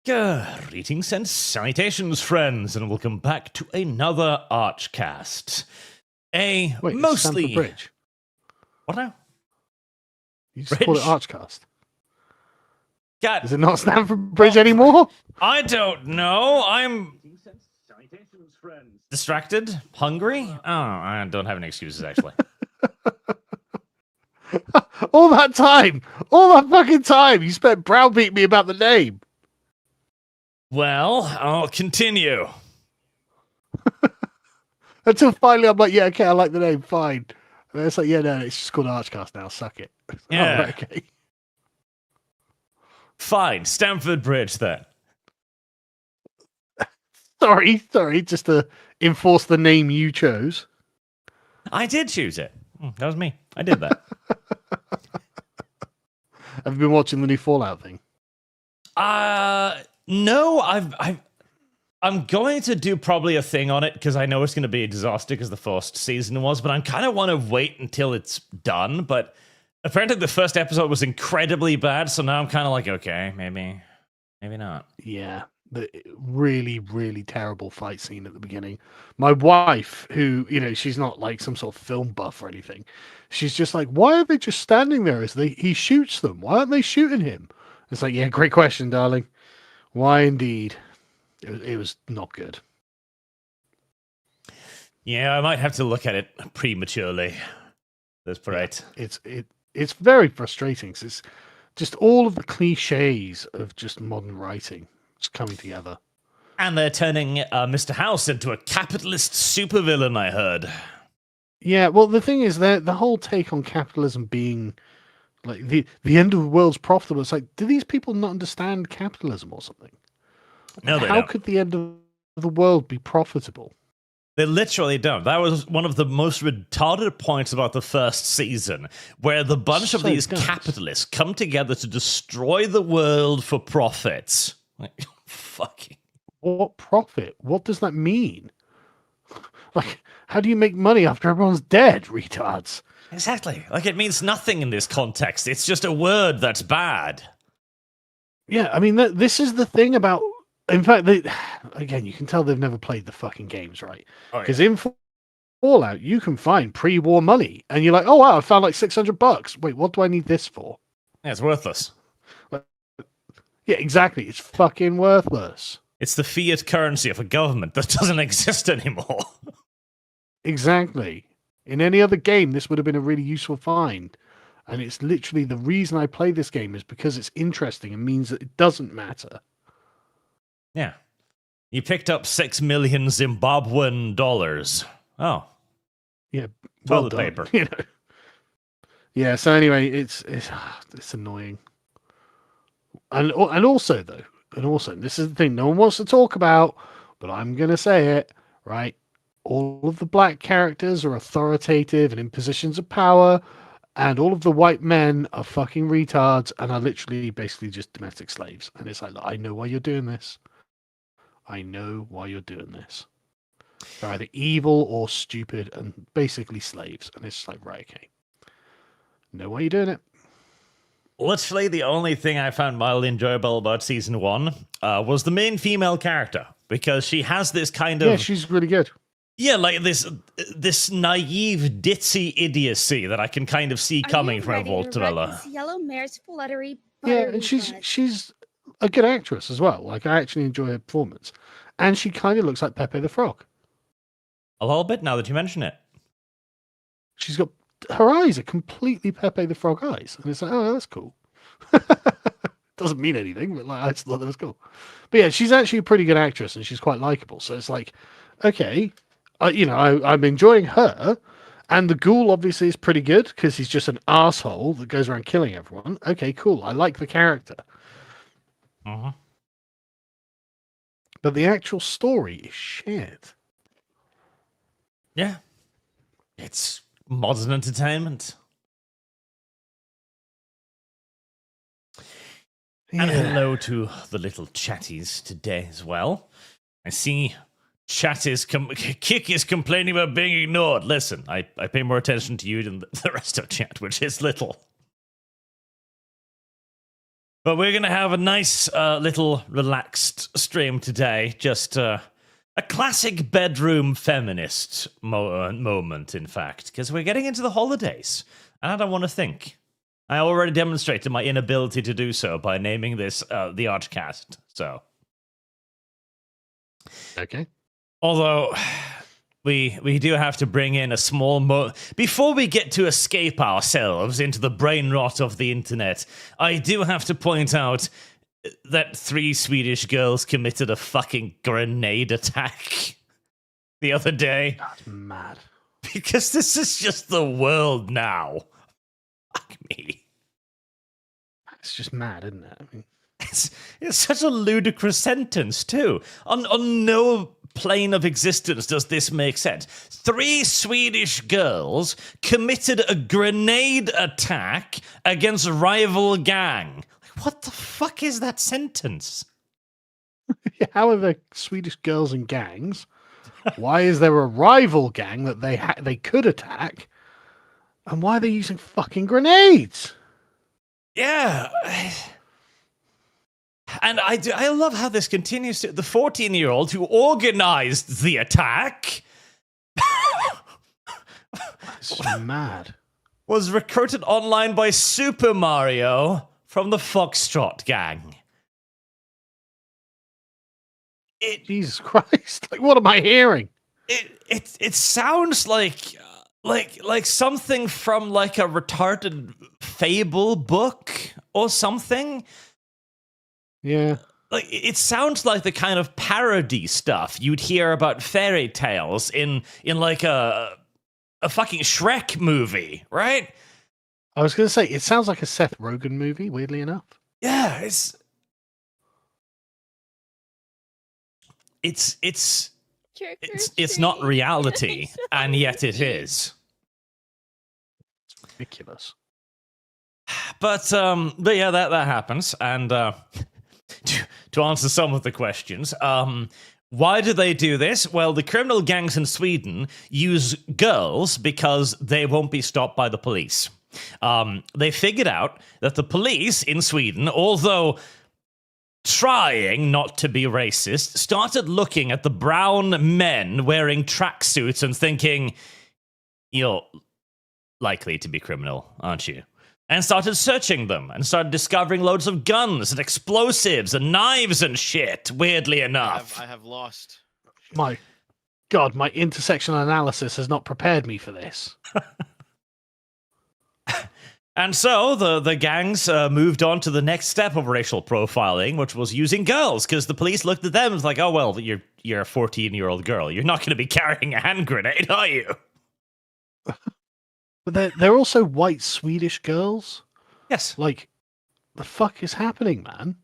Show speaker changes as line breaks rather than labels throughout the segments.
Greetings and salutations, friends, and welcome back to another Archcast.
Wait,
Mostly...
Stamford Bridge.
What now?
You just call it Archcast.
God,
Is it not Stamford Bridge anymore?
I don't know. I'm distracted, hungry. Oh, I don't have any excuses, actually.
all that fucking time, you spent browbeating me about the name.
Well, I'll continue.
Until finally I'm like, yeah, okay, I like the name, fine. And then it's like, yeah, no, it's just called Archcast now, suck it.
Yeah.
Oh, right, okay.
Fine, Stamford Bridge, then.
Sorry, just to enforce the name you chose.
I did choose it. That was me. I did that.
Have you been watching the new Fallout thing?
No, I'm going to do probably a thing on it because I know it's going to be a disaster because the first season was, but I kind of want to wait until it's done. But apparently the first episode was incredibly bad, so now I'm kind of like, okay, maybe not.
Yeah, the really, really terrible fight scene at the beginning. My wife, who, she's not like some sort of film buff or anything, she's just like, why are they just standing there as he shoots them? Why aren't they shooting him? It's like, yeah, great question, darling. Why indeed? It was not good.
Yeah, I might have to look at it prematurely. That's right.
It's very frustrating because it's just all of the cliches of just modern writing just coming together.
And they're turning Mr. House into a capitalist supervillain, I heard.
Yeah, well, the thing is that the whole take on capitalism being like the end of the world's profitable. It's like, do these people not understand capitalism or something?
No, they
How
don't.
could the end of the world be profitable?
They literally don't. That was one of the most retarded points about the first season, where the bunch of these capitalists come together to destroy the world for profits. Like, fucking.
What profit? What does that mean? Like, how do you make money after everyone's dead, retards?
Exactly. Like, it means nothing in this context. It's just a word that's bad.
Yeah, I mean, this is the thing about... In fact, again, you can tell they've never played the fucking games, right? Because in Fallout, you can find pre-war money, and you're like, oh, wow, I found like $600. Wait, what do I need this for?
Yeah, it's worthless.
Yeah, exactly. It's fucking worthless.
It's the fiat currency of a government that doesn't exist anymore.
Exactly. In any other game, this would have been a really useful find. And it's literally the reason I play this game is because it's interesting and means that it doesn't matter.
Yeah. You picked up 6 million Zimbabwean dollars. Oh.
Yeah.
Toilet paper.
Yeah, so anyway, it's annoying. And also, this is the thing no one wants to talk about, but I'm going to say it, right? All of the black characters are authoritative and in positions of power, and all of the white men are fucking retards and are literally basically just domestic slaves. And it's like, I know why you're doing this. I know why you're doing this. They're either evil or stupid and basically slaves. And it's like, right, okay. Know why you're doing it.
Literally, the only thing I found mildly enjoyable about season 1 was the main female character, because she has this kind of...
Yeah, she's really good.
Yeah, like this naive, ditzy idiocy that I can kind of see coming from a Voltavella.
Yellow mare's fluttery.
Yeah, and she's a good actress as well. Like, I actually enjoy her performance. And she kind of looks like Pepe the Frog.
A little bit, now that you mention it.
She's got... Her eyes are completely Pepe the Frog eyes. And it's like, oh, that's cool. Doesn't mean anything, but like, I just thought that was cool. But yeah, she's actually a pretty good actress and she's quite likable. So it's like, okay, I'm enjoying her. And the ghoul obviously is pretty good because he's just an asshole that goes around killing everyone. Okay, cool. I like the character.
Uh-huh.
But the actual story is shit.
Yeah. It's modern entertainment. Yeah. And hello to the little chatties today as well. I see Kick is complaining about being ignored. Listen, I pay more attention to you than the rest of chat, which is little. But we're going to have a nice little relaxed stream today. Just a classic bedroom feminist moment, in fact, because we're getting into the holidays. And I don't want to think. I already demonstrated my inability to do so by naming this the Archcast. So,
Okay.
although we do have to bring in a small before we get to escape ourselves into the brain rot of the internet. I do have to point out that 3 Swedish girls committed a fucking grenade attack the other day.
That's mad.
Because this is just the world now. Fuck me.
It's just mad, isn't it? I mean,
it's such a ludicrous sentence, too. On no plane of existence does this make sense. 3 Swedish girls committed a grenade attack against a rival gang. Like, what the fuck is that sentence?
how are the Swedish girls in gangs? Why is there a rival gang that they could attack? And why are they using fucking grenades?
Yeah. And I love how this continues to... The 14-year-old who organized the attack...
It's just mad.
...was recruited online by Super Mario from the Foxtrot gang.
Jesus Christ. Like, what am I hearing?
It sounds like something from like a retarded fable book or something.
Yeah.
Like, it sounds like the kind of parody stuff you'd hear about fairy tales in like a fucking Shrek movie, right?
I was going to say, it sounds like a Seth Rogen movie, weirdly enough.
Yeah, it's not reality, and yet it is.
It's ridiculous.
But yeah, that happens, and to answer some of the questions, why do they do this? Well, the criminal gangs in Sweden use girls because they won't be stopped by the police. They figured out that the police in Sweden, although trying not to be racist, started looking at the brown men wearing tracksuits and thinking, you're likely to be criminal, aren't you? And started searching them and started discovering loads of guns and explosives and knives and shit, weirdly enough.
I have lost.
My God, my intersectional analysis has not prepared me for this.
And so the gangs moved on to the next step of racial profiling, which was using girls, because the police looked at them and was like, oh, well, you're a 14-year-old girl. You're not going to be carrying a hand grenade, are you?
But they're also white Swedish girls?
Yes.
Like, the fuck is happening, man?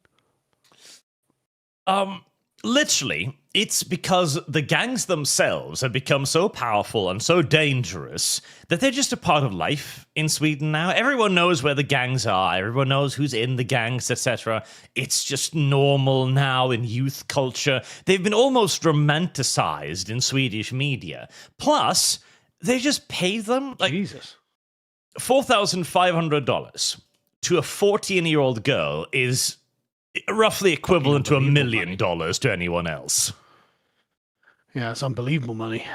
Literally, it's because the gangs themselves have become so powerful and so dangerous that they're just a part of life in Sweden now. Everyone knows where the gangs are. Everyone knows who's in the gangs, etc. It's just normal now in youth culture. They've been almost romanticized in Swedish media. Plus, they just pay them like
Jesus.
$4,500 to a 14-year-old girl is roughly equivalent to $1 million to anyone else.
Yeah, it's unbelievable money.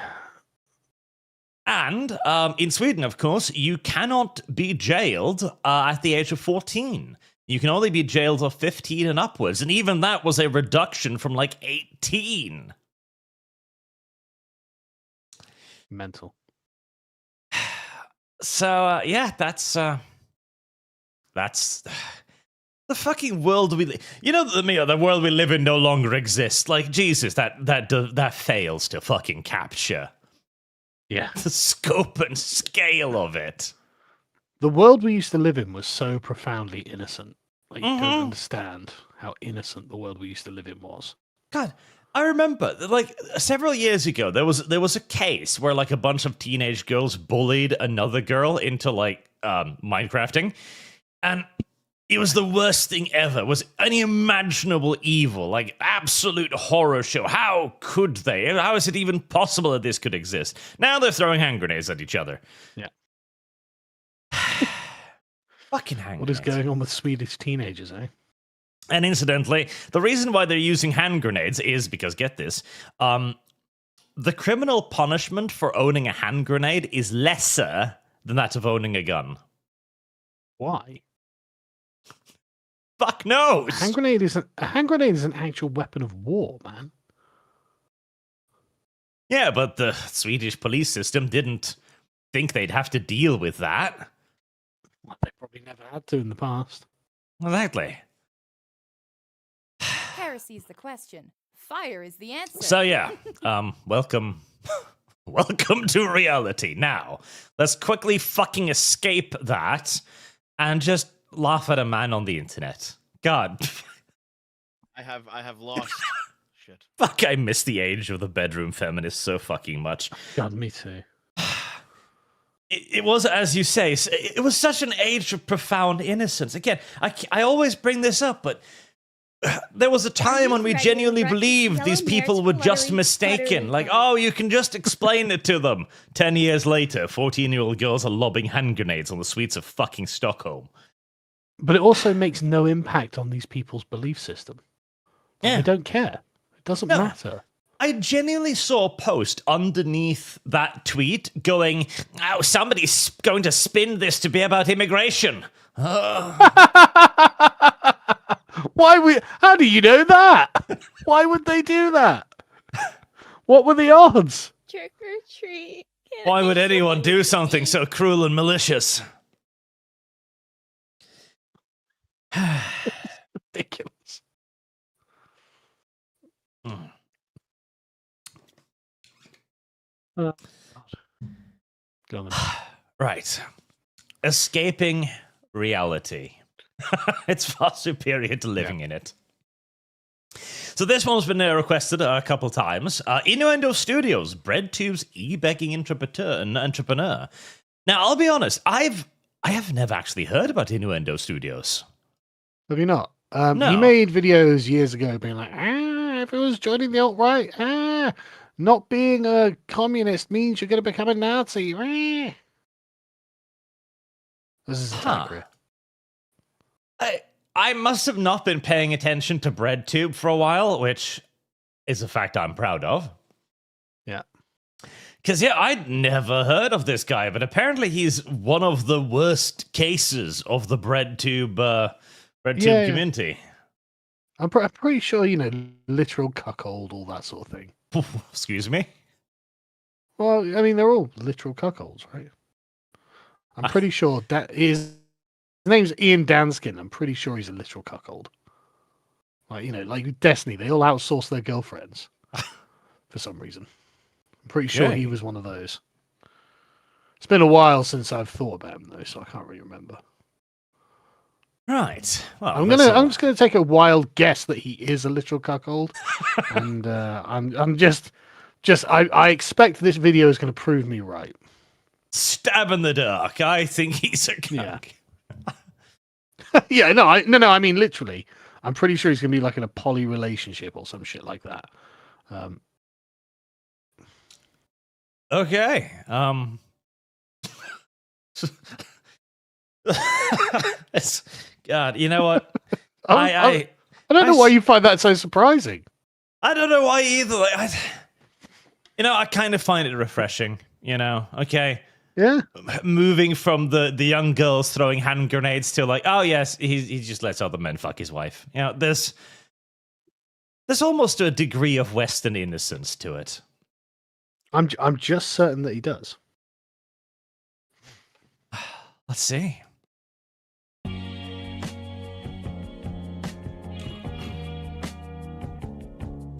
And in Sweden, of course, you cannot be jailed at the age of 14. You can only be jailed of 15 and upwards. And even that was a reduction from like 18.
Mental.
So, yeah, that's the fucking world we live. You know, the world we live in no longer exists. Like, Jesus, that fails to fucking capture
Yeah.
the scope and scale of it.
The world we used to live in was so profoundly innocent. Like, you
Mhm.
don't understand how innocent the world we used to live in was.
God, I remember, like, several years ago, there was a case where, like, a bunch of teenage girls bullied another girl into, like, Minecrafting, and it was the worst thing ever. It was unimaginable evil, like, absolute horror show. How could they? How is it even possible that this could exist? Now they're throwing hand grenades at each other.
Yeah.
Fucking hand
What is
grenades.
going on with Swedish teenagers, eh?
And incidentally, the reason why they're using hand grenades is because, get this, the criminal punishment for owning a hand grenade is lesser than that of owning a gun.
Why?
Fuck knows.
A hand grenade is an actual weapon of war, man.
Yeah, but the Swedish police system didn't think they'd have to deal with that.
Well, they probably never had to in the past.
Exactly.
Heresy's the question. Fire is the answer.
So yeah, welcome to reality. Now, let's quickly fucking escape that and just laugh at a man on the internet. God.
I have lost. Shit.
Fuck, I miss the age of the bedroom feminist so fucking much.
God, me too.
It was, as you say, it was such an age of profound innocence. Again, I always bring this up, but there was a time when we genuinely believed these people were just mistaken. Like, oh, you can just explain it to them. 10 years later, 14-year-old girls are lobbing hand grenades on the streets of fucking Stockholm.
But it also makes no impact on these people's belief system.
Yeah.
They don't care. It doesn't matter.
I genuinely saw a post underneath that tweet going, oh, somebody's going to spin this to be about immigration.
How do you know that? Why would they do that? What were the odds?
Trick or treat.
Why would anyone do something so cruel and malicious?
Ridiculous. Go on then.
Right. Escaping reality. It's far superior to living in it. So this one's been requested a couple times. Innuendo Studios, BreadTube's e-begging entrepreneur. Now, I'll be honest, I have never actually heard about Innuendo Studios.
Have you not?
No.
He made videos years ago being like, everyone's joining the alt-right. Not being a communist means you're going to become a Nazi. This is a time career.
I must have not been paying attention to BreadTube for a while, which is a fact I'm proud of.
Yeah.
Because, yeah, I'd never heard of this guy, but apparently he's one of the worst cases of the BreadTube community.
I'm pretty sure, literal cuckold, all that sort of thing.
Excuse me?
Well, I mean, they're all literal cuckolds, right? I'm pretty sure that his name's Ian Danskin. I'm pretty sure he's a literal cuckold. Like Destiny, they all outsource their girlfriends for some reason. I'm pretty sure he was one of those. It's been a while since I've thought about him though, so I can't really remember.
Right. Well,
I'm just gonna take a wild guess that he is a literal cuckold, and I expect this video is going to prove me right.
Stab in the dark. I think he's a cuck.
Yeah. I mean, literally, I'm pretty sure he's going to be like in a poly relationship or some shit like that.
Okay. God, you know what?
I don't know why you find that so surprising.
I don't know why either. I kind of find it refreshing. Okay.
Yeah.
Moving from the young girls throwing hand grenades to like, oh yes, he just lets other men fuck his wife. There's almost a degree of Western innocence to it.
I'm just certain that he does.
Let's see.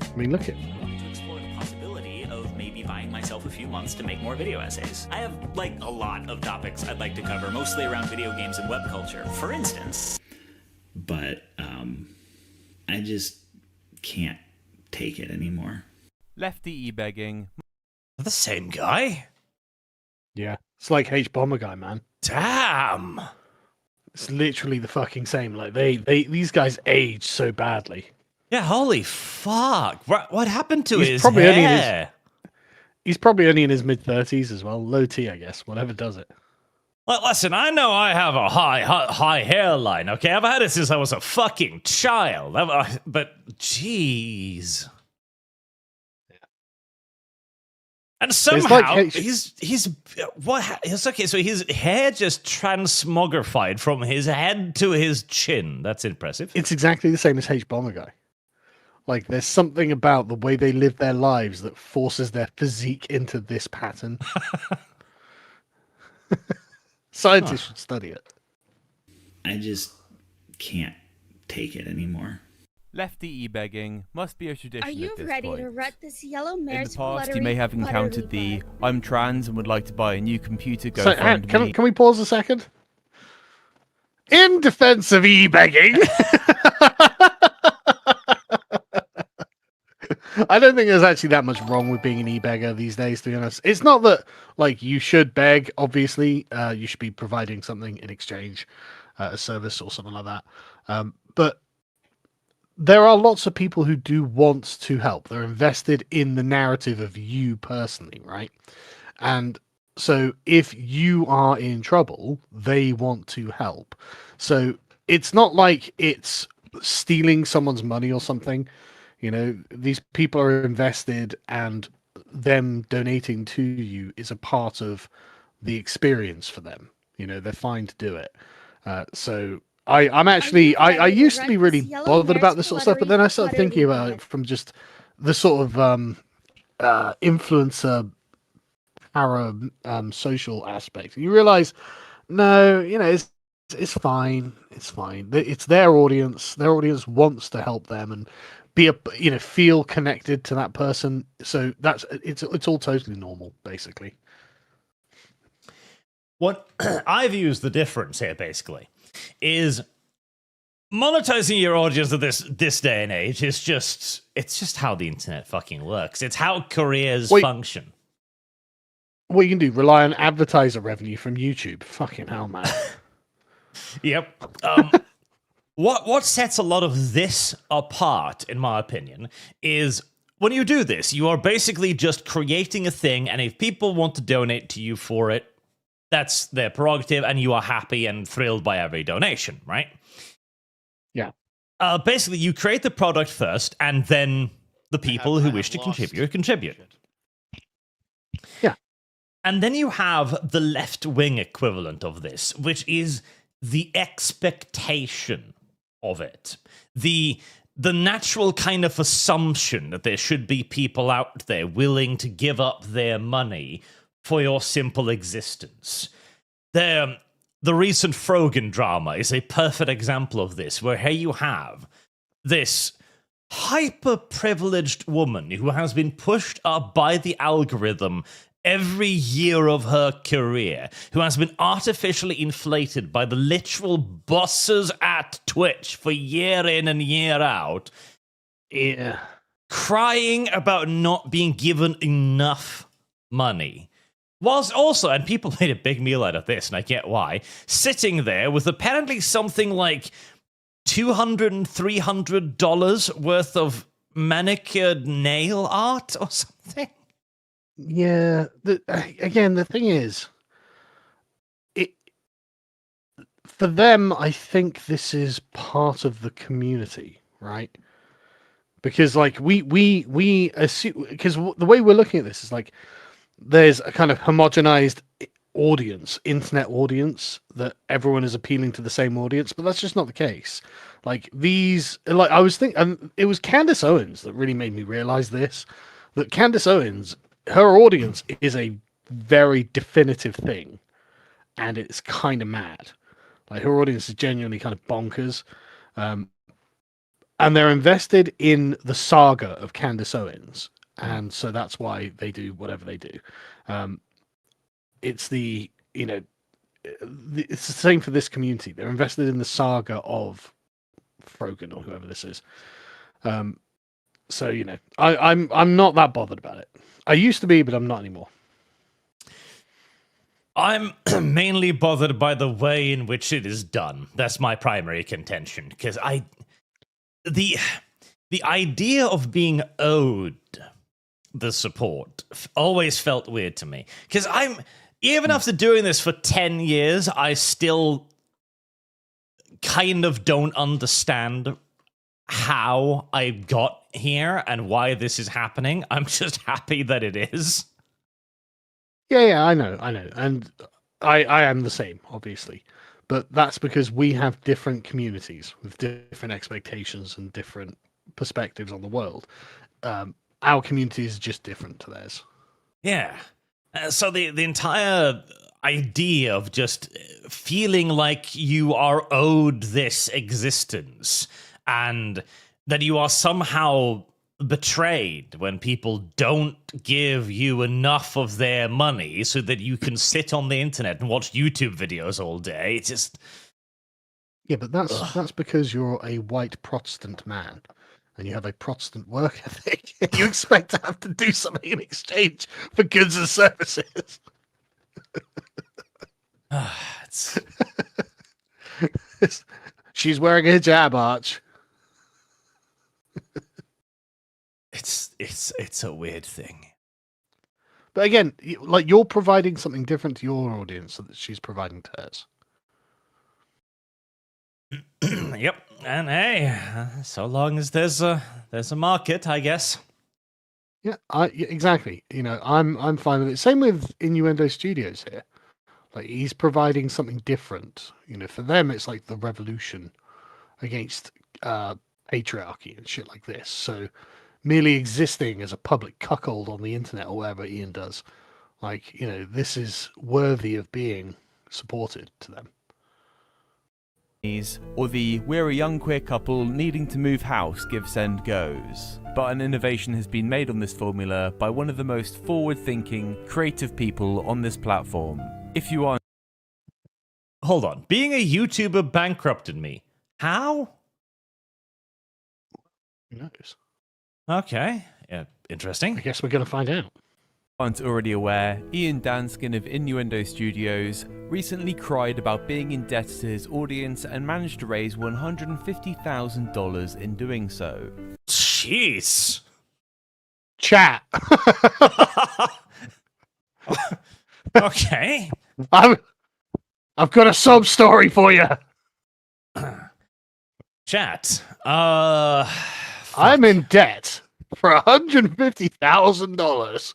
I mean, look at
To explore the possibility of maybe buying myself a few months to make more video essays. I have, a lot of topics I'd like to cover, mostly around video games and web culture, for instance.
But, I just can't take it anymore.
Lefty e-begging.
The same guy?
Yeah. It's like H-Bomber Guy, man.
Damn.
It's literally the fucking same. Like these guys age so badly.
Yeah, holy fuck. What happened to
He's
his
probably
hair?
He's probably only in his mid-30s as well. Low T, I guess. Whatever does it.
Well, listen, I know I have a high hairline, okay? I've had it since I was a fucking child. But, jeez. And somehow, he's what? It's okay, so his hair just transmogrified from his head to his chin. That's impressive.
It's exactly the same as H-Bomber Guy. Like, there's something about the way they live their lives that forces their physique into this pattern. Scientists should study it.
I just can't take it anymore.
Lefty e-begging must be a tradition
Are you
at this
ready
point.
to rut this yellow
In
mare's
the past, you
bluttery,
may have encountered
buttery
the
butt?
"I'm trans and would like to buy a new computer." Go
So,
find me.
can we pause a second? In defense of e-begging, I don't think there's actually that much wrong with being an e-beggar these days, to be honest. It's not that, like, you should beg, obviously. You should be providing something in exchange, a service or something like that. But there are lots of people who do want to help. They're invested in the narrative of you personally, right? And so if you are in trouble, they want to help. So it's not like it's stealing someone's money or something. You know, these people are invested, and them donating to you is a part of the experience for them. You know, they're fine to do it. So I'm actually, I used to be really bothered about this sort of stuff, but then I started thinking about it from just the sort of influencer social aspect. You realize, no, you know, it's fine. It's fine. It's their audience. Their audience wants to help them and feel connected to that person. So it's all totally normal, basically.
What I view as the difference here, basically, is monetizing your audience at this day and age is just how the internet fucking works. It's how careers function.
What you can do, rely on advertiser revenue from YouTube. Fucking hell, man.
Yep. What sets a lot of this apart, in my opinion, is when you do this, you are basically just creating a thing, and if people want to donate to you for it, that's their prerogative, and you are happy and thrilled by every donation, right?
Yeah.
Basically, you create the product first, and then the people who wish to contribute.
Yeah.
And then you have the left-wing equivalent of this, which is the expectation of it. The natural kind of assumption that there should be people out there willing to give up their money for your simple existence. The recent Frogan drama is a perfect example of this, where here you have this hyper-privileged woman who has been pushed up by the algorithm every year of her career, who has been artificially inflated by the literal bosses at Twitch for year in and year out.
Yeah.
Crying about not being given enough money. Whilst also, and people made a big meal out of this, and I get why, sitting there with apparently something like $200 and $300 worth of manicured nail art or something.
Yeah. Again, the thing is, for them, I think this is part of the community, right? Because like we assume, because the way we're looking at this is like there's a kind of homogenized audience, internet audience, that everyone is appealing to the same audience, but that's just not the case. Like I was thinking, and it was Candace Owens that really made me realize this, that Candace Owens, her audience is a very definitive thing, and it's kind of mad. Like her audience is genuinely kind of bonkers, and they're invested in the saga of Candace Owens, and so that's why they do whatever they do. It's it's the same for this community. They're invested in the saga of Frogan or whoever this is. So I'm not that bothered about it. I used to be, but I'm not anymore.
I'm mainly bothered by the way in which it is done. That's my primary contention, because the idea of being owed the support always felt weird to me, because even after doing this for 10 years, I still kind of don't understand how I got here and why this is happening. I'm just happy that it is.
Yeah, I know. And I am the same, obviously. But that's because we have different communities with different expectations and different perspectives on the world. Our community is just different to theirs.
Yeah. So the entire idea of just feeling like you are owed this existence and that you are somehow betrayed when people don't give you enough of their money so that you can sit on the internet and watch YouTube videos all day. It's just...
Yeah, but that's because you're a white Protestant man and you have a Protestant work ethic. You expect to have to do something in exchange for goods and services. She's wearing a hijab, Arch.
It's a weird thing.
But again, like, you're providing something different to your audience that she's providing to hers.
Yep, and hey, so long as there's a market, I guess.
Yeah, exactly. I'm fine with it. Same with Innuendo Studios here. Like, he's providing something different. For them, it's like the revolution against patriarchy and shit like this. So merely existing as a public cuckold on the internet or whatever Ian does, like, this is worthy of being supported to them.
Or the "we're a young queer couple needing to move house, give send goes." But an innovation has been made on this formula by one of the most forward-thinking, creative people on this platform. If you are...
Hold on. Being a YouTuber bankrupted me. How?
Who knows?
Okay. Yeah, interesting.
I guess we're going to find out.
Aren't already aware, Ian Danskin of Innuendo Studios recently cried about being in debt to his audience and managed to raise $150,000 in doing so.
Jeez.
Chat.
Okay.
I've got a sob story for you.
Chat.
I'm in debt for $150,000.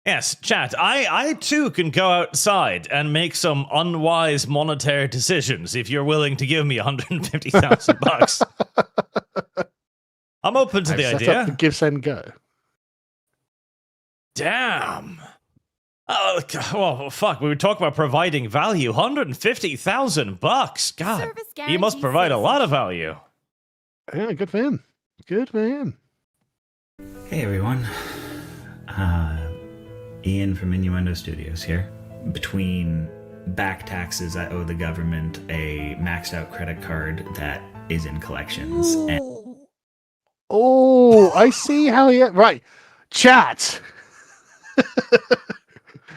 Yes, chat. I too can go outside and make some unwise monetary decisions if you're willing to give me $150,000. I'm open to the
Set
idea.
up the give, send, go.
Damn. Oh, well, fuck. We were talking about providing value. $150,000. God,
Service
he must
guarantee
provide a lot of
citizenship.
value.
Yeah, good for him. Good for him.
Hey everyone, Ian from Innuendo Studios here. Between back taxes I owe the government, a maxed out credit card that is in collections, and
Oh, I see how you... Right. Chat.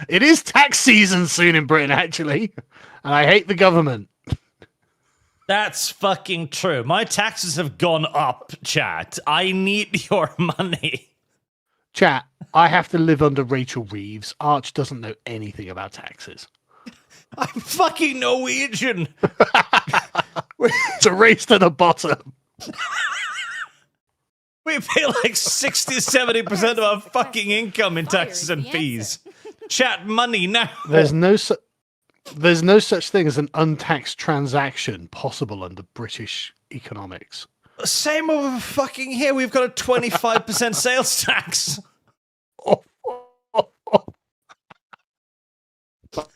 It is tax season soon in Britain, actually. And I hate the government.
That's fucking true. My taxes have gone up, chat. I need your money.
Chat, I have to live under Rachel Reeves. Arch doesn't know anything about taxes.
I'm fucking Norwegian.
It's a race to the bottom.
We pay like 60-70% of our fucking income in taxes and fees. Chat money now.
There's no such thing as an untaxed transaction possible under British economics.
Same over fucking here. We've got a 25% sales tax.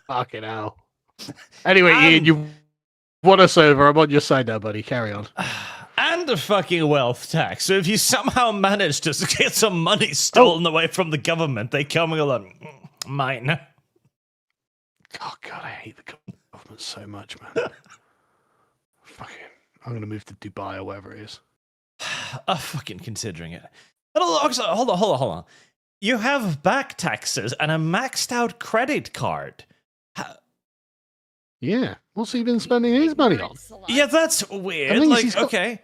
Fucking hell. Anyway, Ian, you won us over. I'm on your side now, buddy. Carry on.
And a fucking wealth tax. So if you somehow manage to get some money stolen away from the government, they come and go like, mine.
Oh, God, I hate the government so much, man. Fucking, I'm going to move to Dubai or wherever it is.
I'm fucking considering it. Hold on. You have back taxes and a maxed out credit card.
Yeah. What's he been spending his money on?
Yeah, that's weird.
I think
Like,
he's got-
okay.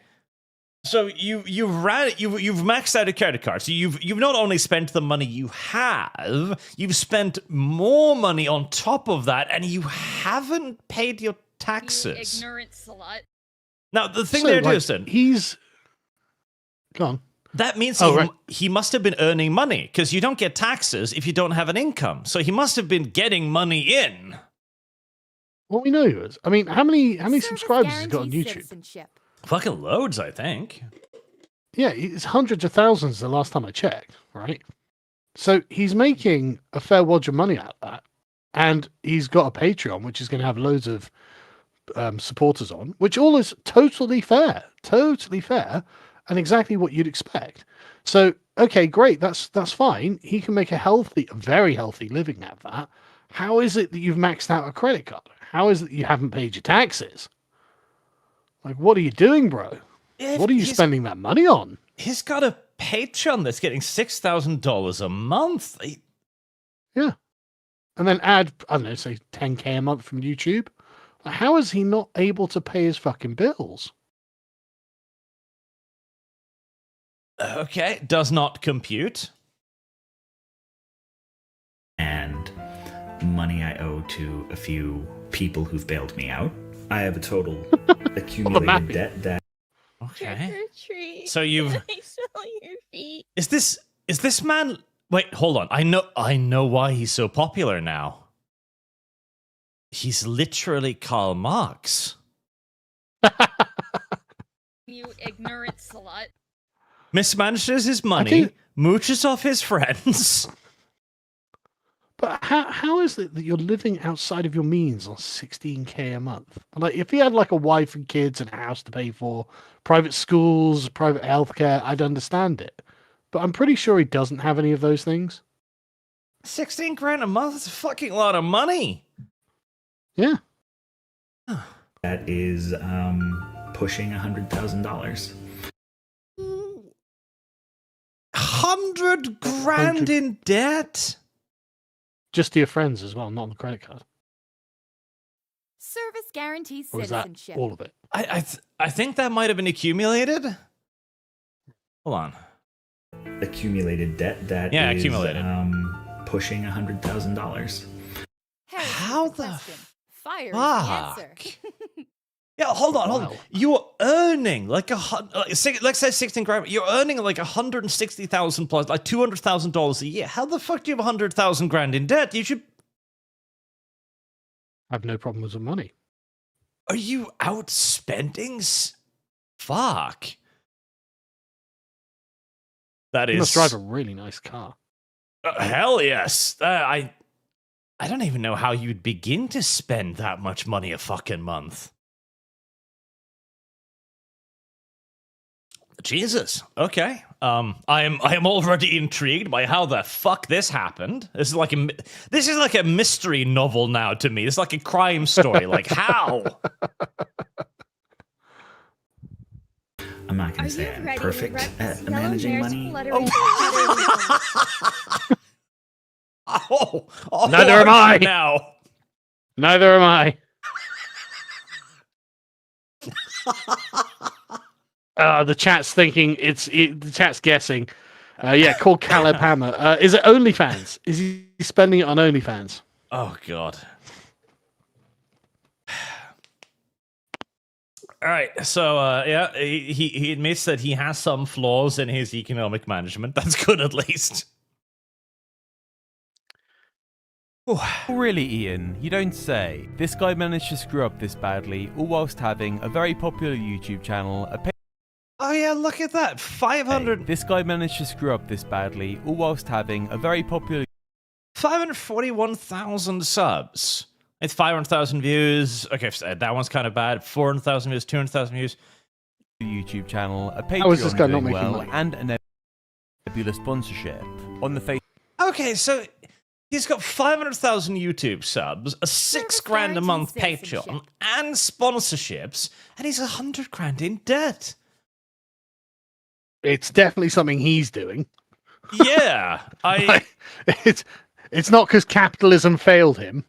So you've maxed out a credit card. So you've not only spent the money you have, you've spent more money on top of that, and you haven't paid your taxes.
You ignorant slut.
Now the thing
So,
there
like,
is, then
he's gone.
that means
Oh, right.
he must have been earning money because you don't get taxes if you don't have an income. So he must have been getting money in.
Well, we know he was. I mean, how many
Service
subscribers has he got on
guarantees
YouTube?
citizenship.
Fucking loads, I think.
Yeah, it's hundreds of thousands the last time I checked, right? So he's making a fair wad of money out of that. And he's got a Patreon, which is going to have loads of supporters on, which all is totally fair, and exactly what you'd expect. So, okay, great, that's fine. He can make a very healthy living out of that. How is it that you've maxed out a credit card? How is it that you haven't paid your taxes? Like, what are you doing, bro? What are you spending that money on?
He's got a Patreon that's getting $6,000 a month.
Yeah. And then add, I don't know, say 10K a month from YouTube. How is he not able to pay his fucking bills?
Okay, does not compute.
And money I owe to a few people who've bailed me out. I have a total accumulated
mapping.
debt that
Okay.
Trick or treat.
So you've
I smell your feet.
is this man? Wait, hold on. I know why he's so popular now. He's literally Karl Marx.
You ignorant slut.
Mismanages his money,
think-
mooches off his friends.
But how is it that you're living outside of your means on 16K a month? Like, if he had like a wife and kids and a house to pay for, private schools, private healthcare, I'd understand it. But I'm pretty sure he doesn't have any of those things.
16 grand a month is a fucking lot of money.
Yeah.
that is pushing $100,000.
100 grand in debt?
Just to your friends as well, not on the credit card.
Service guarantees
Or is that
citizenship.
all of it?
I think that might have been accumulated. Hold on.
Accumulated debt that
Yeah,
is,
accumulated.
pushing $100,000.
Harris is
How the
question. Fire is the
fuck?
answer.
Yeah, hold on.
Wow.
You're earning like let's say 16 grand. You're earning like 160,000 plus, like $200,000 a year. How the fuck do you have 100,000 grand in debt? You should.
I have no problem with the money.
Are you outspending? Fuck. That
He
is.
must drive a really nice car.
Hell yes. I don't even know how you'd begin to spend that much money a fucking month. Jesus. Okay. I am already intrigued by how the fuck this happened. This is like a mystery novel now to me. It's like a crime story. Like how?
I'm not going
Are
to say
you
I'm
ready
perfect
to rep
at
this yellow
managing
mare's
money.
fluttering
Oh,
Neither am I.
Now.
Neither am I. The chat's thinking the chat's guessing. Yeah, call Caleb Hammer. Is it OnlyFans? Is he spending it on OnlyFans?
Oh god. All right, so yeah, he admits that he has some flaws in his economic management. That's good, at least.
Really, Ian, you don't say. This guy managed to screw up this badly, all whilst having a very popular YouTube channel, a
Oh yeah, look at that, 500.
This guy managed to screw up this badly, all whilst having a very popular
541,000 subs. It's 500,000 views. Okay, so that one's kind of bad. 400,000 views, 200,000 views.
YouTube channel, a
How is this
Patreon
guy not
doing
making
well,
money?
and a nebulous sponsorship. On the face
Okay, so he's got 500,000 YouTube subs, a
Service
$6,000 a month
guarantees
Patreon,
citizenship.
and sponsorships, and he's $100,000 in debt.
It's definitely something he's doing.
Yeah,
It's not because capitalism failed him.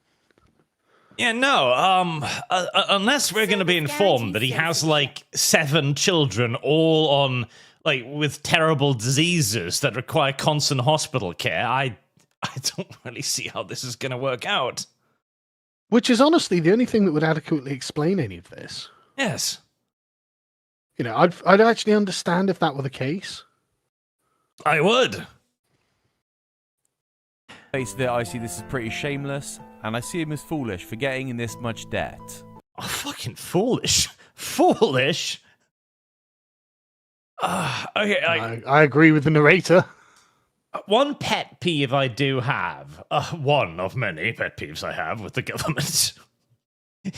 Yeah, no. Unless we're going to be informed that he has like 7 children, all on like with terrible diseases that require constant hospital care, I don't really see how this is going to work out.
Which is honestly the only thing that would adequately explain any of this.
Yes.
You know, I'd actually understand if that were the case.
I would.
Face of it, I see this as pretty shameless, and I see him as foolish for getting in this much debt.
Oh, fucking foolish. Foolish? Okay,
I agree with the narrator.
one pet peeve I do have, one of many pet peeves I have with the government,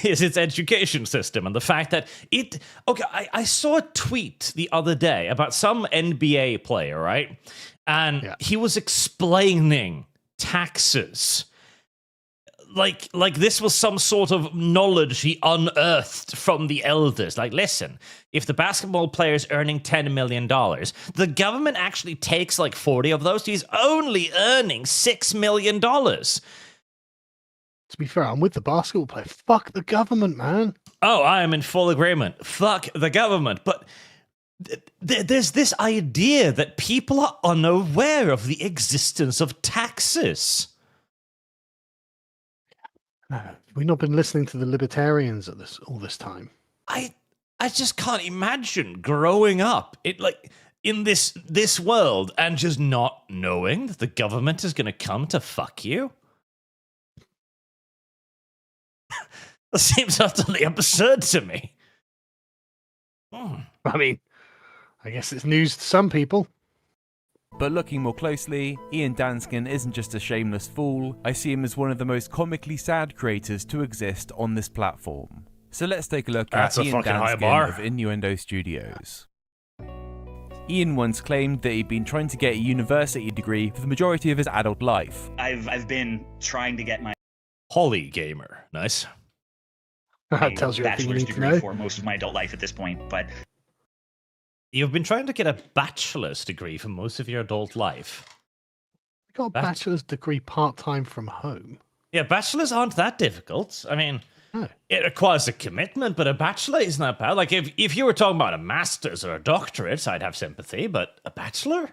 is its education system and the fact that it... Okay, I saw a tweet the other day about some NBA player, right? And he was explaining taxes. Like this was some sort of knowledge he unearthed from the elders. Like, listen, if the basketball player is earning $10 million, the government actually takes like 40 of those. He's only earning $6 million.
To be fair, I'm with the basketball player. Fuck the government, man.
Oh, I am in full agreement. Fuck the government. But there's this idea that people are unaware of the existence of taxes.
We've not been listening to the libertarians at all this time.
I just can't imagine growing up in this world and just not knowing that the government is going to come to fuck you. That seems utterly absurd to me.
I mean, I guess it's news to some people.
But looking more closely, Ian Danskin isn't just a shameless fool, I see him as one of the most comically sad creators to exist on this platform. So let's take a look at Ian Danskin of Innuendo Studios. Ian once claimed that he'd been trying to get a university degree for the majority of his adult life.
I've been trying to get my
Holly gamer. Nice.
That tells you everything you
bachelor's
need to
degree
know.
for most of my adult life at this point, but
You've been trying to get a bachelor's degree for most of your adult life.
I got a bachelor's degree part-time from home.
Yeah, bachelors aren't that difficult. I mean,
No.
it requires a commitment, but a bachelor isn't that bad. Like, if you were talking about a master's or a doctorate, I'd have sympathy, but a bachelor?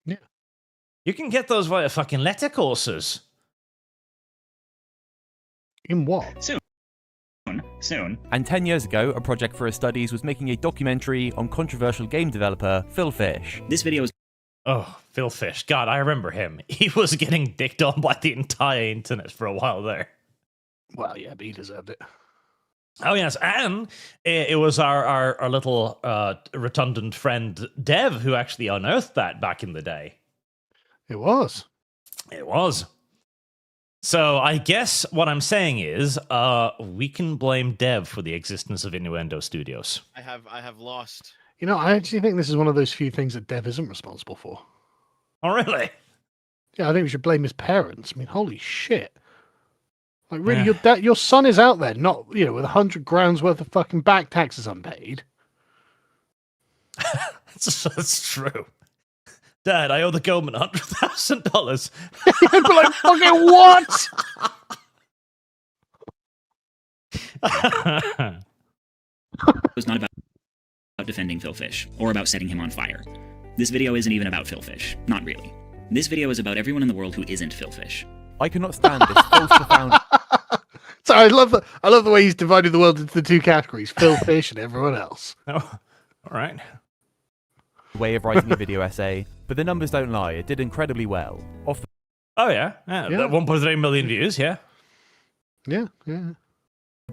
Yeah.
You can get those via fucking letter courses.
In what?
soon.
And 10 years ago, a project for his studies was making a documentary on controversial game developer Phil Fish.
This video is
Oh, Phil Fish. God, I remember him. He was getting dicked on by the entire internet for a while there.
Well, yeah, but he deserved it.
Oh, yes. And it was our little redundant friend, Dev, who actually unearthed that back in the day.
It was.
It was. So I guess what I'm saying is we can blame Dev for the existence of Innuendo Studios.
I have lost.
You know, I actually think this is one of those few things that Dev isn't responsible for.
Oh, really?
Yeah, I think we should blame his parents. I mean, holy shit. Like, really, your son is out there, not, with 100 grand's worth of fucking back taxes unpaid.
That's true. Dad, I owe the government $100,000.
I'd be like, fucking what?
It was not about defending Phil Fish, or about setting him on fire. This video isn't even about Phil Fish. Not really. This video is about everyone in the world who isn't Phil Fish.
I cannot stand this false profound
So I love the way he's divided the world into the two categories, Phil Fish and everyone else.
Oh, all right.
way of writing a video essay, but the numbers don't lie, it did incredibly well.
Oh, yeah. 1.3 million views, yeah.
Yeah.
The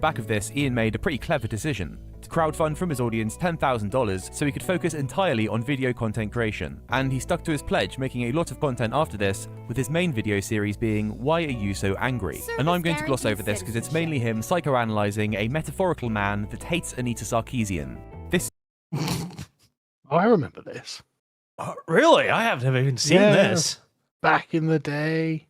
back of this, Ian made a pretty clever decision to crowdfund from his audience $10,000 so he could focus entirely on video content creation. And he stuck to his pledge, making a lot of content after this, with his main video series being Why Are You So Angry? And I'm going to gloss over this because it's mainly him psychoanalyzing a metaphorical man that hates Anita Sarkeesian. This
Oh, I remember this.
Oh, really? I have never even seen
Yeah.
this.
Back in the day.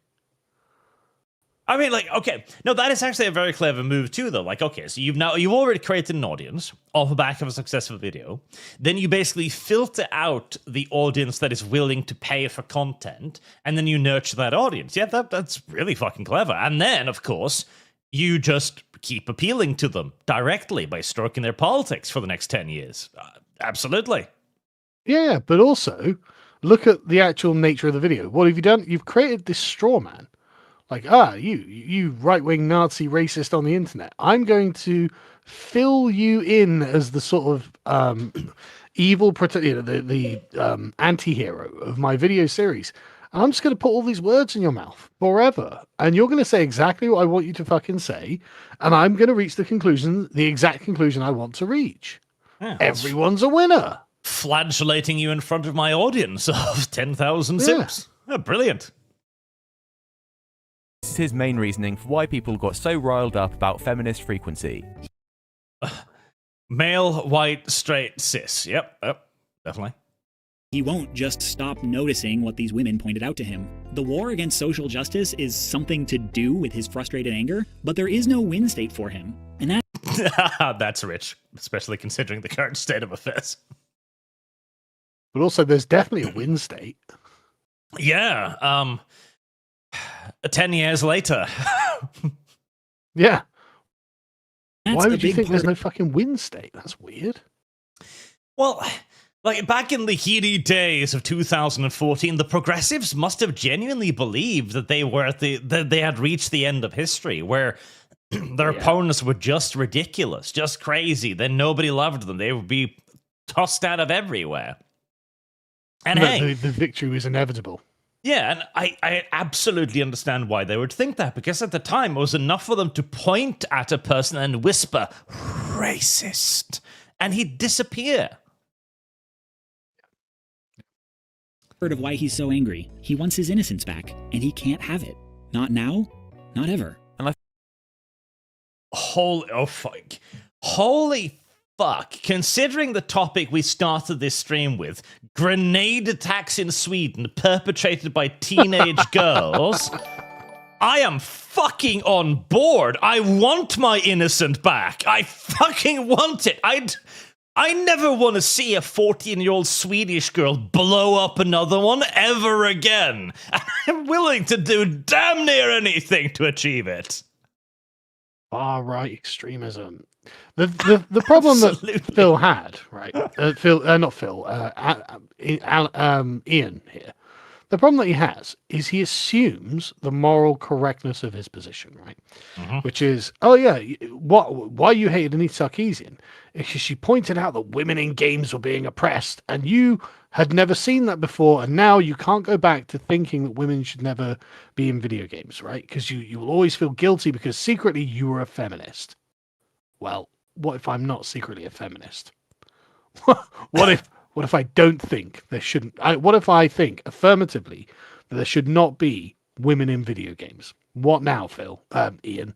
I mean, okay, no, that is actually a very clever move too, though. Like, okay, so you've already created an audience off the back of a successful video. Then you basically filter out the audience that is willing to pay for content, and then you nurture that audience. Yeah, that's really fucking clever. And then, of course, you just keep appealing to them directly by stroking their politics for the next 10 years. Absolutely.
Yeah, but also look at the actual nature of the video. What have you done? You've created this straw man. Like, you right-wing Nazi racist on the internet. I'm going to fill you in as the sort of evil, the anti-hero of my video series. And I'm just going to put all these words in your mouth forever. And you're going to say exactly what I want you to fucking say. And I'm going to reach the exact conclusion I want to reach.
Yeah,
Everyone's a winner.
flagellating you in front of my audience of 10,000 simps. Oh, brilliant.
This is his main reasoning for why people got so riled up about feminist frequency.
Male, white, straight, cis. Yep, definitely.
He won't just stop noticing what these women pointed out to him. The war against social justice is something to do with his frustrated anger, but there is no win state for him. And
That's rich, especially considering the current state of affairs.
But also, there's definitely a win state.
Yeah, 10 years later.
Yeah.
that's
Why
a
would you
big
think there's
part
no fucking win state? That's weird.
Well, like back in the heady days of 2014, the progressives must have genuinely believed that they had reached the end of history, where their opponents were just ridiculous, just crazy. Then nobody loved them. They would be tossed out of everywhere. And
No,
hey,
the victory was inevitable.
yeah, and I absolutely understand why they would think that, because at the time it was enough for them to point at a person and whisper, racist, and he'd disappear.
of why he's so angry. He wants his innocence back, and he can't have it. Not now, not ever.
Holy fuck. Considering the topic we started this stream with, grenade attacks in Sweden perpetrated by teenage girls, I am fucking on board. I want my innocent back. I fucking want it. I never want to see a 14-year-old Swedish girl blow up another one ever again. And I'm willing to do damn near anything to achieve it.
Far right extremism. The problem that Phil had, right? Ian here. The problem that he has is he assumes the moral correctness of his position, right?
Mm-hmm.
Which is, why you hated Anita Sarkeesian? Because she pointed out that women in games were being oppressed, and you had never seen that before, and now you can't go back to thinking that women should never be in video games, right? Because you will always feel guilty because secretly you were a feminist. Well, what if I'm not secretly a feminist? What if I don't think there shouldn't? What if I think affirmatively that there should not be women in video games? What now, Phil? Ian?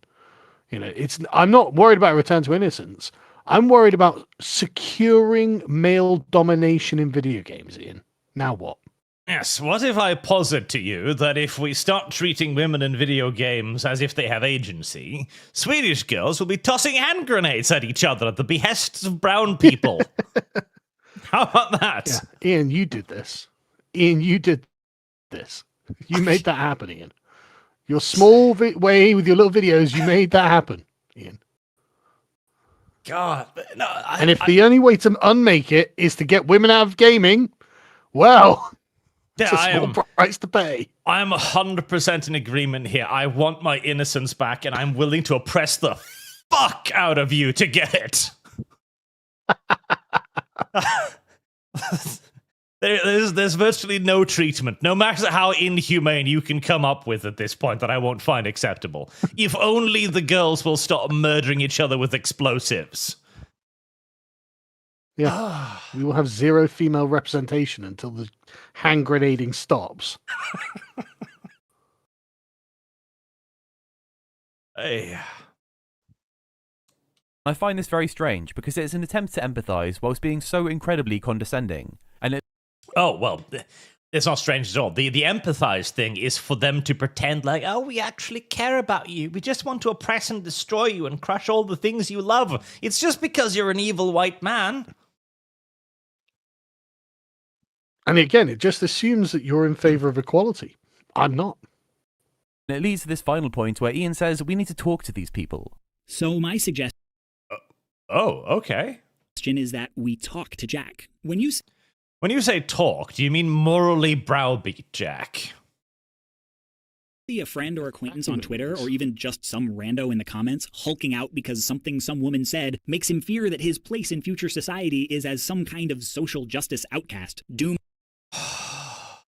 I'm not worried about a return to innocence. I'm worried about securing male domination in video games, Ian. Now what?
Yes, what if I posit to you that if we start treating women in video games as if they have agency, Swedish girls will be tossing hand grenades at each other at the behests of brown people? How about that?
Yeah. Ian, you did this. You made that happen, Ian. Your small way with your little videos, you made that happen, Ian.
God. No,
and if the only way to unmake it is to get women out of gaming, well, it's a small price to pay.
I am 100% in agreement here. I want my innocence back, and I'm willing to oppress the fuck out of you to get it. There's virtually no treatment, no matter how inhumane you can come up with at this point, that I won't find acceptable. If only the girls will stop murdering each other with explosives.
Yeah, we will have zero female representation until the hand grenading stops.
Hey.
I find this very strange because it's an attempt to empathise whilst being so incredibly condescending.
Oh, well, it's not strange at all. The empathise thing is for them to pretend like, oh, we actually care about you. We just want to oppress and destroy you and crush all the things you love. It's just because you're an evil white man.
And again, it just assumes that you're in favour of equality. I'm not.
And it leads to this final point where Ian says we need to talk to these people.
So my suggestion
Oh, okay.
is that we talk to Jack. When you
When you say talk, do you mean morally browbeat Jack?
see a friend or acquaintance on Twitter, or even just some rando in the comments, hulking out because something some woman said makes him fear that his place in future society is as some kind of social justice outcast, doomed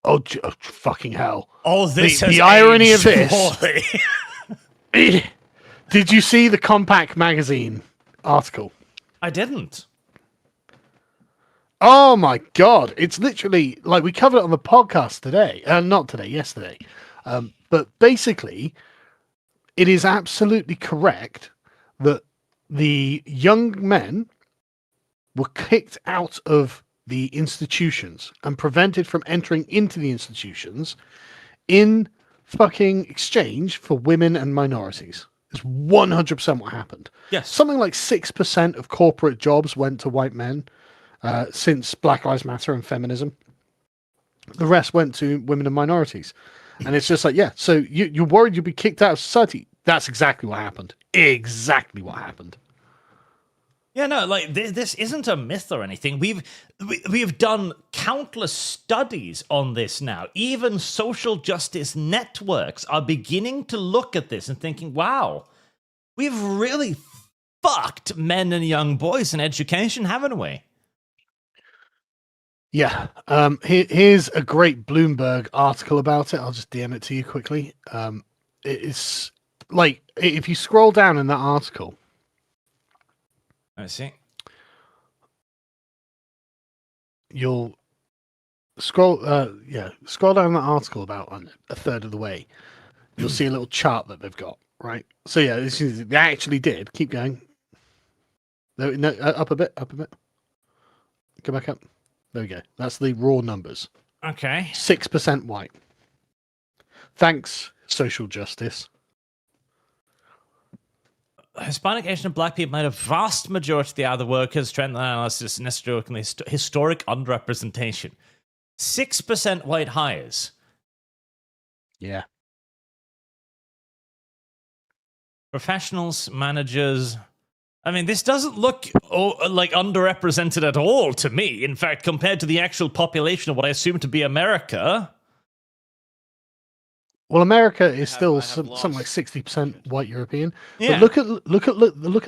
Oh, fucking hell.
Oh, this
The irony of this.
Poorly.
Did you see the Compact magazine article?
I didn't.
Oh my god. It's literally like we covered it on the podcast today. Not today, yesterday. But basically, it is absolutely correct that the young men were kicked out of the institutions and prevented from entering into the institutions in fucking exchange for women and minorities. It's 100% what happened.
Yes.
Something like 6% of corporate jobs went to white men since Black Lives Matter and feminism. The rest went to women and minorities. And it's just like, yeah, so you're worried you'll be kicked out of society. That's exactly what happened. Exactly what happened.
Yeah, no, like this isn't a myth or anything. We've done countless studies on this now. Even social justice networks are beginning to look at this and thinking, wow, we've really fucked men and young boys in education, haven't we?
Yeah. Here's a great Bloomberg article about it. I'll just DM it to you quickly. It's like, if you scroll down in that article,
I see.
you'll scroll down that article about a third of the way. You'll see a little chart that they've got, right? So yeah, they actually did. Keep going. No, up a bit. Go back up. There we go. That's the raw numbers.
Okay.
6% white. Thanks, social justice.
Hispanic, Asian, and Black people made a vast majority of the other workers, trend analysis, and historic underrepresentation. 6% white hires.
Yeah.
Professionals, managers. I mean, this doesn't look like underrepresented at all to me. In fact, compared to the actual population of what I assume to be America.
Well, America is still
I have
something like
lost.
60% white European.
Yeah.
But look at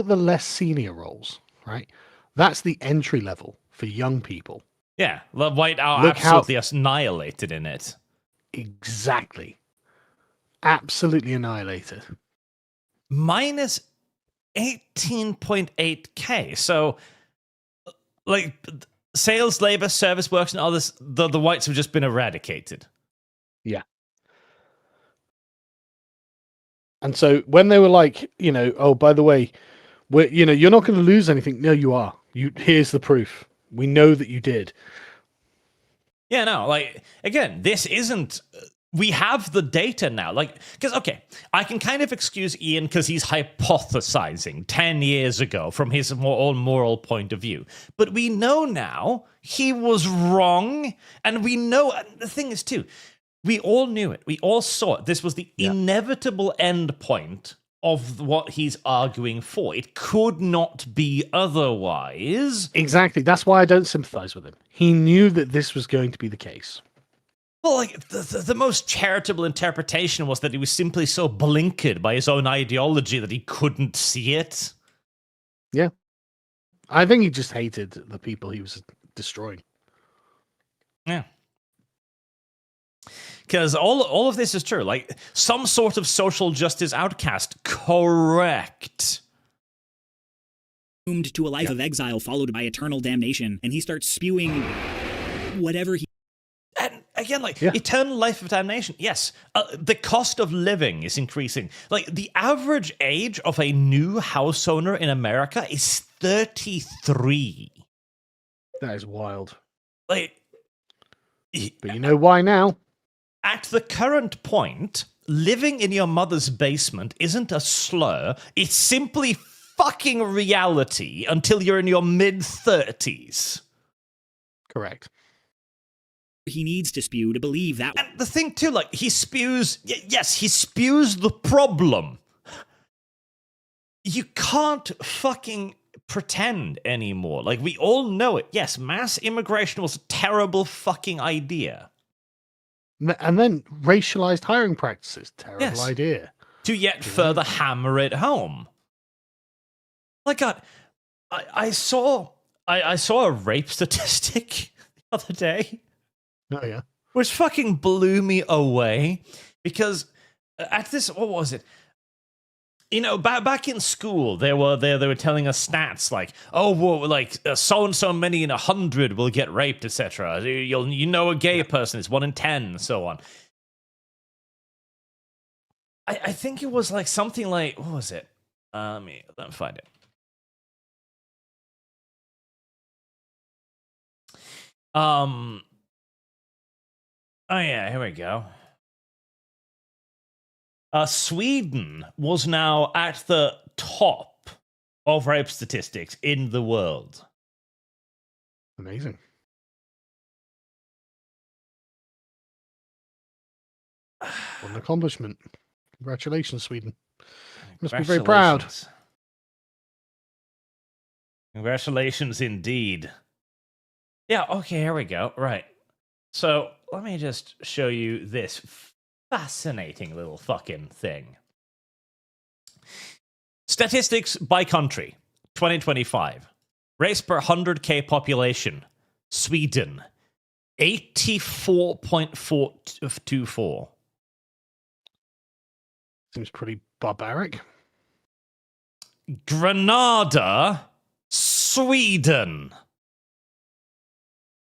the less senior roles, right? That's the entry level for young people.
Yeah, the white are
Look how-
absolutely annihilated in it.
Exactly. Absolutely annihilated.
Minus 18.8k. So, like, sales, labor, service works, and others, the whites have just been eradicated.
Yeah. And so when they were like, oh, by the way, you're not going to lose anything. No, you are. Here's the proof. We know that you did.
Yeah, no, like, again, this isn't... We have the data now. Like, because, okay, I can kind of excuse Ian because he's hypothesizing 10 years ago from his own moral point of view. But we know now he was wrong. And we know... The thing is, too, we all knew it. We all saw it. This was the inevitable end point of what he's arguing for. It could not be otherwise.
Exactly. That's why I don't sympathize with him. He knew that this was going to be the case.
Well, like, the most charitable interpretation was that he was simply so blinkered by his own ideology that he couldn't see it.
Yeah. I think he just hated the people he was destroying.
Yeah. Because all of this is true. Like, some sort of social justice outcast. Correct.
doomed to a life of exile followed by eternal damnation, and he starts spewing whatever he...
And again, like, eternal life of damnation. Yes, the cost of living is increasing. Like, the average age of a new house owner in America is 33.
That is wild.
Like,
But you know why now?
at the current point, living in your mother's basement isn't a slur. It's simply fucking reality until you're in your mid-30s.
Correct.
he needs to spew to believe that.
And the thing too, like, he spews, yes, he spews the problem. You can't fucking pretend anymore. Like, we all know it. Yes, mass immigration was a terrible fucking idea.
And then racialized hiring practices, terrible
Yes.
idea.
To yet further hammer it home. My God, I saw a rape statistic the other day,
Oh yeah.
which fucking blew me away, because at this, what was it? You know, back in school, they were telling us stats like, oh, well, like so and so many in 100 will get raped, etc. You know, a gay person, it's 1 in 10, and so on. I think it was like something like, what was it? Let me find it. Oh yeah, here we go. Sweden was now at the top of rape statistics in the world.
Amazing. What an accomplishment. Congratulations, Sweden. Must be very proud.
Congratulations indeed. Yeah, okay, here we go. Right. So, let me just show you this fascinating little fucking thing. Statistics by country, 2025. Race per 100k population. Sweden, 84.424.
Seems pretty barbaric.
Grenada, Sweden.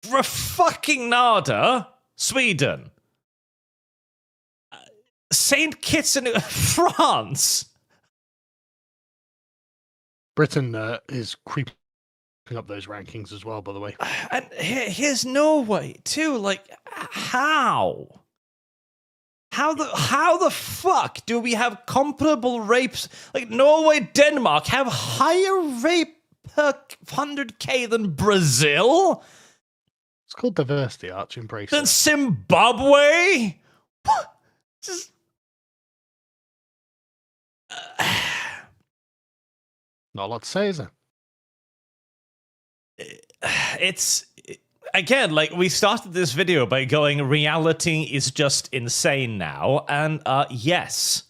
Fucking Nada, Sweden. Saint Kitts in France.
Britain is creeping up those rankings as well, by the way.
And here's Norway too. Like, how? How the fuck do we have comparable rapes? Like, Norway, Denmark have higher rape per 100k than Brazil?
It's called diversity, Arch. Embrace
Than
it.
Zimbabwe? Just...
Not a lot to say, is there?
It's... Again, like, we started this video by going, reality is just insane now. And yes,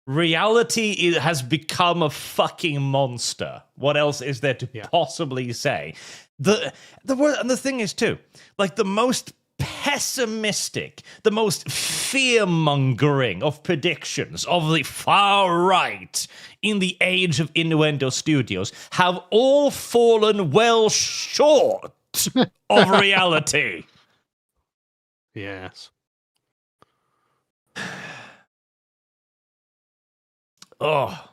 reality has become a fucking monster. What else is there to possibly say? The word, and the thing is too, like, the most pessimistic, the most fear-mongering of predictions of the far right in the age of Innuendo Studios have all fallen well short of reality.
Yes.
Oh.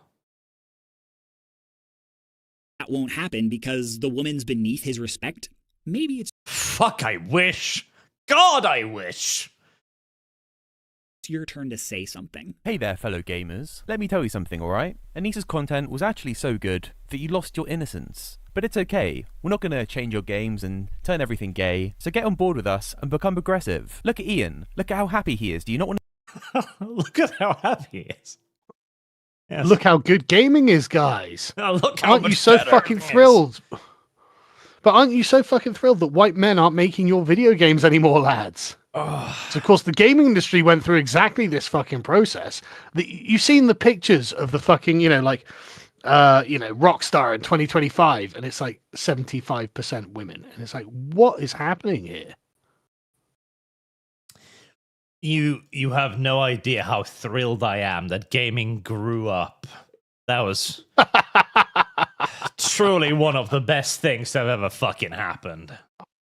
That won't happen because the woman's beneath his respect. Maybe it's
Fuck, I wish. God, I wish.
your turn to say something.
Hey there, fellow gamers. Let me tell you something, alright? Anissa's content was actually so good that you lost your innocence. But it's okay. We're not going to change your games and turn everything gay. So get on board with us and become progressive. Look at Ian. Look at how happy he is. Do you not want
to... Look at how happy he is.
Yes. Look how good gaming is, guys.
Oh, look how
aren't you so fucking thrilled? But aren't you so fucking thrilled that white men aren't making your video games anymore, lads?
Oh.
So, of course, the gaming industry went through exactly this fucking process. You've seen the pictures of the fucking, Rockstar in 2025, and it's like 75% women. And it's like, what is happening here?
You have no idea how thrilled I am that gaming grew up. That was truly one of the best things that have ever fucking happened.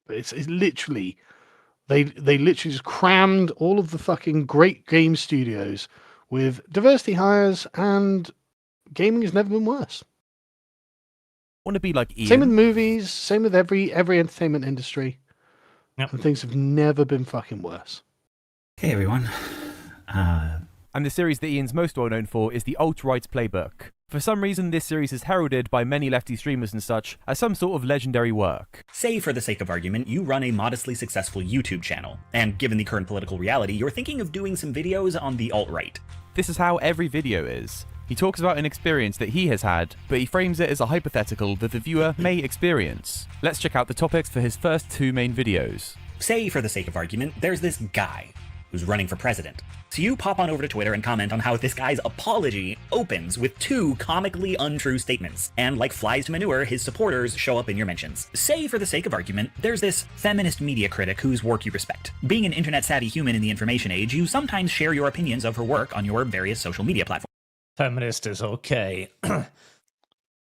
It's literally, they literally just crammed all of the fucking great game studios with diversity hires, and gaming has never been worse.
Want to be like Ian?
Same with movies, same with every entertainment industry.
Yep.
And things have never been fucking worse.
Hey everyone.
And the series that Ian's most well known for is the Alt-Right Playbook. For some reason, this series is heralded by many lefty streamers and such as some sort of legendary work.
Say, for the sake of argument, you run a modestly successful YouTube channel, and given the current political reality, you're thinking of doing some videos on the alt-right.
This is how every video is. He talks about an experience that he has had, but he frames it as a hypothetical that the viewer may experience. Let's check out the topics for his first 2 main videos.
Say, for the sake of argument, there's this guy who's running for president. So you pop on over to Twitter and comment on how this guy's apology opens with 2 comically untrue statements, and like flies to manure, his supporters show up in your mentions. Say, for the sake of argument, there's this feminist media critic whose work you respect. Being an internet-savvy human in the information age, you sometimes share your opinions of her work on your various social media platforms.
Feminist is okay.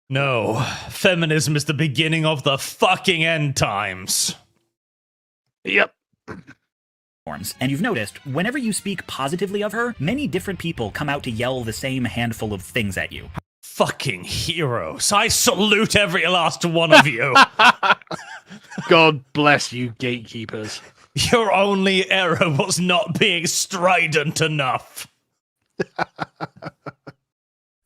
No, feminism is the beginning of the fucking end times.
Yep.
And you've noticed, whenever you speak positively of her, many different people come out to yell the same handful of things at you.
Fucking heroes. I salute every last one of you.
God bless you, gatekeepers.
Your only error was not being strident enough.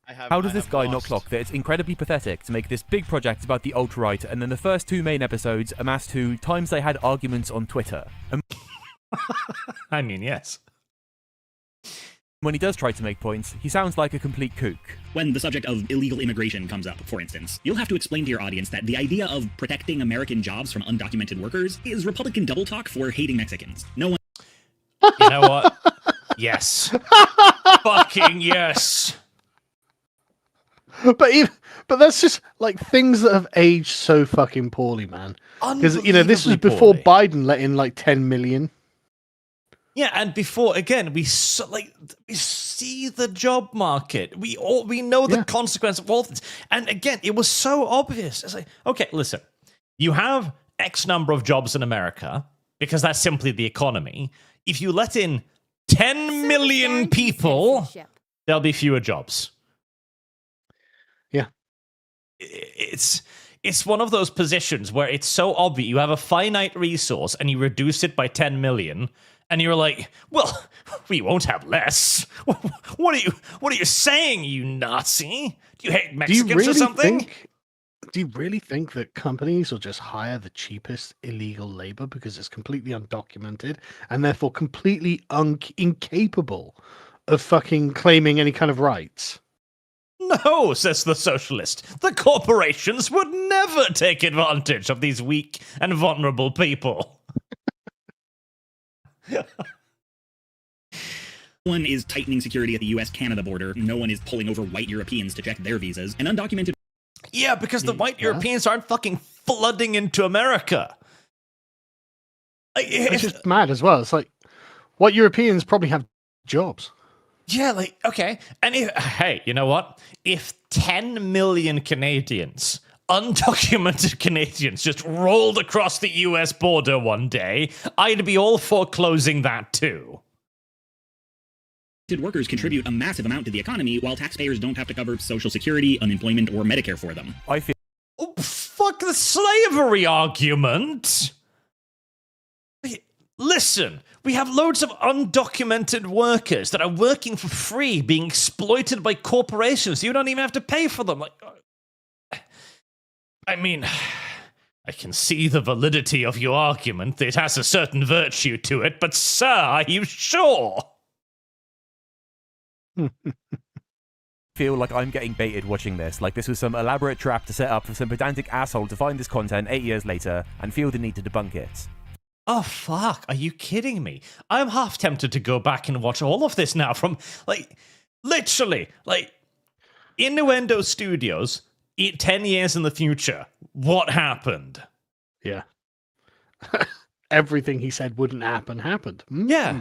How does this guy not clock that it's incredibly pathetic to make this big project about the alt-right and then the first 2 main episodes amass to times they had arguments on Twitter? And
I mean, yes.
when he does try to make points, he sounds like a complete kook.
When the subject of illegal immigration comes up, for instance, you'll have to explain to your audience that the idea of protecting American jobs from undocumented workers is Republican double talk for hating Mexicans. No one...
You know what? Yes. Fucking yes.
But that's just like things that have aged so fucking poorly, man. Because this was before
poorly.
Biden let in like 10 million.
Yeah, and before again, we see the job market. We know the consequence of all this. And again, it was so obvious. It's like, okay, listen, you have X number of jobs in America because that's simply the economy. If you let in 10 million people, there'll be fewer jobs.
Yeah.
It's one of those positions where it's so obvious. You have a finite resource and you reduce it by 10 million. And you're like, well, we won't have less. What are you saying, you Nazi? Do you hate Mexicans or something?
Do you really think that companies will just hire the cheapest illegal labor because it's completely undocumented and therefore completely incapable of fucking claiming any kind of rights?
No, says the socialist. The corporations would never take advantage of these weak and vulnerable people.
One is tightening security at the US-Canada border. No one is pulling over white Europeans to check their visas. And undocumented...
Yeah, because the white Europeans aren't fucking flooding into America.
It's just mad as well. It's like, white Europeans probably have jobs.
Yeah, like, okay. And hey, you know what? If 10 million Canadians, undocumented Canadians, just rolled across the US border one day, I'd be all for closing that too.
Workers contribute a massive amount to the economy while taxpayers don't have to cover Social Security, unemployment, or Medicare for them.
I feel...
Oh, fuck the slavery argument! Listen, we have loads of undocumented workers that are working for free, being exploited by corporations. You don't even have to pay for them. Like, I mean, I can see the validity of your argument. It has a certain virtue to it, but sir, are you sure?
feel like I'm getting baited watching this, like this was some elaborate trap to set up for some pedantic asshole to find this content 8 years later and feel the need to debunk it.
Oh, fuck. Are you kidding me? I'm half tempted to go back and watch all of this now from, like, literally, like, Innuendo Studios, 10 years in the future. What happened?
Yeah. Everything he said wouldn't happen happened.
Yeah.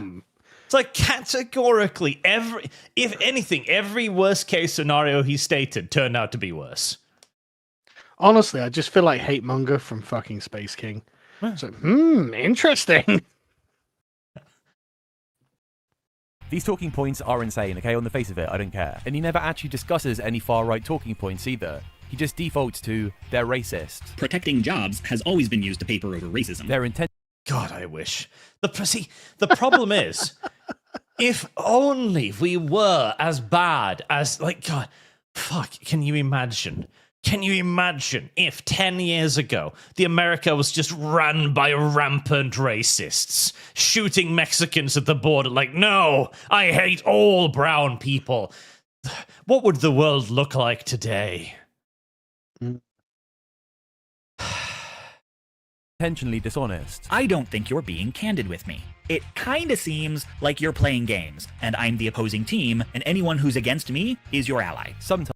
It's like categorically, if anything, every worst case scenario he stated turned out to be worse.
Honestly, I just feel like Hate Monger from fucking Space King. So, interesting.
These talking points are insane, okay? On the face of it, I don't care. And he never actually discusses any far-right talking points either. He just defaults to, they're racist.
Protecting jobs has always been used to paper over racism.
Their intent...
God, I wish. The problem is, if only we were as bad as, like, God, Fuck, can you imagine? Can you imagine if 10 years ago, the America was just run by rampant racists, shooting Mexicans at the border like, no, I hate all brown people. What would the world look like today?
Intentionally dishonest.
I don't think you're being candid with me. It kinda seems like you're playing games, and I'm the opposing team, and anyone who's against me is your ally.
Sometimes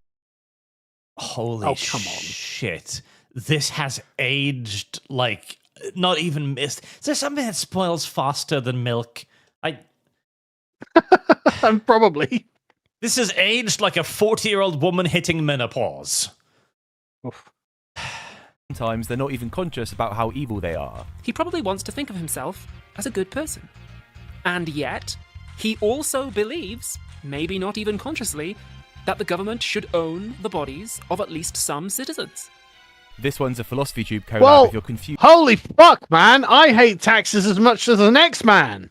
Holy
Oh, come on.
shit. This has aged like not even missed. Is there something that spoils faster than milk?
Probably.
This has aged like a 40-year-old woman hitting menopause.
Oof.
sometimes they're not even conscious about how evil they are.
He probably wants to think of himself as a good person. And yet, he also believes, maybe not even consciously, that the government should own the bodies of at least some citizens.
This one's a philosophy tube collab
Well,
if you're confused.
holy fuck, man! I hate taxes as much as the next man.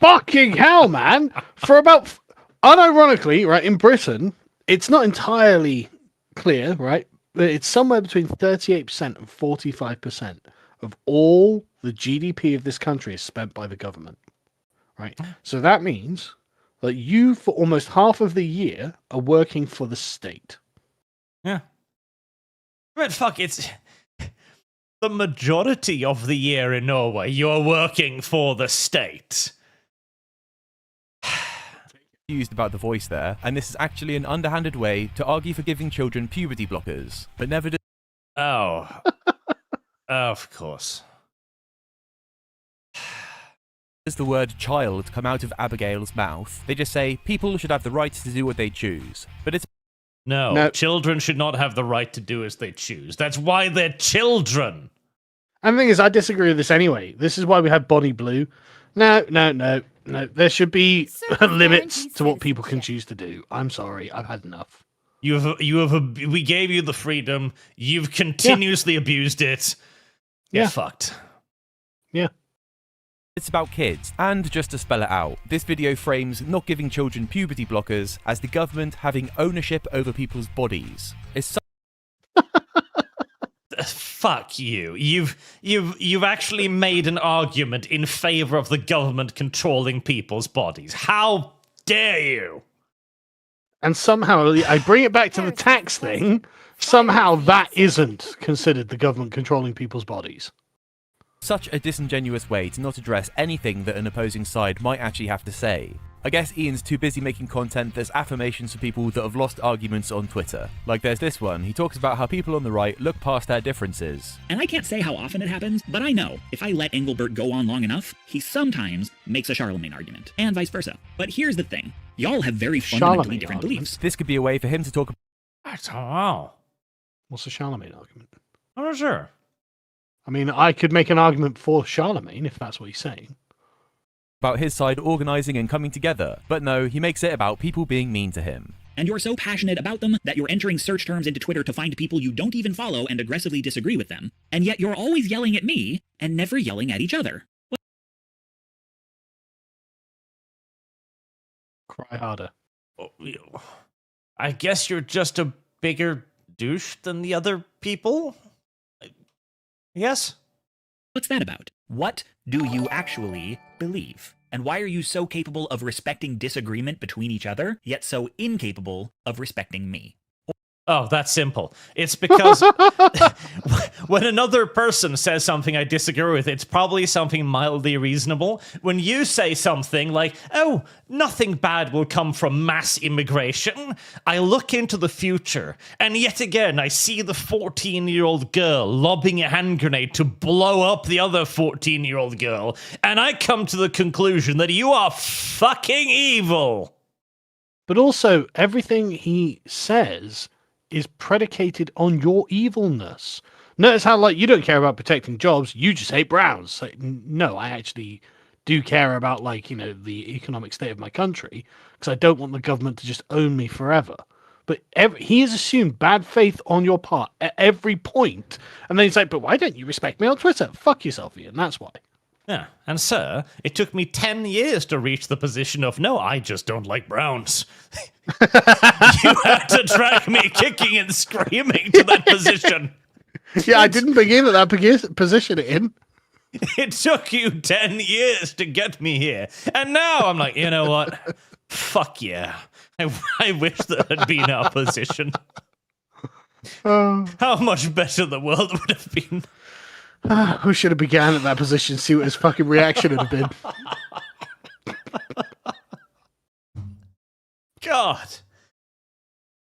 Fucking hell, man! For about, unironically, right, in Britain, it's not entirely clear, right? But it's somewhere between 38% and 45% of all the GDP of this country is spent by the government, right? So that means that you, for almost half of the year, are working for the state.
Yeah. But fuck, it's the majority of the year in Norway, you're working for the state.
Confused about the voice there, and this is actually an underhanded way to argue for giving children puberty blockers, but never
Oh. Of course.
does the word child come out of Abigail's mouth. They just say people should have the right to do what they choose. But it's
No, children should not have the right to do as they choose. That's why they're children.
And the thing is, I disagree with this anyway. This is why we have Bonnie Blue. No. There should be limits to what people can choose to do. I'm sorry, I've had enough.
We gave you the freedom. You've continuously abused it. You're fucked.
Yeah.
It's about kids, and just to spell it out, this video frames not giving children puberty blockers as the government having ownership over people's bodies. It's
Fuck you. You've actually made an argument in favor of the government controlling people's bodies. How dare you?
And somehow, I bring it back to the tax thing, somehow that isn't considered the government controlling people's bodies.
such a disingenuous way to not address anything that an opposing side might actually have to say. I guess Ian's too busy making content that's affirmations for people that have lost arguments on Twitter. Like there's this one, he talks about how people on the right look past their differences.
And I can't say how often it happens, but I know if I let Engelbert go on long enough, he sometimes makes a Charlemagne argument, and vice versa. But here's the thing, y'all have very fundamentally
Charlemagne
different
argument?
beliefs.
This could be a way for him to talk
I don't know.
What's the Charlemagne argument?
I'm not sure.
I mean, I could make an argument for Charlemagne, if that's what he's saying.
about his side organising and coming together, but no, he makes it about people being mean to him.
And you're so passionate about them that you're entering search terms into Twitter to find people you don't even follow and aggressively disagree with them. And yet you're always yelling at me and never yelling at each other.
Cry harder.
I guess you're just a bigger douche than the other people? Yes?
What's that about? What do you actually believe? And why are you so capable of respecting disagreement between each other, yet so incapable of respecting me?
Oh, that's simple. It's because when another person says something I disagree with, it's probably something mildly reasonable. When you say something like, oh, nothing bad will come from mass immigration, I look into the future, and yet again, I see the 14-year-old girl lobbing a hand grenade to blow up the other 14-year-old girl, and I come to the conclusion that you are fucking evil.
But also, everything he says is predicated on your evilness. Notice how, like, you don't care about protecting jobs, you just hate Browns. Like, no, I actually do care about, like, you know, the economic state of my country, because I don't want the government to just own me forever. But he has assumed bad faith on your part at every point. And then he's like, but why don't you respect me on Twitter? Fuck yourself, Ian, that's why.
Yeah, and sir, it took me 10 years to reach the position of, no, I just don't like browns. You had to drag me kicking and screaming to that position.
Yeah, I didn't begin at that position in.
It took you 10 years to get me here. And now I'm like, you know what? Fuck yeah. I wish that had been our position. How much better the world would have been.
Who should have began at that position? See what his fucking reaction would have been.
God.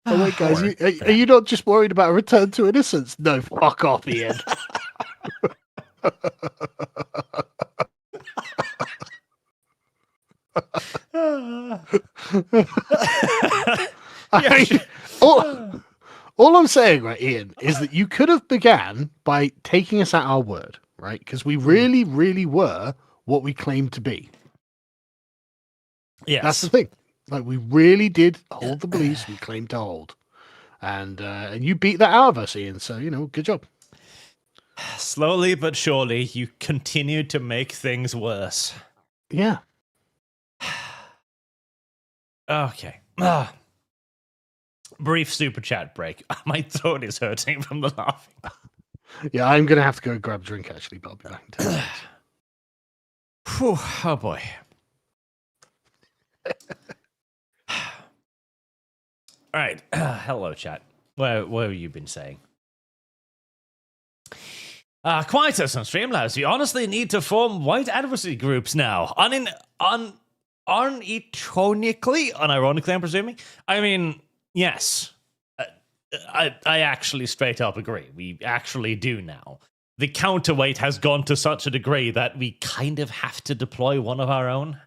Oh wait, guys, are you not just worried about a return to innocence? No, fuck off, Ian. All I'm saying, right, Ian, is that you could have began by taking us at our word, right? Because we really, really were what we claimed to be.
Yes.
That's the thing. Like, we really did hold the beliefs we claimed to hold. And you beat that out of us, Ian. So, good job.
Slowly but surely, you continue to make things worse.
Yeah.
Okay. Brief super chat break. My throat is hurting from the laughing.
Yeah, I'm going to have to go grab a drink, actually, but I'll be back in 10 minutes.
Whew, oh boy. All right. Hello, chat. What have you been saying? Quietus on Streamlabs. We honestly need to form white advocacy groups now. Unironically, I'm presuming. I mean, yes. I actually straight up agree. We actually do now. The counterweight has gone to such a degree that we kind of have to deploy one of our own.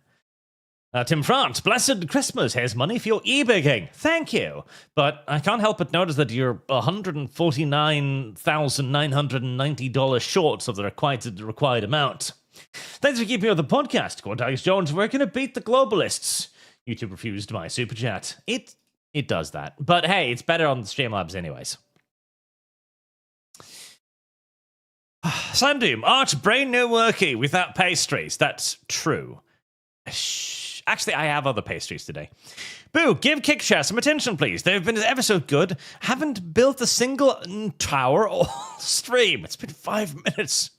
Tim France, blessed Christmas. Here's money for your e-bigging. Thank you. But I can't help but notice that you're $149,990 short of the required amount. Thanks for keeping up the podcast. Cornelius Jones, we're going to beat the globalists. YouTube refused my super chat. It does that. But hey, it's better on the Streamlabs anyways. Sanddoom, Arch brain no worky without pastries. That's true. Actually, I have other pastries today. Boo, give Kickshare some attention, please. They've been ever so good. Haven't built a single tower or stream. It's been 5 minutes.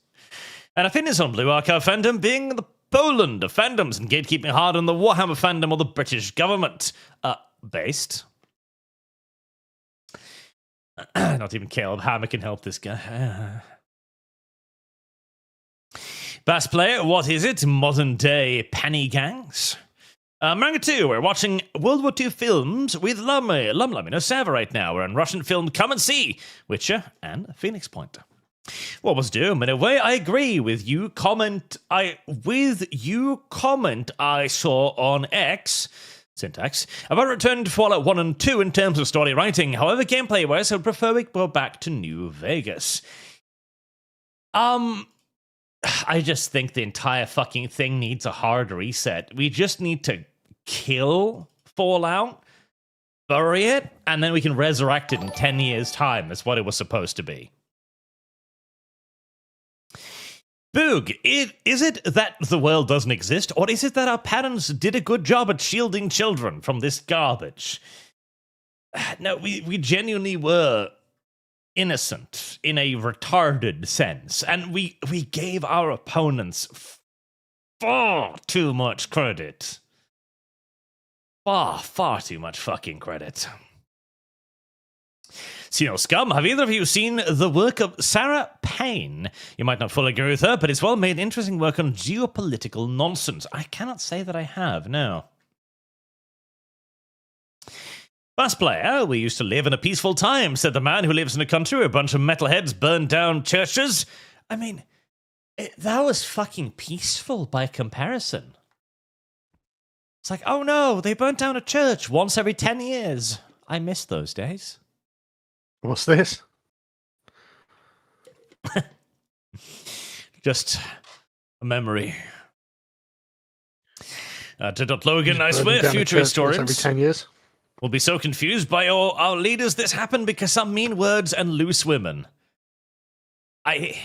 And opinions on Blue Archive fandom being the Poland of fandoms and gatekeeping hard on the Warhammer fandom or the British government. Based. Not even Caleb Hammer can help this guy. Bass player, what is it? Modern day penny gangs? Manga 2, we're watching World War II films with Lummy no server right now. We're on Russian film Come and See, Witcher, and Phoenix Point. What was Doom? In a way, I agree with you. Comment I saw on X, syntax, about Return to Fallout 1 and 2 in terms of story writing. However, gameplay-wise, I would prefer we go back to New Vegas. I just think the entire fucking thing needs a hard reset. We just need to kill Fallout, bury it, and then we can resurrect it in 10 years' time. That's what it was supposed to be. Boog, is it that the world doesn't exist, or is it that our parents did a good job at shielding children from this garbage? No, we genuinely were innocent in a retarded sense, and we gave our opponents far too much credit. Far too much fucking credit. Sino Scum, have either of you seen the work of Sarah Payne? You might not fully agree with her, but it's well made interesting work on geopolitical nonsense. I cannot say that I have, no. Bass player, we used to live in a peaceful time, said the man who lives in a country where a bunch of metalheads burned down churches. I mean, that was fucking peaceful by comparison. It's like, oh no, they burnt down a church once every 10 years. I miss those days.
What's this?
Just a memory. To Logan, I swear future historians
every 10 years.
will be so confused by our leaders this happened because some mean words and loose women. I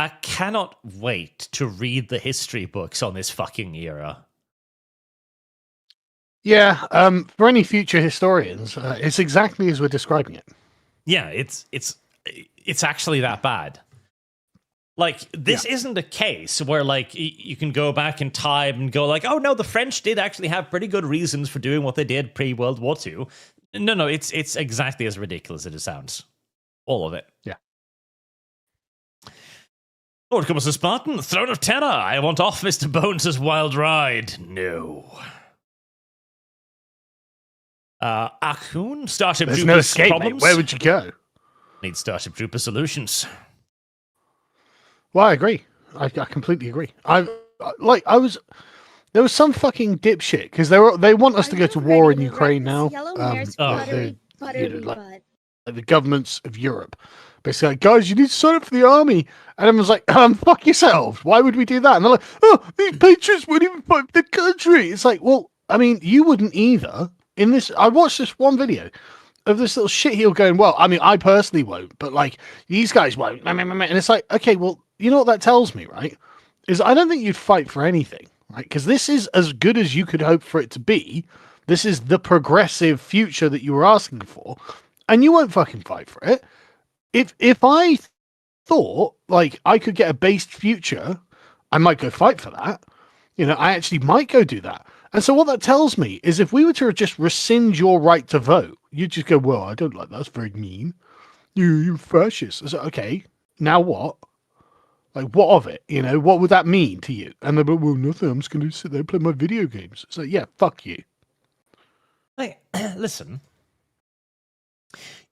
I cannot wait to read the history books on this fucking era.
Yeah, for any future historians, it's exactly as we're describing it.
Yeah, it's actually that bad. Like, this isn't a case where, like, you can go back in time and go, like, oh, no, the French did actually have pretty good reasons for doing what they did pre-World War II. No, it's exactly as ridiculous as it sounds. All of it.
Yeah.
Lord comes the Spartan, Throne of Terror. I want off Mr. Bones' wild ride. No. Akun, Starship
There's
Troopers
no escape,
problems.
mate. Where would you go?
Need Starship Trooper solutions.
Well, I agree. I completely agree. There was some fucking dipshit because they want us to go to war in Ukraine now. The governments of Europe basically like, guys, you need to sign up for the army. And everyone's like, fuck yourselves. Why would we do that? And they're like, oh, these patriots wouldn't even fight for the country. It's like, well, I mean, you wouldn't either. I watched this one video of this little shitheel going, well, I mean, I personally won't, but like these guys won't. And it's like, okay, well, you know what that tells me, right? Is I don't think you'd fight for anything, right? Because this is as good as you could hope for it to be. This is the progressive future that you were asking for, and you won't fucking fight for it. If I thought like I could get a based future, I might go fight for that. You know, I actually might go do that. And so what that tells me is if we were to just rescind your right to vote, you'd just go, well, I don't like that. That's very mean. You're fascist. It's like, okay, now what? Like, what of it? You know, what would that mean to you? And they're like, well, nothing. I'm just going to sit there and play my video games. So, yeah, fuck you.
Hey, listen.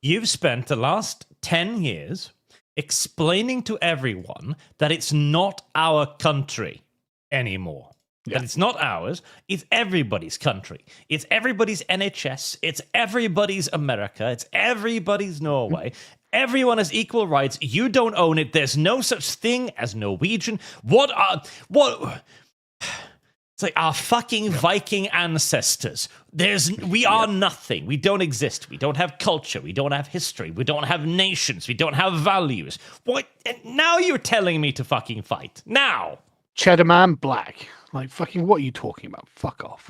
You've spent the last 10 years explaining to everyone that it's not our country anymore.
Yeah.
That it's not ours. It's everybody's country. It's everybody's NHS. It's everybody's America. It's everybody's Norway. Everyone has equal rights. You don't own it. There's no such thing as Norwegian. What? It's like our fucking Viking ancestors. We are nothing. We don't exist. We don't have culture. We don't have history. We don't have nations. We don't have values. What? And now you're telling me to fucking fight. Now.
Cheddar Man Black. Like, fucking, what are you talking about? Fuck off.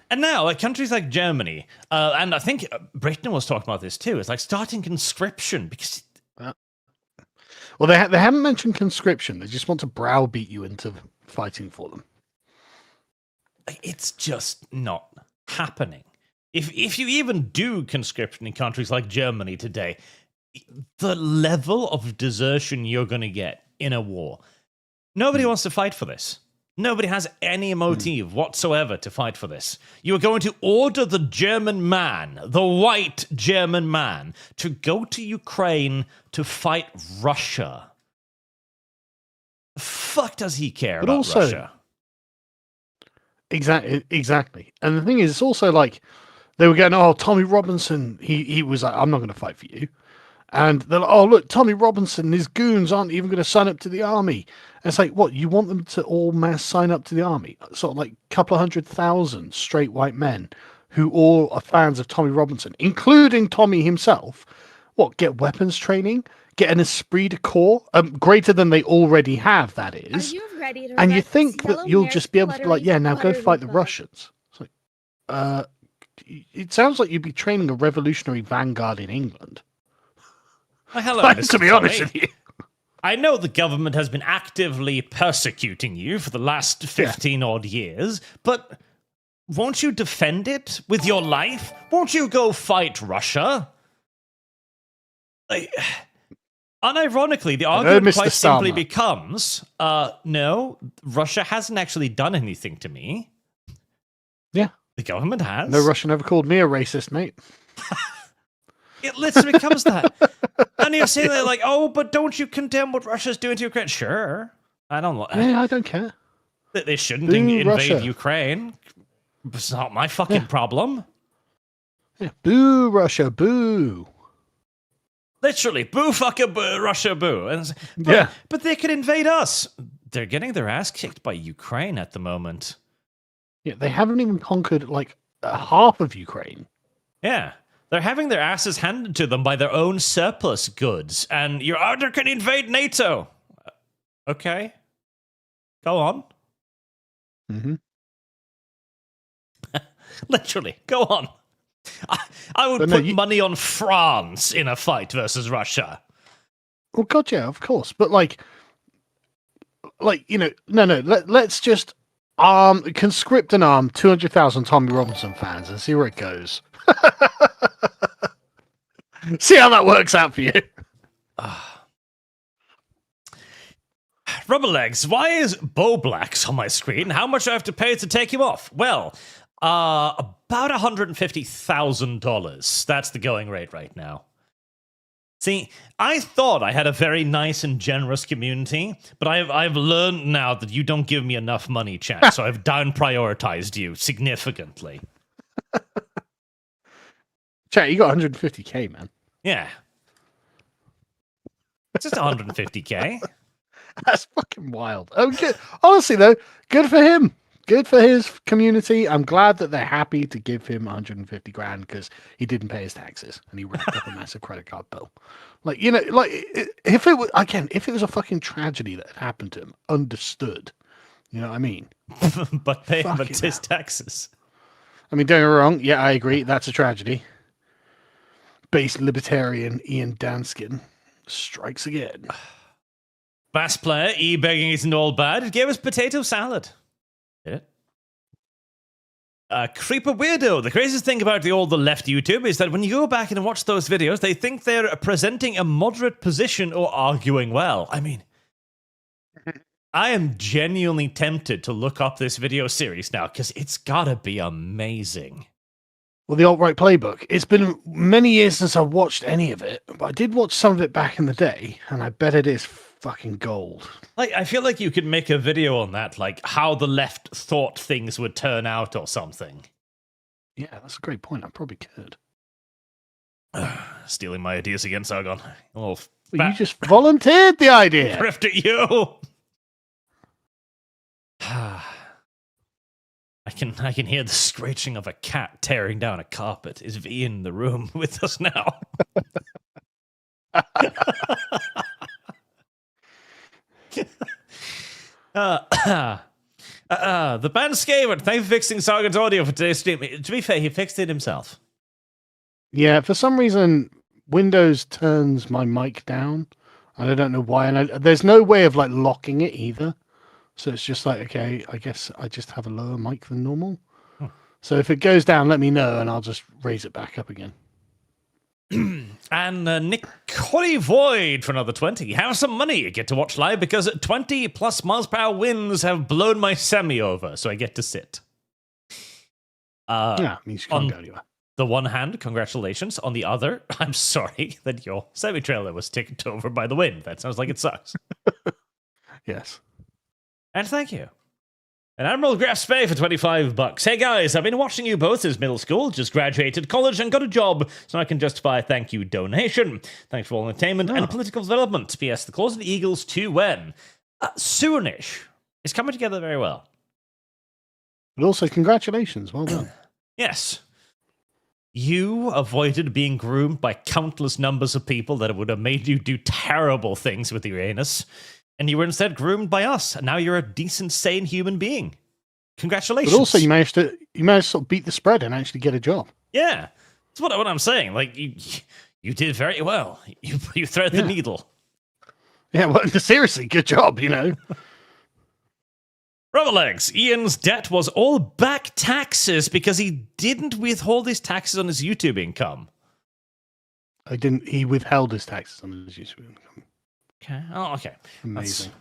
And now, like countries like Germany, and I think Britain was talking about this too, it's like starting conscription because...
Well, they haven't mentioned conscription. They just want to browbeat you into fighting for them.
It's just not happening. If you even do conscription in countries like Germany today, the level of desertion you're going to get in a war, nobody wants to fight for this. Nobody has any motive whatsoever to fight for this. You are going to order the German man, the white German man, to go to Ukraine to fight Russia. The fuck does he care about Russia?
Exactly. And the thing is, it's also like they were going, oh, Tommy Robinson, he was like, I'm not going to fight for you. And they're like, oh, look, Tommy Robinson and his goons aren't even going to sign up to the army. And it's like, what, you want them to all mass sign up to the army? Sort of like a couple of 100,000 straight white men who all are fans of Tommy Robinson, including Tommy himself. What, get weapons training? Get an esprit de corps? Greater than they already have, that is.
Are you ready to
And you
arrest
think
this
that you'll
yellow-haired,
just be able to be like, yeah, now go
fluttery
fight the
butt?
Russians. It's like, it sounds like you'd be training a revolutionary vanguard in England.
Oh, hello,
Like,
Mr.
to be honest with you.
I know the government has been actively persecuting you for the last 15-odd years, but won't you defend it with your life? Won't you go fight Russia? Like, unironically, the argument
Mr.
quite simply
Starmer.
becomes, no, Russia hasn't actually done anything to me.
Yeah.
The government has.
No Russian ever called me a racist, mate.
It literally becomes that. And you're saying that like, oh, but don't you condemn what Russia's doing to Ukraine? Sure. I don't like
Yeah, I don't care.
that they shouldn't
Boo
invade
Russia.
Ukraine. It's not my fucking problem.
Yeah. Boo, Russia, boo.
Literally, boo fucking boo, Russia boo. And but they could invade us. They're getting their ass kicked by Ukraine at the moment.
Yeah, they haven't even conquered like half of Ukraine.
Yeah. They're having their asses handed to them by their own surplus goods, and your order can invade NATO. Okay. Go on.
Mm-hmm.
Literally, go on. I would
But no,
put money on France in a fight versus Russia.
Well, God, yeah, of course. But like no. Let's just conscript and arm 200,000 Tommy Robinson fans and see where it goes. See how that works out for you.
Rubber Legs, why is Bo Blacks on my screen? How much do I have to pay to take him off? Well, about $150,000. That's the going rate right now. See, I thought I had a very nice and generous community, but I've learned now that you don't give me enough money, chat, so I've down prioritized you significantly.
Chat, you got 150k, man.
Yeah. It's just 150k.
That's fucking wild. Oh, good. Honestly, though, good for him. Good for his community. I'm glad that they're happy to give him 150 grand because he didn't pay his taxes and he racked up a massive credit card bill. Like, if it was a fucking tragedy that had happened to him, understood. You know what I mean?
but his taxes.
I mean, don't get me wrong. Yeah, I agree. That's a tragedy. Base libertarian Ian Danskin strikes again.
Bass player, e-begging isn't all bad. It gave us potato salad. Did it? Creeper Weirdo. The craziest thing about the left YouTube is that when you go back and watch those videos, they think they're presenting a moderate position or arguing well. I mean, I am genuinely tempted to look up this video series now because it's gotta be amazing.
Well, the alt-right playbook. It's been many years since I've watched any of it, but I did watch some of it back in the day, and I bet it is fucking gold.
Like, I feel like you could make a video on that, like how the left thought things would turn out or something.
Yeah, that's a great point. I probably could.
Stealing my ideas again, Sargon.
Well, you just volunteered the idea.
Thrift at you. I can hear the scratching of a cat tearing down a carpet. Is V in the room with us now? The band Skaven, thank you for fixing Sargon's audio for today's stream. To be fair, he fixed it himself.
Yeah, for some reason, Windows turns my mic down. And I don't know why. And there's no way of like locking it either. So it's just like, okay, I guess I just have a lower mic than normal. So if it goes down, let me know and I'll just raise it back up again.
And Nick Corey Void for another 20. Have some money. You get to watch live because 20 plus miles per hour winds have blown my semi over, so I get to sit.
Yeah, means you can't go anywhere.
The one hand, congratulations. On the other, I'm sorry that your semi-trailer was tipped over by the wind. That sounds like it sucks.
Yes.
And thank you. And Admiral Graf Spay for $25. Hey guys, I've been watching you both since middle school, just graduated college and got a job, so I can justify a thank you donation. Thanks for all entertainment and political development. P.S. The Closet Eagles 2 when? Soonish. It's coming together very well.
But also, congratulations. Well done.
Yes. You avoided being groomed by countless numbers of people that would have made you do terrible things with your anus. And you were instead groomed by us, and now you're a decent, sane human being. Congratulations.
But also, you managed to sort of beat the spread and actually get a job.
Yeah, that's what I'm saying. Like you did very well. You thread the needle.
Yeah, well, seriously, good job.
Rubber Legs. Ian's debt was all back taxes because he didn't withhold his taxes on his YouTube income.
He withheld his taxes on his YouTube income.
Okay. Oh, okay.
Amazing.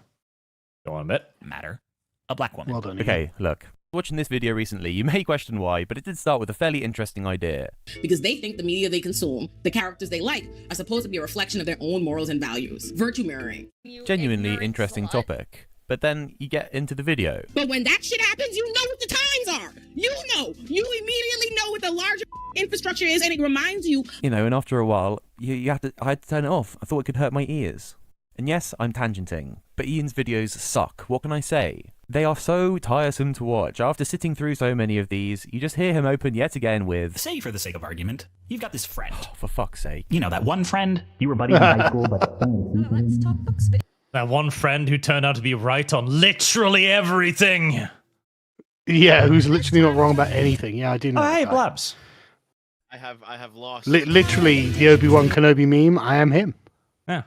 Go on a bit.
Matter. A black woman.
Well done.
Okay, look. Watching this video recently, you may question why, but it did start with a fairly interesting idea.
Because they think the media they consume, the characters they like, are supposed to be a reflection of their own morals and values. Virtue mirroring.
Genuinely interesting topic. But then you get into the video.
But when that shit happens, you know what the times are. You know. You immediately know what the larger infrastructure is, and it reminds you.
And after a while, I had to turn it off. I thought it could hurt my ears. And yes, I'm tangenting, but Ian's videos suck. What can I say? They are so tiresome to watch. After sitting through so many of these, you just hear him open yet again with,
Say, for the sake of argument, you've got this friend.
for fuck's sake.
You know, that one friend you were buddies in high school, but
Let's talk books.
That one friend who turned out to be right on literally everything.
Yeah, who's literally not wrong about anything. Yeah, I do know.
Oh, hey,
that guy.
Blabs.
I have lost.
Literally, the Obi-Wan Kenobi meme. I am him.
Yeah.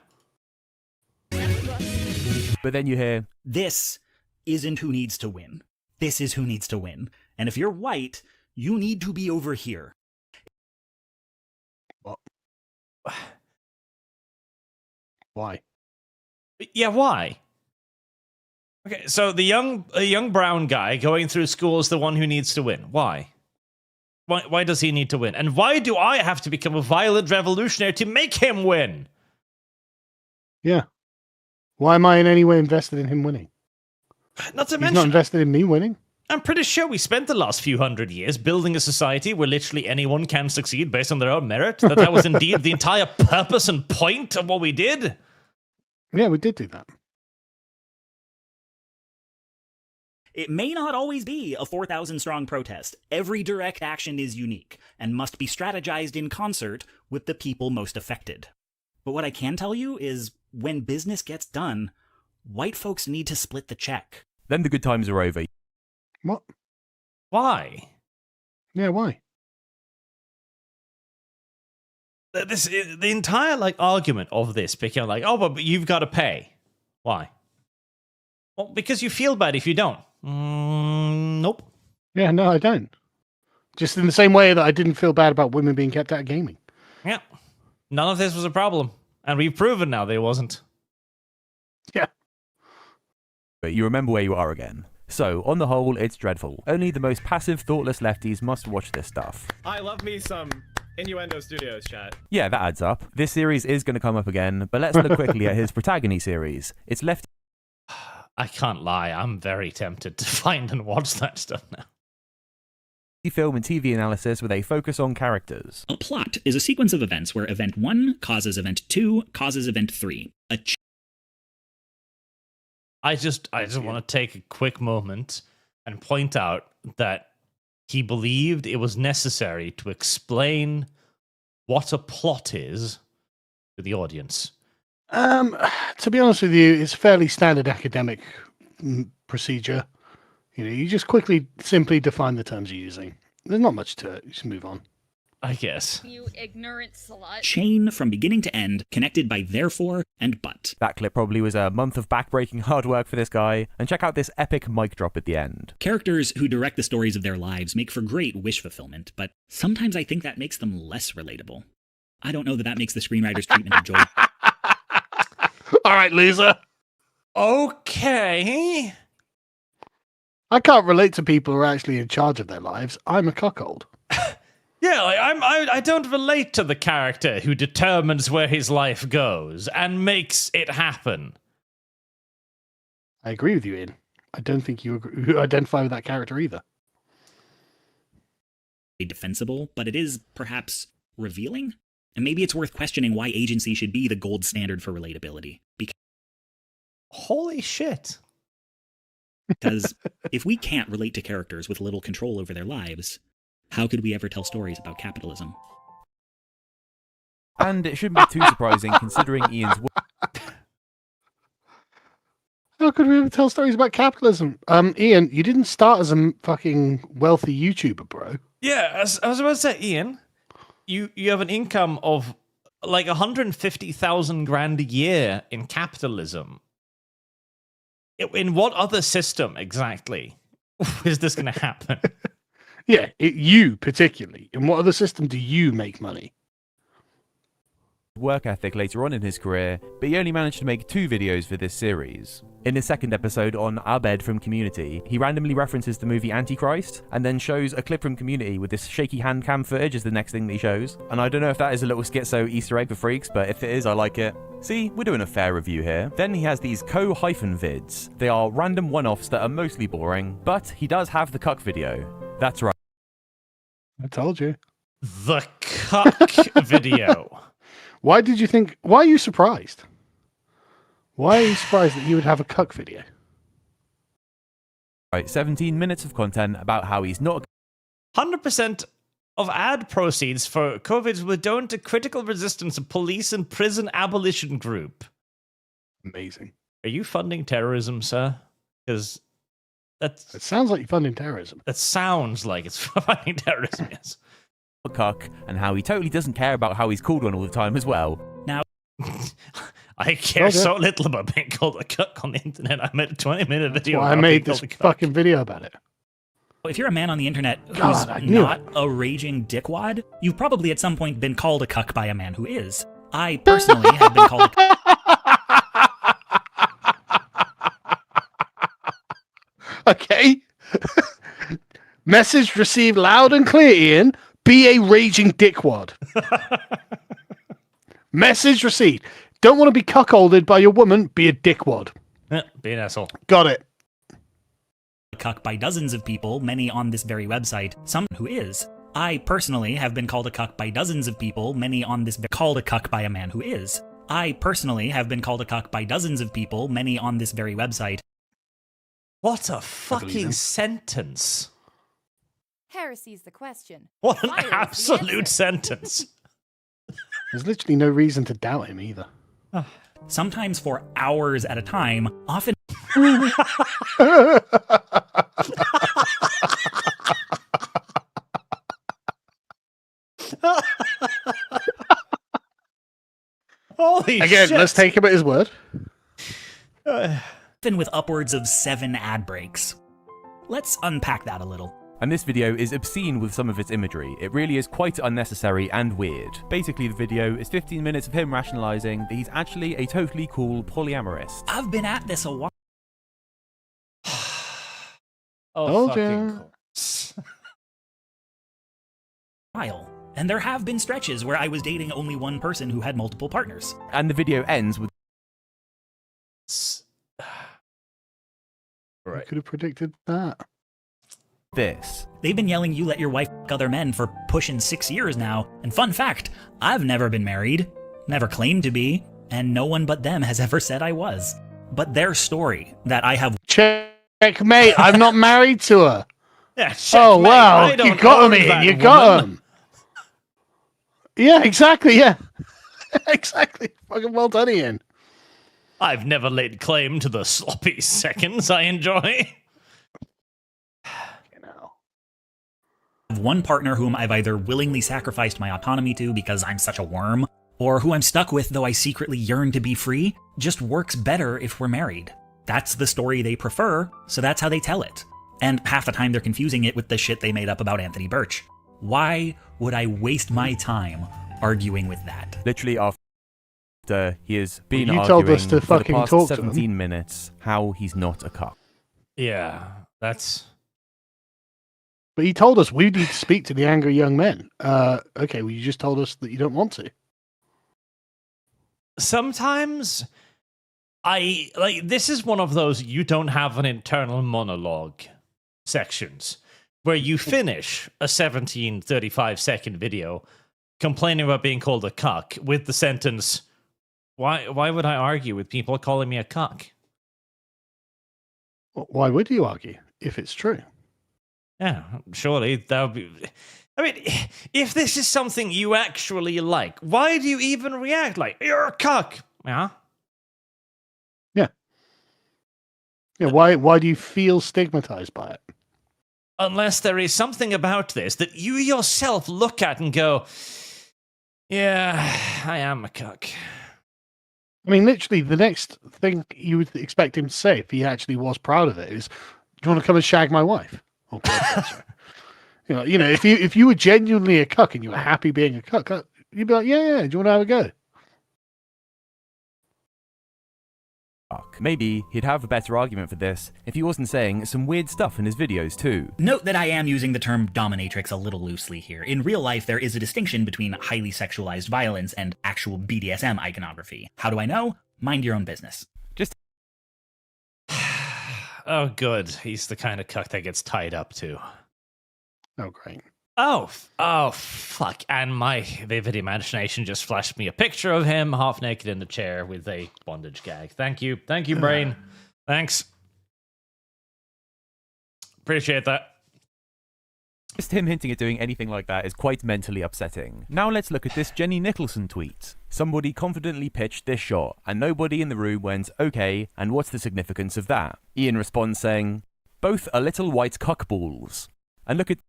But then you hear,
this isn't who needs to win. This is who needs to win. And if you're white, you need to be over here.
Why?
Yeah, why? Okay, so the young brown guy going through school is the one who needs to win. Why? Why does he need to win? And why do I have to become a violent revolutionary to make him win?
Yeah. Why am I in any way invested in him winning?
Not to
He's
mention,
not invested in me winning.
I'm pretty sure we spent the last few hundred years building a society where literally anyone can succeed based on their own merit. That was indeed the entire purpose and point of what we did.
Yeah, we did do that.
It may not always be a 4,000 strong protest. Every direct action is unique and must be strategized in concert with the people most affected. But what I can tell you is when business gets done, white folks need to split the check.
then the good times are over.
What?
Why?
Yeah, why?
The entire argument of this became oh, but you've got to pay. Why? Well, because you feel bad if you don't. Nope.
Yeah, no, I don't. Just in the same way that I didn't feel bad about women being kept out of gaming.
Yeah. None of this was a problem. And we've proven now that it wasn't.
Yeah.
But you remember where you are again. So, on the whole, it's dreadful. Only the most passive, thoughtless lefties must watch this stuff.
I love me some Innuendo Studios, chat.
Yeah, that adds up. This series is going to come up again, but let's look quickly at his Protagony series. It's left
I can't lie. I'm very tempted to find and watch that stuff now.
film and TV analysis with a focus on characters.
A plot is a sequence of events where event 1 causes event 2 causes event 3.
I just want to take a quick moment and point out that he believed it was necessary to explain what a plot is to the audience.
To be honest with you, it's fairly standard academic procedure. You know, you just simply define the terms you're using. There's not much to it. You just move on.
I guess.
You ignorant slut.
Chain from beginning to end, connected by therefore and but.
That clip probably was a month of backbreaking hard work for this guy, and check out this epic mic drop at the end.
Characters who direct the stories of their lives make for great wish fulfillment, but sometimes I think that makes them less relatable. I don't know that makes the screenwriter's treatment of joy.
All right, loser.
Okay.
I can't relate to people who are actually in charge of their lives. I'm a cuckold.
Yeah, I don't relate to the character who determines where his life goes and makes it happen.
I agree with you, Ian. I don't think you identify with that character either.
Defensible, but it is perhaps revealing? And maybe it's worth questioning why agency should be the gold standard for relatability.
Holy shit.
Because if we can't relate to characters with little control over their lives, how could we ever tell stories about capitalism?
And it shouldn't be too surprising considering Ian's work.
How could we ever tell stories about capitalism? Ian, you didn't start as a fucking wealthy YouTuber, bro.
Yeah, I was about to say, Ian, you have an income of like 150,000 grand a year in capitalism. In what other system exactly is this going to happen?
Yeah, you particularly. In what other system do you make money?
Work ethic later on in his career, but he only managed to make 2 videos for this series. In his second episode on Abed from Community, he randomly references the movie Antichrist, and then shows a clip from Community with this shaky hand cam footage as the next thing that he shows. And I don't know if that is a little schizo Easter egg for freaks, but if it is, I like it. See, we're doing a fair review here. Then he has these co-hyphen vids. They are random one-offs that are mostly boring, but he does have the cuck video. That's right.
I told you.
The cuck video.
Why are you surprised? Why are you surprised that he would have a cuck video?
Right, 17 minutes of content about how he's not
100% of ad proceeds for COVID were donated to critical resistance of police and prison abolition group.
Amazing.
Are you funding terrorism, sir? Because
It sounds like you're funding terrorism.
that sounds like it's funding terrorism, yes.
a cuck, and how he totally doesn't care about how he's called one all the time as well.
Now,
I care
Okay.
so little about being called a cuck on the internet. I made a 20-minute video.
Well, I
about
made
being
this
called a cuck.
fucking video about it.
if you're a man on the internet who's
God, I knew
not a raging dickwad, you've probably at some point been called a cuck by a man who is. I personally have been called a cuck.
Okay. Message received loud and clear, Ian. Be a raging dickwad. Message received. Don't want to be cuckolded by your woman. Be a dickwad.
Be an asshole.
Got it.
cuck by dozens of people, many on this very website, some who is. I personally have been called a cuck by dozens of people, many on this called a cuck by a man who is. I personally have been called a cuck by dozens of people, many on this very website.
What a
him.
fucking sentence.
Heresy's the question.
What an
Fire is the
absolute
answer.
sentence.
There's literally no reason to doubt him either.
Sometimes for hours at a time, often
Holy
Again,
shit.
let's take him at his word.
with upwards of 7 ad breaks. Let's unpack that a little.
And this video is obscene with some of its imagery. It really is quite unnecessary and weird. Basically, the video is 15 minutes of him rationalizing that he's actually a totally cool polyamorist.
I've been at this a while.
Oh,
Told
fucking
ya.
course.
And there have been stretches where I was dating only one person who had multiple partners.
And the video ends with
I could have predicted that.
this.
They've been yelling, "You let your wife f*** other men," for pushing 6 years now. And fun fact, I've never been married, never claimed to be, and no one but them has ever said I was. But their story that I have
Checkmate. I'm not married to her.
Yeah,
Oh,
checkmate.
wow.
I
You
don't
got
own
him, Ian.
that
You got
woman.
him. Yeah, exactly. Yeah. Exactly. Fucking well done, Ian.
I've never laid claim to the sloppy seconds I enjoy.
one partner whom I've either willingly sacrificed my autonomy to because I'm such a worm, or who I'm stuck with though I secretly yearn to be free, just works better if we're married. That's the story they prefer, so that's how they tell it. And half the time they're confusing it with the shit they made up about Anthony Birch. Why would I waste my time arguing with that?
Literally after he has been
You
arguing
told us to
for
fucking
the past
talk to them.
17 minutes how he's not a cuck.
Yeah, that's...
But he told us we need to speak to the angry young men. Okay, well, you just told us that you don't want to.
Sometimes this is one of those you don't have an internal monologue sections where you finish a 17-35-second video complaining about being called a cuck with the sentence, why would I argue with people calling me a cuck?
Why would you argue if it's true?
Yeah, surely that would be... I mean, if this is something you actually like, why do you even react like, you're a cuck? Yeah?
Yeah, why do you feel stigmatized by it?
Unless there is something about this that you yourself look at and go, yeah, I am a cuck.
I mean, literally, the next thing you would expect him to say if he actually was proud of it is, "Do you want to come and shag my wife?" Oh, God, you know, if you were genuinely a cuck and you were happy being a cuck, you'd be like, yeah. Do you want to have a go?
Maybe he'd have a better argument for this if he wasn't saying some weird stuff in his videos too.
Note that I am using the term dominatrix a little loosely here. In real life, there is a distinction between highly sexualized violence and actual BDSM iconography. How do I know? Mind your own business.
Oh, good. He's the kind of cuck that gets tied up to.
Oh, great.
Oh, fuck. And my vivid imagination just flashed me a picture of him half naked in the chair with a bondage gag. Thank you, brain. Thanks. Appreciate that.
Just him hinting at doing anything like that is quite mentally upsetting. Now let's look at this Jenny Nicholson tweet. Somebody confidently pitched this shot, and nobody in the room went, okay, and what's the significance of that? Ian responds saying, both are little white cockballs. And look at...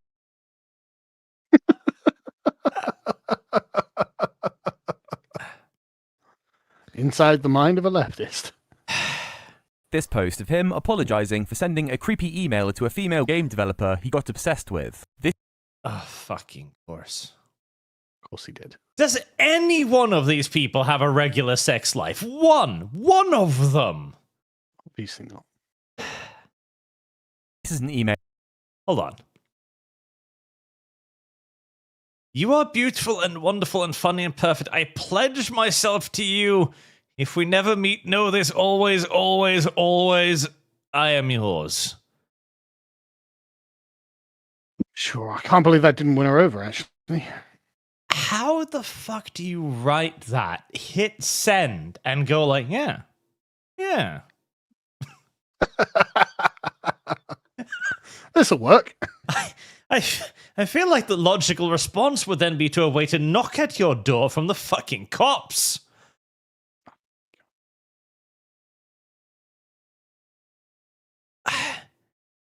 Inside the mind of a leftist.
This post of him apologising for sending a creepy email to a female game developer he got obsessed with. This
fucking course.
Of course he did.
Does any one of these people have a regular sex life? One of them.
Obviously not.
is an email.
Hold on. You are beautiful and wonderful and funny and perfect. I pledge myself to you. If we never meet, know this always, always, always, I am yours.
Sure, I can't believe that didn't win her over, actually.
How the fuck do you write that? Hit send and go like, yeah.
This'll work.
I feel like the logical response would then be to a way to knock at your door from the fucking cops.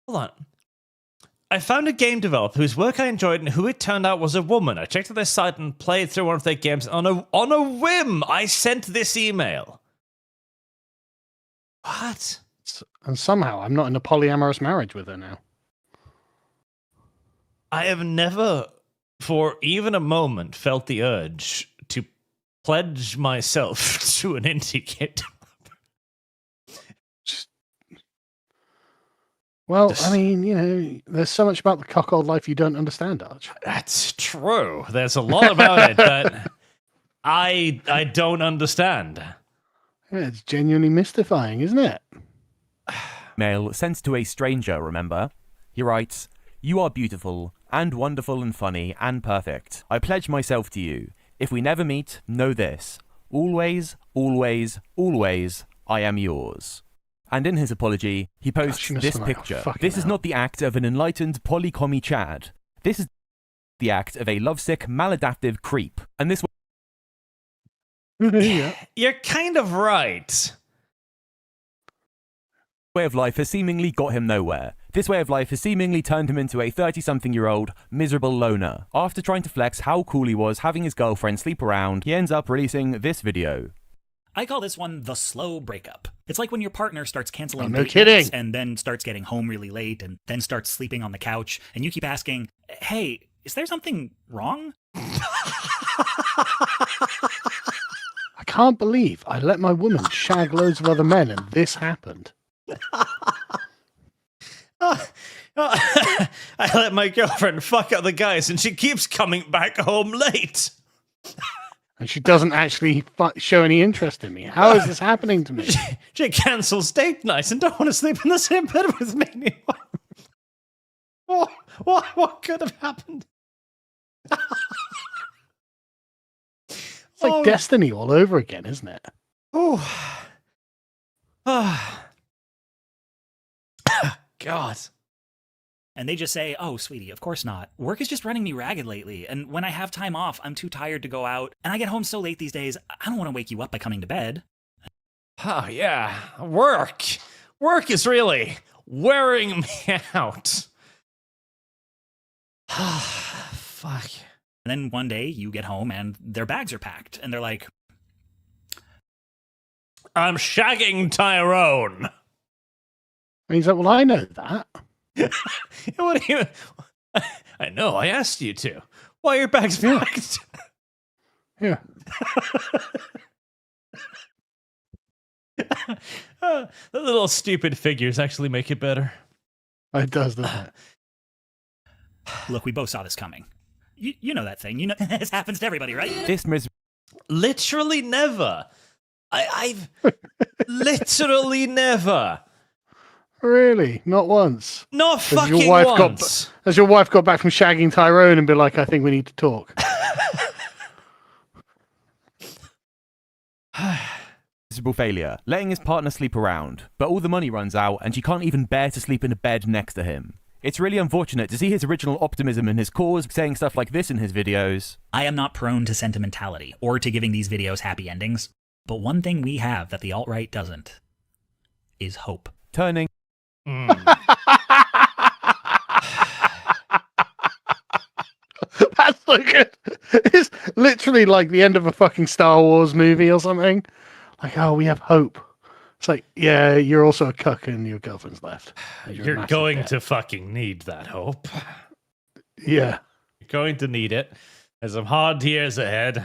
Hold on. I found a game developer whose work I enjoyed and who it turned out was a woman. I checked out their site and played through one of their games on a whim. I sent this email. What?
And somehow I'm not in a polyamorous marriage with her now.
I have never, for even a moment, felt the urge to pledge myself to an indie game developer.
Well, I mean, you know, there's so much about the cuckold life you don't understand, Arch.
That's true. There's a lot about it that I don't understand.
Yeah, it's genuinely mystifying, isn't it?
Mail sent to a stranger, remember? He writes, "You are beautiful and wonderful and funny and perfect. I pledge myself to you. If we never meet, know this. Always, always, always, I am yours." And in his apology, he posts this picture. This is not the act of an enlightened polycommie Chad. This is the act of a lovesick, maladaptive creep. And this
You're kind of right.
way of life has seemingly got him nowhere. This way of life has seemingly turned him into a 30-something-year-old miserable loner. After trying to flex how cool he was having his girlfriend sleep around, he ends up releasing this video.
I call this one the slow breakup. It's like when your partner starts canceling
no
date
kidding.
nights and then starts getting home really late and then starts sleeping on the couch and you keep asking, hey, is there something wrong?
I can't believe I let my woman shag loads of other men and this happened.
I let my girlfriend fuck other guys and she keeps coming back home late.
And she doesn't actually show any interest in me. How is this happening to me?
She cancels date nights and don't want to sleep in the same bed with me anymore. What could have happened?
It's like Destiny all over again, isn't it?
God.
And they just say, oh, sweetie, of course not. Work is just running me ragged lately. And when I have time off, I'm too tired to go out. And I get home so late these days, I don't want to wake you up by coming to bed.
Oh, yeah. Work. Work is really wearing me out. Fuck.
And then one day you get home and their bags are packed. And they're like,
I'm shagging Tyrone.
And he's like, well, I know that.
What do you... I know, I asked you to. Why are your bags packed?
Yeah.
The little stupid figures actually make it better.
It does, doesn't it?
Look, we both saw this coming. You know that thing. You know this happens to everybody, right?
This
literally never. I've literally never.
Really? Not once?
Not fucking once.
Has your wife got back from shagging Tyrone and been like, I think we need to talk?
miserable failure, letting his partner sleep around, but all the money runs out and she can't even bear to sleep in a bed next to him. It's really unfortunate to see his original optimism in his cause saying stuff like this in his videos.
I am not prone to sentimentality or to giving these videos happy endings, but one thing we have that the alt-right doesn't is hope.
Turning.
That's so good. It's literally like the end of a fucking Star Wars movie or something. Like, oh, we have hope. It's like, yeah, you're also a cuck and your girlfriend's left.
You're going to fucking need that hope.
Yeah.
You're going to need it. There's some hard years ahead.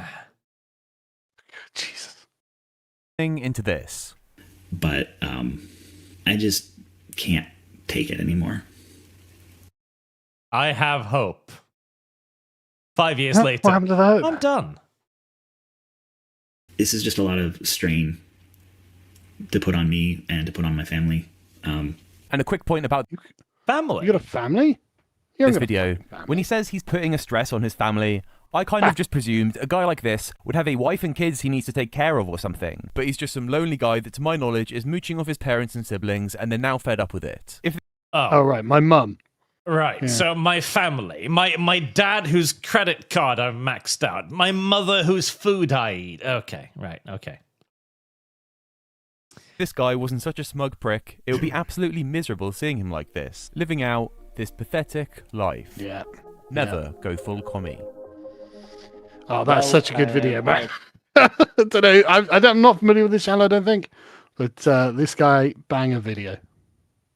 Jesus.
Into this.
But I just can't take it anymore.
I have hope. 5 years later.
What happened to the hope?
I'm done.
This is just a lot of strain to put on me and to put on my family.
And a quick point about
family.
You got a family?
This video. When he says he's putting a stress on his family, I kind of just presumed a guy like this would have a wife and kids he needs to take care of or something. But he's just some lonely guy that, to my knowledge, is mooching off his parents and siblings, and they're now fed up with it.
Oh, right. My mum.
Right,
Yeah.
so my family, my dad whose credit card I've maxed out, my mother whose food I eat. Okay, right, okay.
If this guy wasn't such a smug prick, it would be absolutely miserable seeing him like this, living out this pathetic life.
Yeah.
Never go full commie.
Oh, that's such a good video, man. I don't know. I'm not familiar with this channel, I don't think. But this guy, banger video.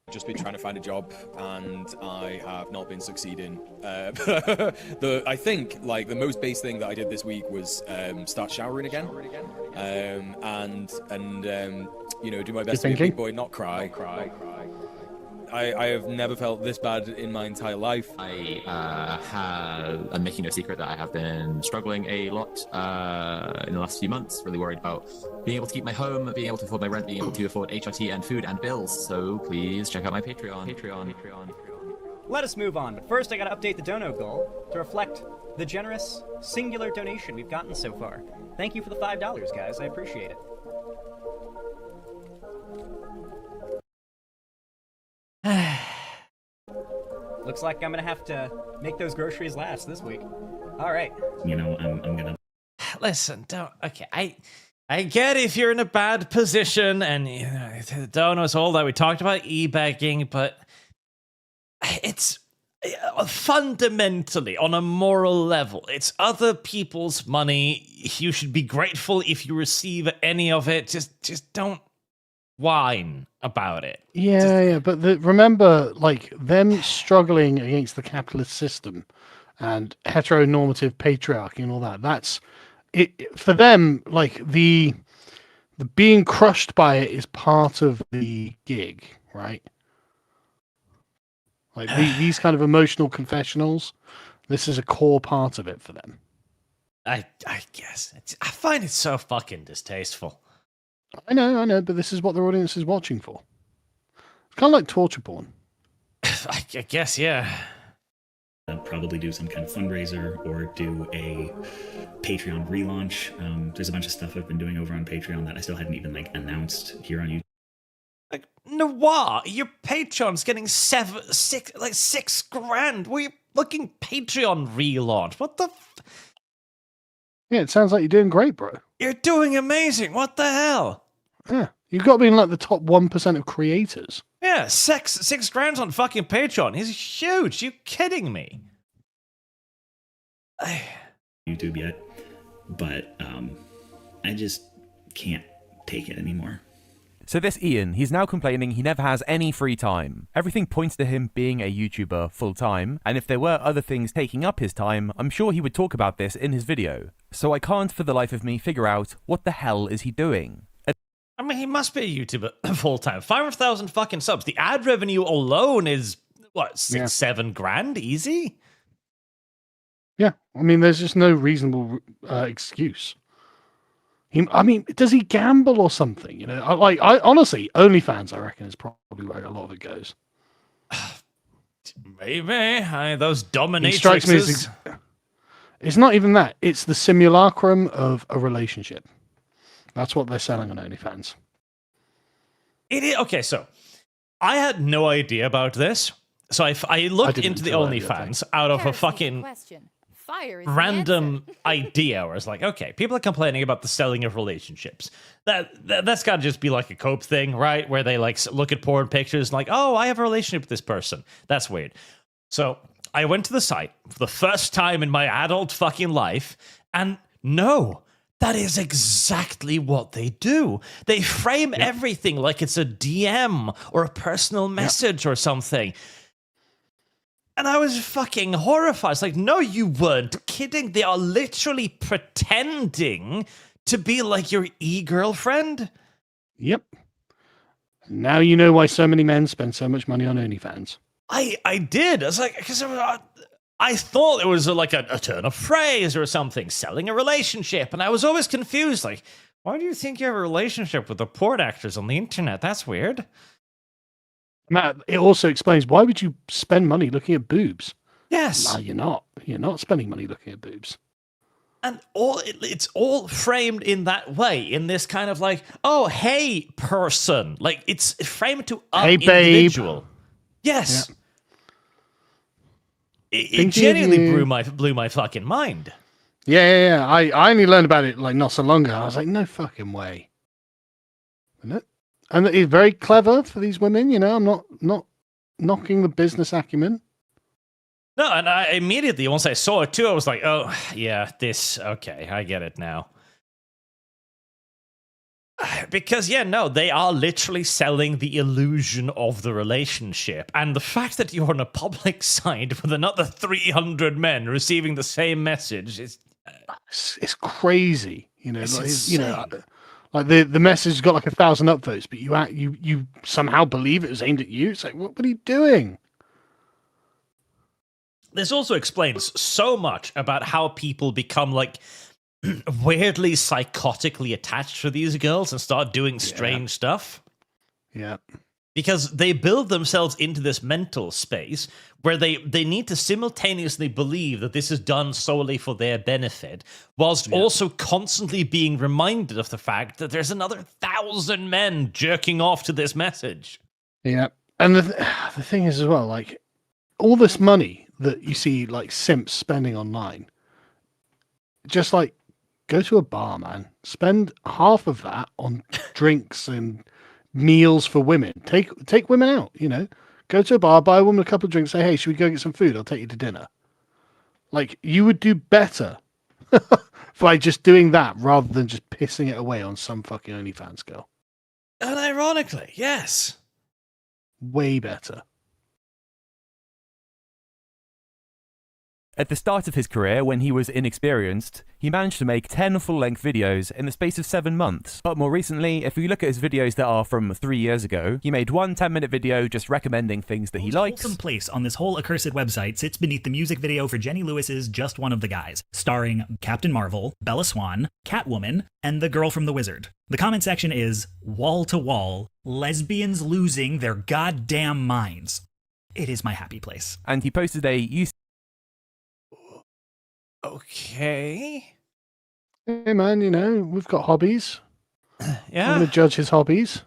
Just been trying to find a job, and I have not been succeeding. I think like the most base thing that I did this week was start showering again, and you know, do my best to be a big boy, not cry. I have never felt this bad in my entire life.
I'm making no secret that I have been struggling a lot in the last few months, really worried about being able to keep my home, being able to afford my rent, being able to afford HRT and food and bills. So please check out my Patreon.
Let us move on, but first I gotta update the dono goal to reflect the generous, singular donation we've gotten so far. Thank you for the $5, guys. I appreciate it. Looks like I'm gonna have to make those groceries last this week. All right.
You know, I'm gonna.
Listen, don't. Okay, I get if you're in a bad position and you know, don't know all that. We talked about e-begging, but it's fundamentally on a moral level. It's other people's money. You should be grateful if you receive any of it. Just don't whine about it.
Yeah, but remember, like, them struggling against the capitalist system and heteronormative patriarchy and all that, that's it for them. Like, the being crushed by it is part of the gig, right? Like, these kind of emotional confessionals, this is a core part of it for them.
I guess. I find it so fucking distasteful.
I know, but this is what their audience is watching for. It's kind of like torture porn.
I guess, yeah.
I'll probably do some kind of fundraiser or do a Patreon relaunch. There's a bunch of stuff I've been doing over on Patreon that I still hadn't even like announced here on YouTube.
Like, Noir, your Patreon's getting $6,000. We're looking Patreon relaunch. What the?
Yeah, it sounds like you're doing great, bro.
You're doing amazing. What the hell?
Yeah, you've got to be in like the top 1% of creators.
Yeah, $6,000 on fucking Patreon. He's huge. You kidding me?
YouTube yet, but I just can't take it anymore.
So this Ian, he's now complaining he never has any free time. Everything points to him being a YouTuber full-time, and if there were other things taking up his time, I'm sure he would talk about this in his video. So I can't for the life of me figure out what the hell is he doing.
I mean, he must be a YouTuber full-time. 500,000 fucking subs. The ad revenue alone is, what, $7 grand? Easy?
Yeah, I mean, there's just no reasonable excuse. I mean, does he gamble or something? You know, I honestly, OnlyFans, I reckon, is probably where a lot of it goes.
Maybe. Those
He
dominatrixes.
strikes me as it's not even that. It's the simulacrum of a relationship. That's what they're selling on OnlyFans.
It is, okay, so I had no idea about this So I looked
didn't
into the
until earlier,
OnlyFans out of a
Heresy's the
fucking
question. Fire is the
random
answer.
idea where it's like, okay, people are complaining about the selling of relationships. That's got to just be like a cope thing, right? Where they like look at porn pictures and like, oh, I have a relationship with this person. That's weird. So I went to the site for the first time in my adult fucking life, and no, that is exactly what they do. They frame everything like it's a DM or a personal message or something. And I was fucking horrified. It's like, no, you weren't kidding. They are literally pretending to be like your e-girlfriend.
Yep. Now you know why so many men spend so much money on OnlyFans.
I did. I was like, because I thought it was like a turn of phrase or something, selling a relationship. And I was always confused. Like, why do you think you have a relationship with the porn actors on the internet? That's weird.
Matt, it also explains why would you spend money looking at boobs?
Yes.
No, you're not. You're not spending money looking at boobs.
And it's all framed in that way, in this kind of like, oh, hey, person. Like, it's framed to
Hey, babe.
individual. Yes.
Yeah.
It genuinely blew my fucking mind.
Yeah. I only learned about it like not so long ago. I was like, no fucking way. Isn't it? And it's very clever for these women, you know. I'm not knocking the business acumen.
No, and I immediately, once I saw it too, I was like, oh, yeah, okay, I get it now. Because, yeah, no, they are literally selling the illusion of the relationship. And the fact that you're on a public site with another 300 men receiving the same message is...
It's crazy, you know.
It's
like,
insane.
you know, like the message got like 1,000 upvotes, but you somehow believe it was aimed at you. It's like, what are you doing?
This also explains so much about how people become like weirdly psychotically attached to these girls and start doing strange stuff.
Yeah.
Because they build themselves into this mental space where they need to simultaneously believe that this is done solely for their benefit, whilst also constantly being reminded of the fact that there's another 1,000 men jerking off to this message.
Yeah. And the thing is as well, like, all this money that you see like simps spending online, just like, go to a bar, man. Spend half of that on drinks and meals for women. Take women out, you know. Go to a bar, buy a woman a couple of drinks, say, hey, should we go get some food? I'll take you to dinner. Like, you would do better by just doing that rather than just pissing it away on some fucking OnlyFans girl.
And ironically, yes.
Way better.
At the start of his career, when he was inexperienced, he managed to make 10 full-length videos in the space of 7 months. But more recently, if we look at his videos that are from 3 years ago, he made one 10-minute video just recommending things that he likes.
The wholesome place on this whole accursed website sits beneath the music video for Jenny Lewis's Just One of the Guys, starring Captain Marvel, Bella Swan, Catwoman, and the girl from The Wizard. The comment section is wall-to-wall, lesbians losing their goddamn minds. It is my happy place.
And he posted a
Okay.
Hey, man, you know, we've got hobbies.
Yeah.
I'm going to judge his hobbies.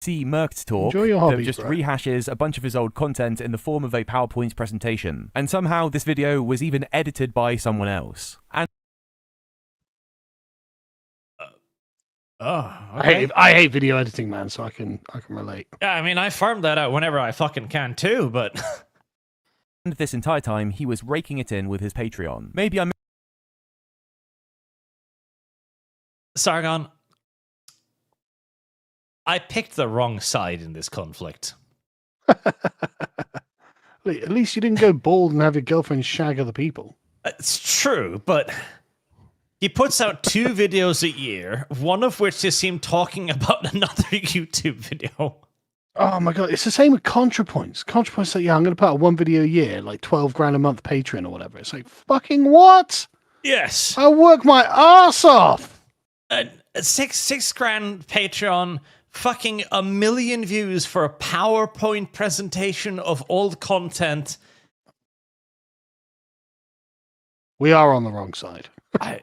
Merked talk
Enjoy your hobbies,
that just
bro.
rehashes a bunch of his old content in the form of a PowerPoint presentation. And somehow this video was even edited by someone else. And
Okay.
I hate video editing, man, so I can relate.
Yeah, I mean, I farm that out whenever I fucking can too, but...
And this entire time, he was raking it in with his Patreon. Maybe I'm...
Sargon, I picked the wrong side in this conflict.
At least you didn't go bald and have your girlfriend shag other people.
It's true, but he puts out 2 videos a year, one of which is him talking about another YouTube video.
Oh my god, it's the same with ContraPoints. ContraPoints like, yeah, I'm going to put out 1 video a year, like 12 grand a month Patreon or whatever. It's like, fucking what?
Yes.
I work my ass off.
6 grand Patreon, fucking 1 million views for a PowerPoint presentation of old content.
We are on the wrong side.
I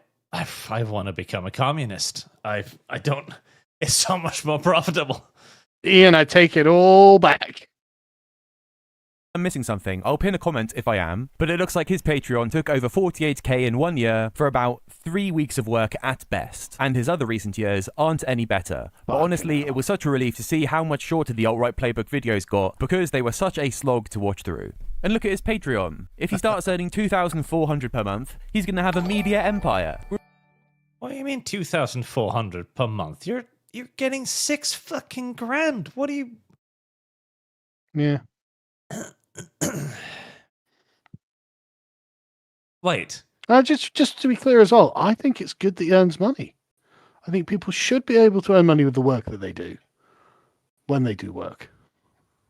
want to become a communist. I don't. It's so much more profitable.
Ian, I take it all back.
I'm missing something, I'll pin a comment if I am, but it looks like his Patreon took over 48k in 1 year for about 3 weeks of work at best, and his other recent years aren't any better. But honestly, it was such a relief to see how much shorter the alt-right playbook videos got, because they were such a slog to watch through. And look at his Patreon. If he starts earning 2,400 per month, he's gonna have a media empire.
What do you mean 2,400 per month? You're getting 6 fucking grand. What do you...
Yeah.
Wait.
Just to be clear as well, I think it's good that he earns money. I think people should be able to earn money with the work that they do when they do work.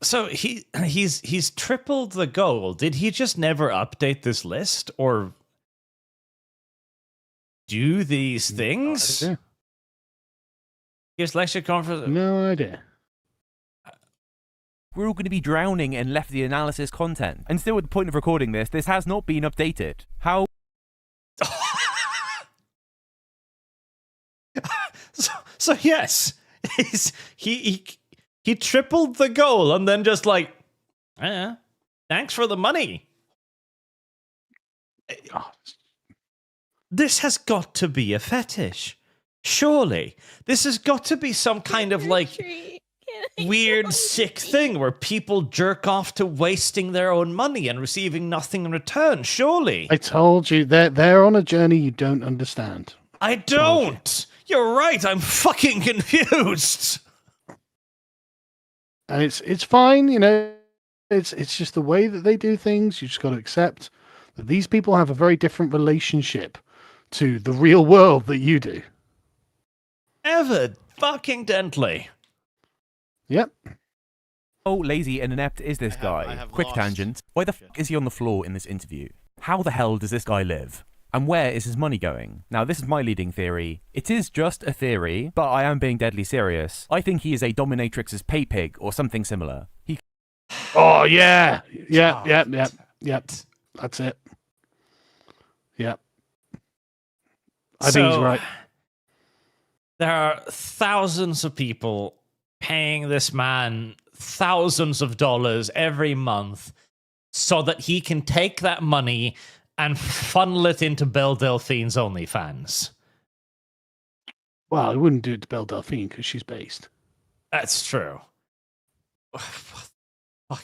So he's tripled the goal. Did he just never update this list or do these things?
No idea.
Here's lecture conference.
No idea.
We're all going to be drowning in lefty analysis content. And still at the point of recording this, this has not been updated. How...
so yes, he tripled the goal and then just like, thanks for the money. This has got to be a fetish. Surely. This has got to be some kind of like weird, sick thing where people jerk off to wasting their own money and receiving nothing in return. Surely.
I told you, they're on a journey you don't understand.
I don't. You're right. I'm fucking confused.
And it's fine, you know. It's just the way that they do things. You just got to accept that these people have a very different relationship to the real world that you do.
Evidently.
Yep.
How lazy and inept is this guy? Quick tangent. Why the fuck is he on the floor in this interview? How the hell does this guy live? And where is his money going? Now, this is my leading theory. It is just a theory, but I am being deadly serious. I think he is a dominatrix's pay pig or something similar.
Oh, yeah. Yep. That's it. Yep. I think he's right.
There are thousands of people paying this man thousands of dollars every month so that he can take that money and funnel it into Belle Delphine's OnlyFans.
Well, I wouldn't do it to Belle Delphine because she's based.
That's true.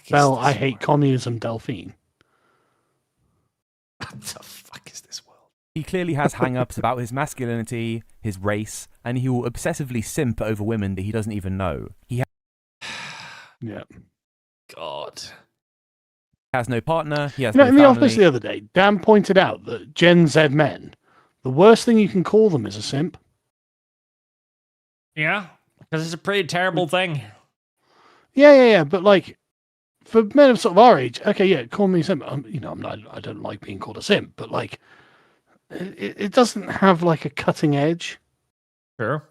Belle, I hate communism, Delphine.
What the fuck is this world?
He clearly has hang-ups about his masculinity, his race, and he will obsessively simp over women that he doesn't even know.
Yeah.
God.
Has no partner, he has
You know,
no
in the
family.
office the other day, Dan pointed out that Gen Z men, the worst thing you can call them is a simp.
Yeah, because it's a pretty terrible thing.
Yeah. But like, for men of sort of our age, okay, yeah, call me a simp. I don't like being called a simp, but like, it doesn't have like a cutting edge.
Sure.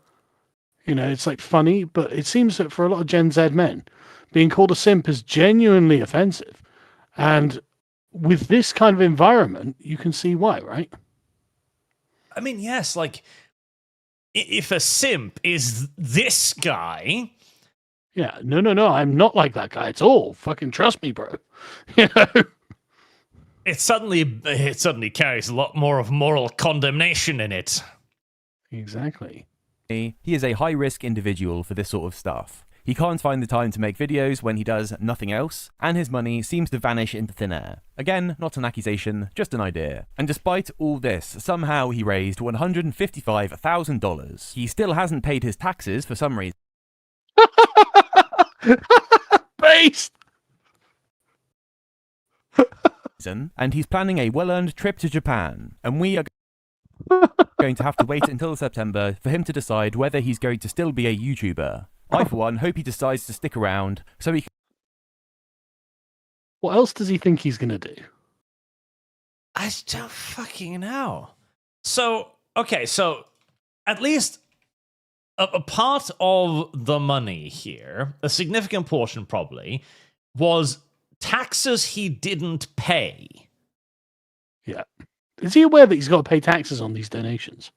You know, it's like funny, but it seems that for a lot of Gen Z men, being called a simp is genuinely offensive. And with this kind of environment, you can see why, right?
I mean, yes, like, if a simp is this guy...
Yeah, no, I'm not like that guy at all. Fucking trust me, bro. You know?
It suddenly carries a lot more of moral condemnation in it.
Exactly.
He is a high-risk individual for this sort of stuff. He can't find the time to make videos when he does nothing else, and his money seems to vanish into thin air. Again, not an accusation, just an idea. And despite all this, somehow he raised $155,000. He still hasn't paid his taxes for some reason.
Based!
And he's planning a well-earned trip to Japan, and we are going to have to wait until September for him to decide whether he's going to still be a YouTuber. I, for one, hope he decides to stick around so he can...
What else does he think he's going to do?
I don't fucking know. So, okay, so at least a part of the money here, a significant portion probably, was taxes he didn't pay.
Yeah. Is he aware that he's got to pay taxes on these donations?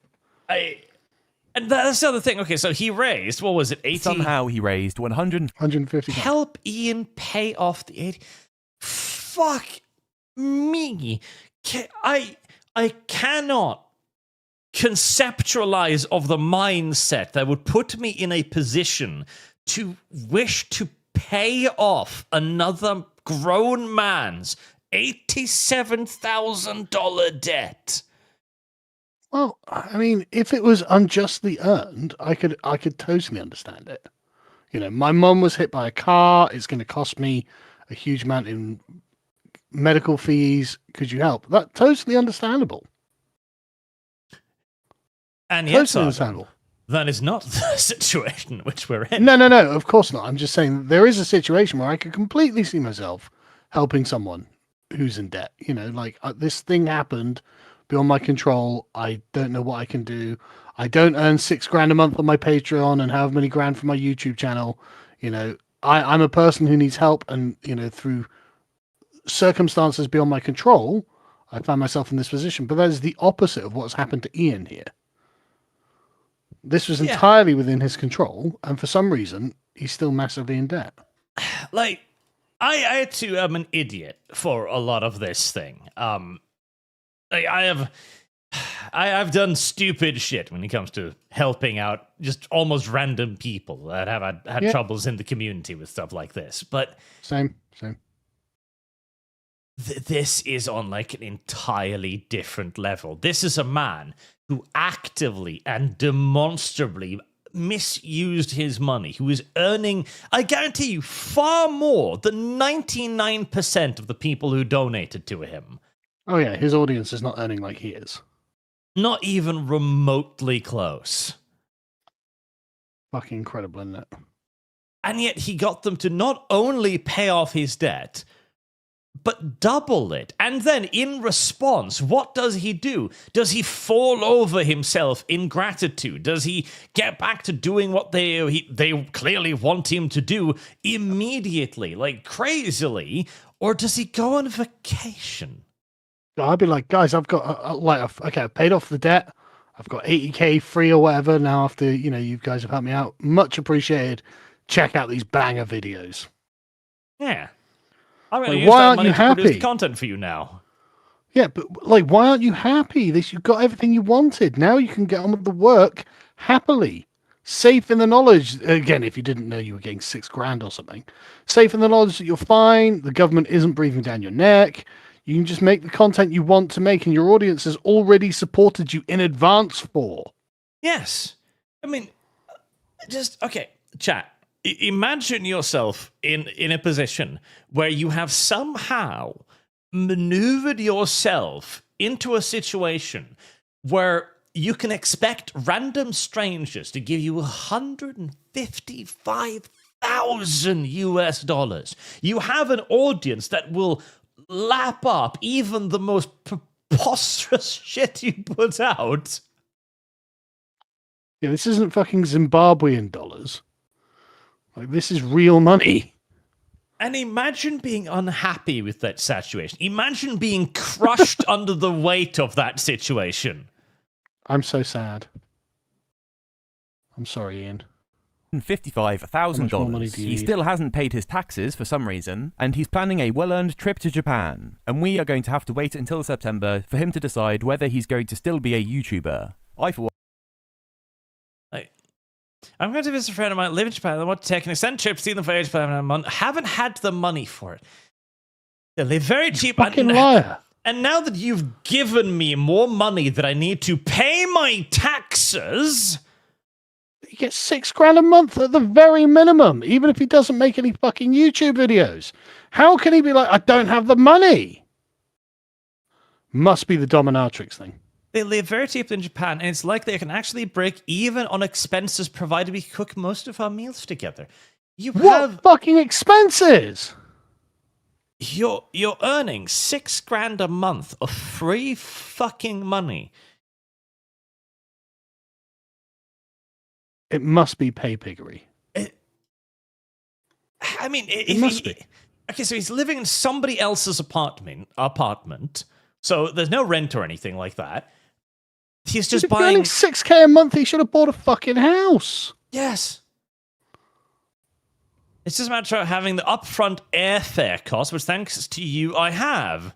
And that's the other thing. Okay, so he raised, what was it, 80?
Somehow he raised 150.
Help Ian pay off the 80. fuck me. I cannot conceptualize of the mindset that would put me in a position to wish to pay off another grown man's $87,000 debt.
Well, I mean, if it was unjustly earned, I could totally understand it. You know, my mum was hit by a car. It's going to cost me a huge amount in medical fees. Could you help? That's totally understandable.
And yet,
Totally understandable.
That is not the situation in which we're in.
No, of course not. I'm just saying there is a situation where I could completely see myself helping someone who's in debt. You know, like this thing happened beyond my control. I don't know what I can do. I don't earn $6,000 a month on my Patreon and however many grand for my YouTube channel. You know, I'm a person who needs help, and you know, through circumstances beyond my control, I found myself in this position. But that is the opposite of what's happened to Ian here. This was entirely within his control, and for some reason, he's still massively in debt.
Like, I too am an idiot for a lot of this thing. Like, I've done stupid shit when it comes to helping out just almost random people that have had troubles in the community with stuff like this. But
same.
This is on like an entirely different level. This is a man who actively and demonstrably misused his money, who is earning, I guarantee you, far more than 99% of the people who donated to him.
Oh yeah, his audience is not earning like he is.
Not even remotely close.
Fucking incredible, isn't it?
And yet he got them to not only pay off his debt, but double it. And then in response, what does he do? Does he fall over himself in gratitude? Does he get back to doing what they clearly want him to do immediately, like crazily? Or does he go on vacation?
I'd be like, guys, I've got okay, I've paid off the debt. I've got 80k free or whatever now after, you know, you guys have helped me out. Much appreciated. Check out these banger videos.
Yeah. I'm going to
Like,
use
why
that
aren't
money
you
to produce
happy?
content for you now.
Yeah, but like, why aren't you happy? You've got everything you wanted. Now you can get on with the work happily. Safe in the knowledge, again, if you didn't know you were getting $6,000 or something, safe in the knowledge that you're fine, the government isn't breathing down your neck, you can just make the content you want to make, and your audience has already supported you in advance for.
Yes. I mean, okay, chat. Imagine yourself in a position where you have somehow maneuvered yourself into a situation where you can expect random strangers to give you $155,000 US. You have an audience that will lap up even the most preposterous shit you put out.
Yeah, this isn't fucking Zimbabwean dollars. Like, this is real money.
And imagine being unhappy with that situation. Imagine being crushed under the weight of that situation.
I'm so sad. I'm sorry, Ian.
$55,000. He still hasn't paid his taxes for some reason, and he's planning a well-earned trip to Japan. And we are going to have to wait until September for him to decide whether he's going to still be a YouTuber.
I'm going to visit a friend of mine, live in Japan. I want to take an extended trip, see them for age 5 months. Haven't had the money for it. They live very cheap.
Fucking liar.
And now that you've given me more money that I need to pay my taxes,
he gets $6,000 a month at the very minimum, even if he doesn't make any fucking YouTube videos. How can he be like, I don't have the money? Must be the dominatrix thing.
they live very cheaply in Japan, and it's likely I can actually break even on expenses provided we cook most of our meals together.
What fucking expenses?
You're earning $6,000 a month of free fucking money.
It must be pay piggery.
It
must be.
Okay, so he's living in somebody else's apartment, so there's no rent or anything like that. He's just buying
$6,000 a month. He should have bought a fucking house.
Yes. It's just a matter of having the upfront airfare cost, which thanks to you, I have.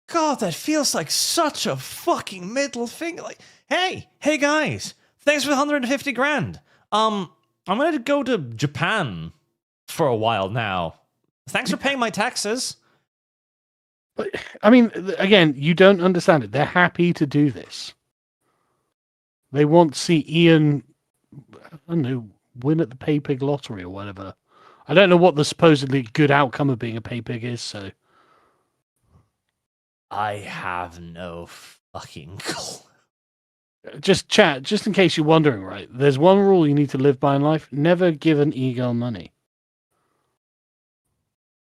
God, that feels like such a fucking middle finger. Like, hey guys, thanks for the 150 grand. I'm gonna go to Japan for a while now. Thanks for paying my taxes.
But, I mean, again, you don't understand it. They're happy to do this. They want to see Ian, I don't know, win at the pay pig lottery or whatever. I don't know what the supposedly good outcome of being a pay pig is, so.
I have no fucking clue.
Just chat, just in case you're wondering, right? There's one rule you need to live by in life: never give an e-girl money.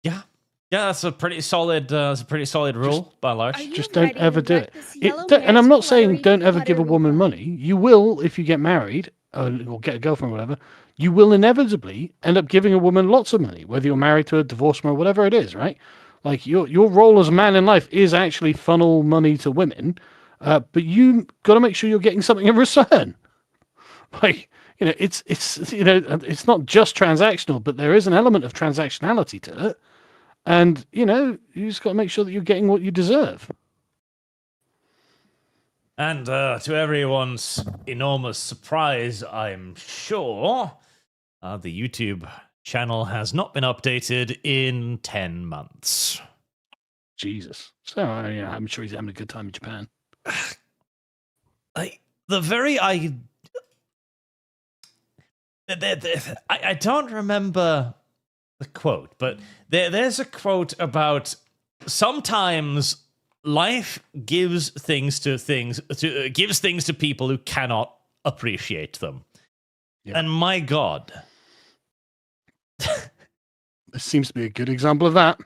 Yeah, that's a pretty solid. Rule by and large.
Just don't ever do it. And I'm not saying don't ever give a woman money. You will if you get married or get a girlfriend or whatever. You will inevitably end up giving a woman lots of money, whether you're married to a divorced woman or whatever it is, right? Like your role as a man in life is actually funnel money to women, but you got to make sure you're getting something in return. Like, you know, it's not just transactional, but there is an element of transactionality to it. And, you know, you just got to make sure that you're getting what you deserve.
And to everyone's enormous surprise, I'm sure, the YouTube channel has not been updated in 10 months.
Jesus. So, yeah, I'm sure he's having a good time in Japan.
I don't remember the quote, but there's a quote about sometimes life gives things to people who cannot appreciate them. Yep. And my God,
this seems to be a good example of that.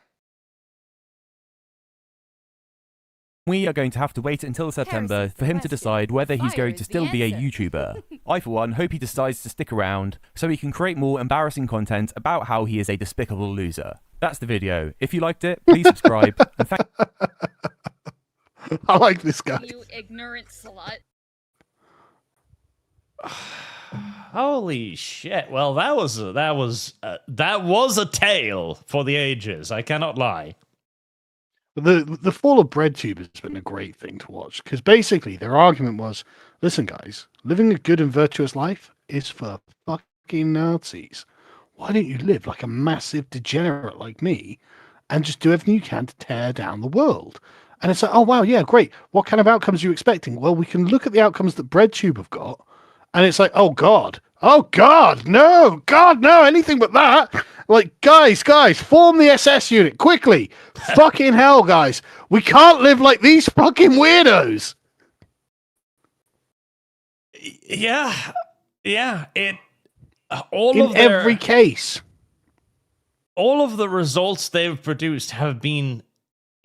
We are going to have to wait until September for him to decide whether he's going to still be a YouTuber. I, for one, hope he decides to stick around so he can create more embarrassing content about how he is a despicable loser. That's the video. If you liked it, please subscribe. And
I like this guy.
You ignorant slut.
Holy shit! Well, that was a tale for the ages. I cannot lie.
The fall of BreadTube has been a great thing to watch, because basically their argument was, listen guys, living a good and virtuous life is for fucking Nazis. Why don't you live like a massive degenerate like me and just do everything you can to tear down the world? And it's like, oh wow, yeah, great. What kind of outcomes are you expecting? Well, we can look at the outcomes that BreadTube have got, and it's like, oh God, no, anything but that. Like, guys, form the SS unit, quickly. Fucking hell, guys. We can't live like these fucking weirdos.
Yeah.
Every case.
All of the results they've produced have been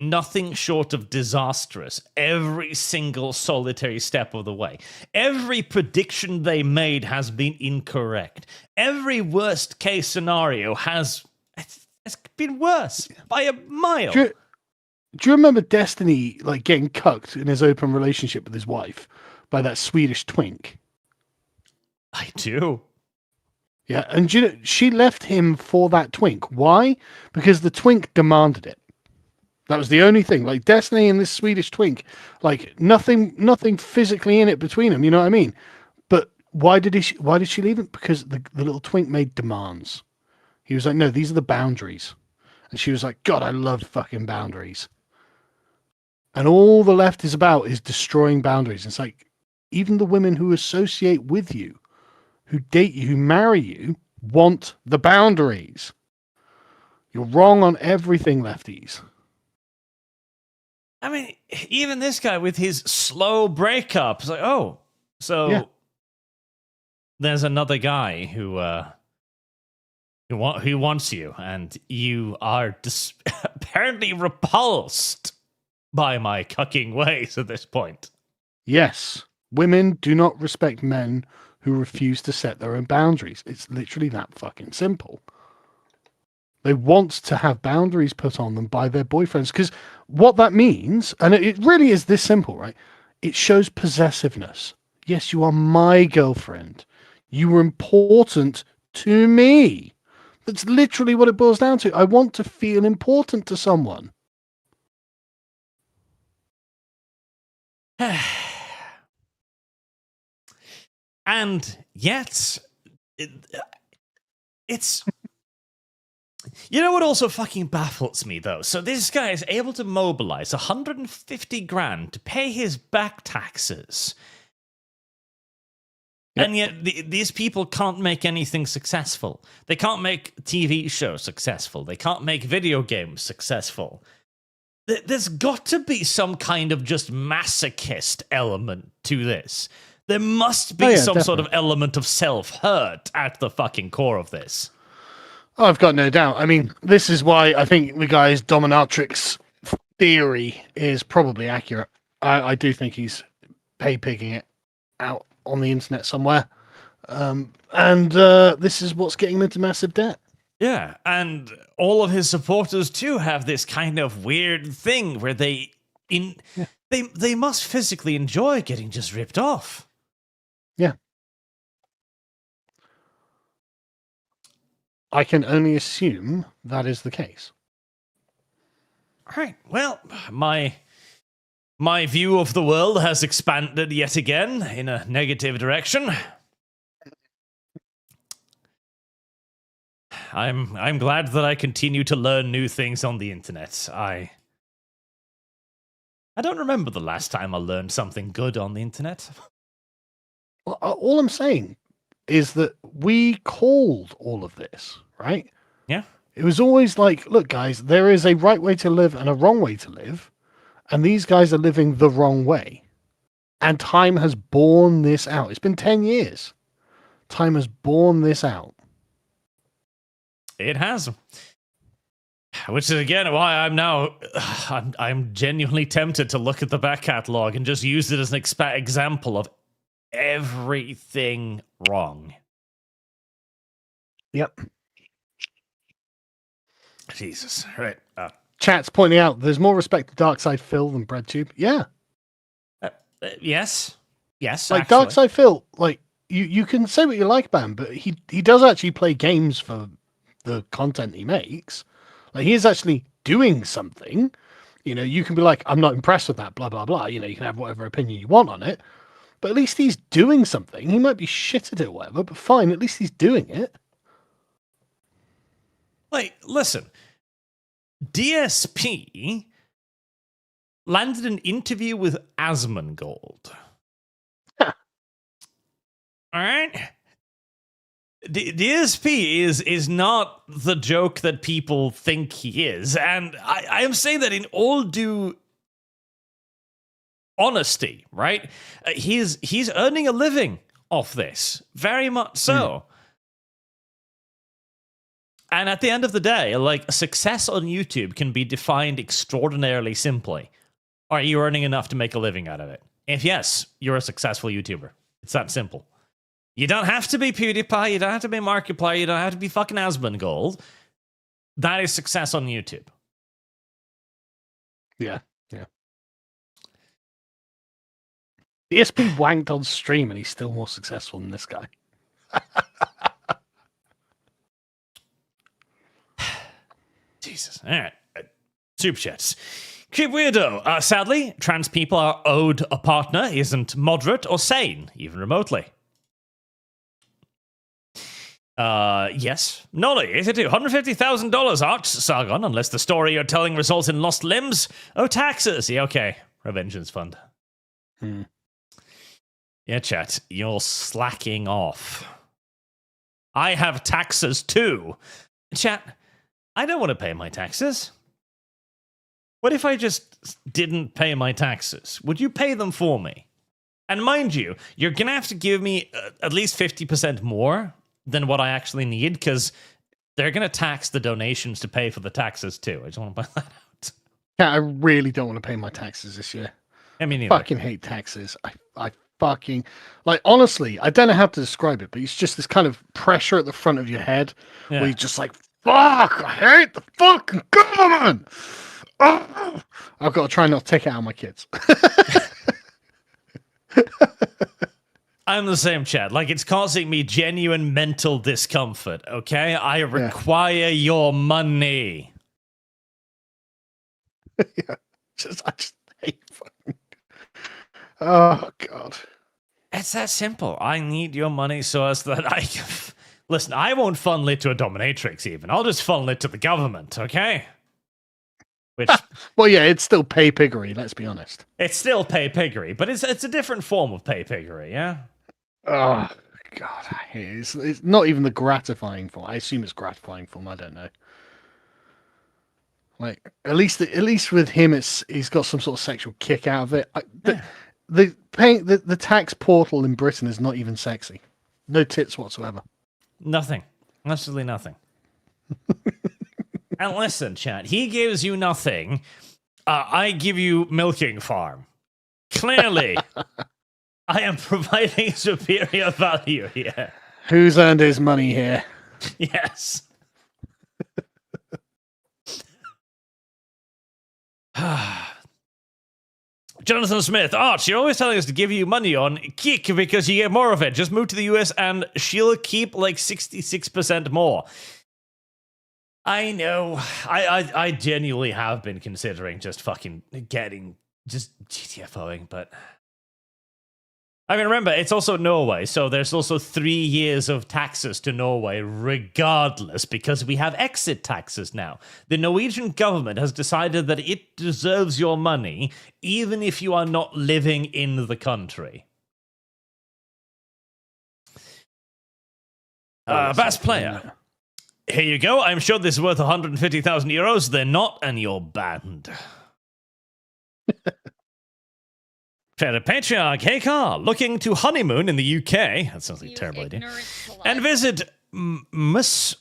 nothing short of disastrous every single solitary step of the way. Every prediction they made has been incorrect. Every worst case scenario has been worse by a mile.
Do you remember Destiny like getting cucked in his open relationship with his wife by that Swedish twink?
I do.
Yeah, and you know, she left him for that twink. Why? Because the twink demanded it. That was the only thing. Like Destiny and this Swedish twink, like nothing physically in it between them. You know what I mean? But why did she leave him? Because the little twink made demands. He was like, no, these are the boundaries. And she was like, God, I love fucking boundaries. And all the left is about is destroying boundaries. It's like, even the women who associate with you, who date you, who marry you, want the boundaries. You're wrong on everything, lefties.
I mean, even this guy with his slow breakup is like, oh, so
yeah.
There's another guy who wants you, and you are apparently repulsed by my cucking ways at this point.
Yes, women do not respect men who refuse to set their own boundaries. It's literally that fucking simple. They want to have boundaries put on them by their boyfriends, because what that means, and it really is this simple, right? It shows possessiveness. Yes, you are my girlfriend. You were important to me. That's literally what it boils down to. I want to feel important to someone.
And yet, it's... You know what also fucking baffles me, though? So this guy is able to mobilize 150 grand to pay his back taxes. Yep. And yet these people can't make anything successful. They can't make TV shows successful. They can't make video games successful. There's got to be some kind of just masochist element to this. There must be some
definitely.
sort of element of self-hurt at the fucking core of this.
Oh, I've got no doubt. I mean, this is why I think the guy's dominatrix theory is probably accurate. I do think he's pay-picking it out on the internet somewhere. And this is what's getting him into massive debt.
Yeah, and all of his supporters, too, have this kind of weird thing where they must physically enjoy getting just ripped off.
Yeah. I can only assume that is the case.
All right. Well, my view of the world has expanded yet again in a negative direction. I'm glad that I continue to learn new things on the internet. I don't remember the last time I learned something good on the internet.
Well, all I'm saying is that we called all of this, right?
Yeah.
It was always like, look, guys, there is a right way to live and a wrong way to live, and these guys are living the wrong way. And time has borne this out. It's been 10 years. Time has borne this out.
It has. Which is, again, why I'm now... I'm genuinely tempted to look at the back catalogue and just use it as an example of everything wrong.
Yep.
Jesus. Right.
Chat's pointing out there's more respect to Darkside Phil than BreadTube. Yeah.
Yes. Yes,
like
actually.
Darkside Phil, like you can say what you like about him, but he does actually play games for the content he makes. Like he is actually doing something. You know, you can be like, I'm not impressed with that, blah blah blah. You know, you can have whatever opinion you want on it, but at least he's doing something. He might be shit at it or whatever, but fine, at least he's doing it.
Like, listen, DSP landed an interview with Asmongold.
Huh.
All right? DSP is not the joke that people think he is. And I am saying that in all due honesty, right? He's earning a living off this. Very much so. And at the end of the day, like, success on YouTube can be defined extraordinarily simply. Are you earning enough to make a living out of it? If yes, you're a successful YouTuber. It's that simple. You don't have to be PewDiePie, you don't have to be Markiplier, you don't have to be fucking Asmongold. That is success on YouTube.
Yeah, yeah. DSP wanked on stream and he's still more successful than this guy.
Jesus. All right. Superchats. Creep Weirdo. Sadly, trans people are owed a partner isn't moderate or sane, even remotely. Yes. Nolly, 82. $150,000 Arch Sargon, unless the story you're telling results in lost limbs. Oh, taxes. Yeah, okay. Revengeance Fund. Yeah, chat. You're slacking off. I have taxes too. Chat, I don't want to pay my taxes. What if I just didn't pay my taxes? Would you pay them for me? And mind you, you're going to have to give me at least 50% more than what I actually need, because they're going to tax the donations to pay for the taxes too. I just want to point that out.
Yeah, I really don't want to pay my taxes this year.
I mean,
fucking hate taxes. I fucking, like, honestly, I don't know how to describe it, but it's just this kind of pressure at the front of your head where you're just like, fuck, I hate the fucking government. Oh! I've got to try not to take it out on my kids.
I'm the same, Chad. Like, it's causing me genuine mental discomfort, okay? I require your money.
I just hate fucking... Oh, God.
It's that simple. I need your money so as that I can... Listen, I won't funnel it to a dominatrix even. I'll just funnel it to the government, okay? Which...
well, yeah, it's still pay piggery, let's be honest.
It's still pay piggery, but it's a different form of pay piggery, yeah?
Oh, God. I hate it. It's not even the gratifying form. I assume it's gratifying form. I don't know. Like, at least with him, he's got some sort of sexual kick out of it. The tax portal in Britain is not even sexy. No tits whatsoever.
Nothing. Absolutely nothing. And listen, chat, he gives you nothing. I give you milking farm. Clearly, I am providing superior value here.
Who's earned his money here?
Yes. Jonathan Smith, Arch, you're always telling us to give you money on Kick because you get more of it. Just move to the US and she'll keep like 66% more. I know. I genuinely have been considering just fucking getting just GTFOing, but I mean, remember, it's also Norway, so there's also 3 years of taxes to Norway regardless, because we have exit taxes now. The Norwegian government has decided that it deserves your money, even if you are not living in the country. Bass player. Here you go. I'm sure this is worth 150,000 euros. They're not, and you're banned. Fair Patriarch, hey Carl, looking to honeymoon in the UK. That sounds like a terrible idea. And visit Musfam?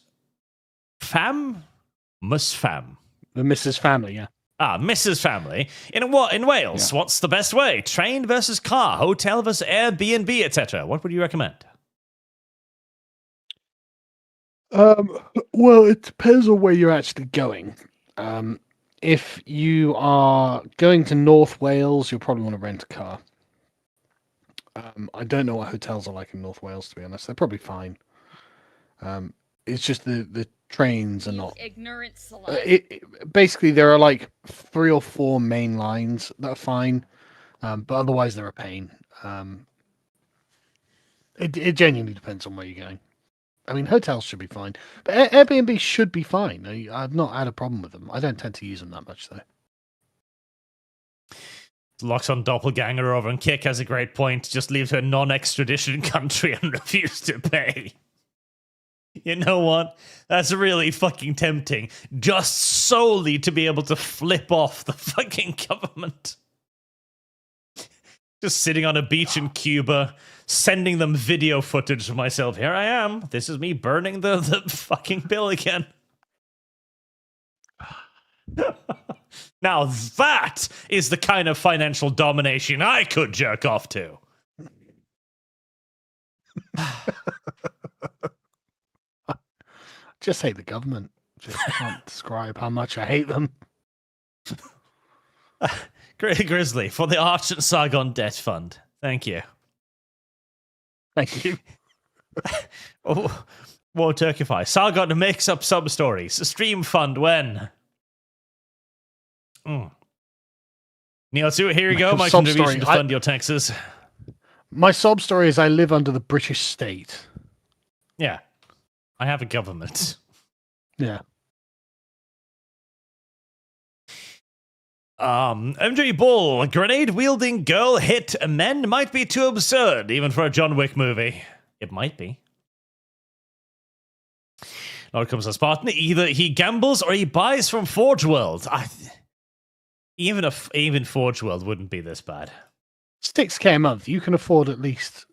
Musfam.
The Mrs. Family, yeah.
Mrs. Family. In Wales, what's the best way? Train versus car, hotel versus Airbnb, etc. What would you recommend?
Well, it depends on where you're actually going. If you are going to North Wales, you'll probably want to rent a car. I don't know what hotels are like in North Wales, to be honest. They're probably fine. It's just the trains are not...
Ignorant
basically, there are like 3 or 4 main lines that are fine, but otherwise they're a pain. It genuinely depends on where you're going. I mean, hotels should be fine, but Airbnb should be fine. I've not had a problem with them. I don't tend to use them that much, though.
Locks on Doppelganger over, and Kick has a great point. Just leave to a non-extradition country and refuse to pay. You know what? That's really fucking tempting. Just solely to be able to flip off the fucking government. Just sitting on a beach in Cuba, sending them video footage of myself. Here I am. This is me burning the fucking bill again. Now that is the kind of financial domination I could jerk off to.
Just hate the government. Just can't describe how much I hate them.
Grizzly, for the Arch and Sargon Debt Fund. Thank you.
Thank you.
Oh, War Turkify. Sargon makes up sub-stories. Stream fund when? Neotsu, here you go. My contribution to fund your taxes.
My sob story is I live under the British state.
Yeah. I have a government.
Yeah.
MJ Bull, grenade-wielding girl hit men might be too absurd, even for a John Wick movie. It might be. Now it comes to Spartan. Either he gambles or he buys from Forge World. Even Forge World wouldn't be this bad.
6K a month. You can afford at least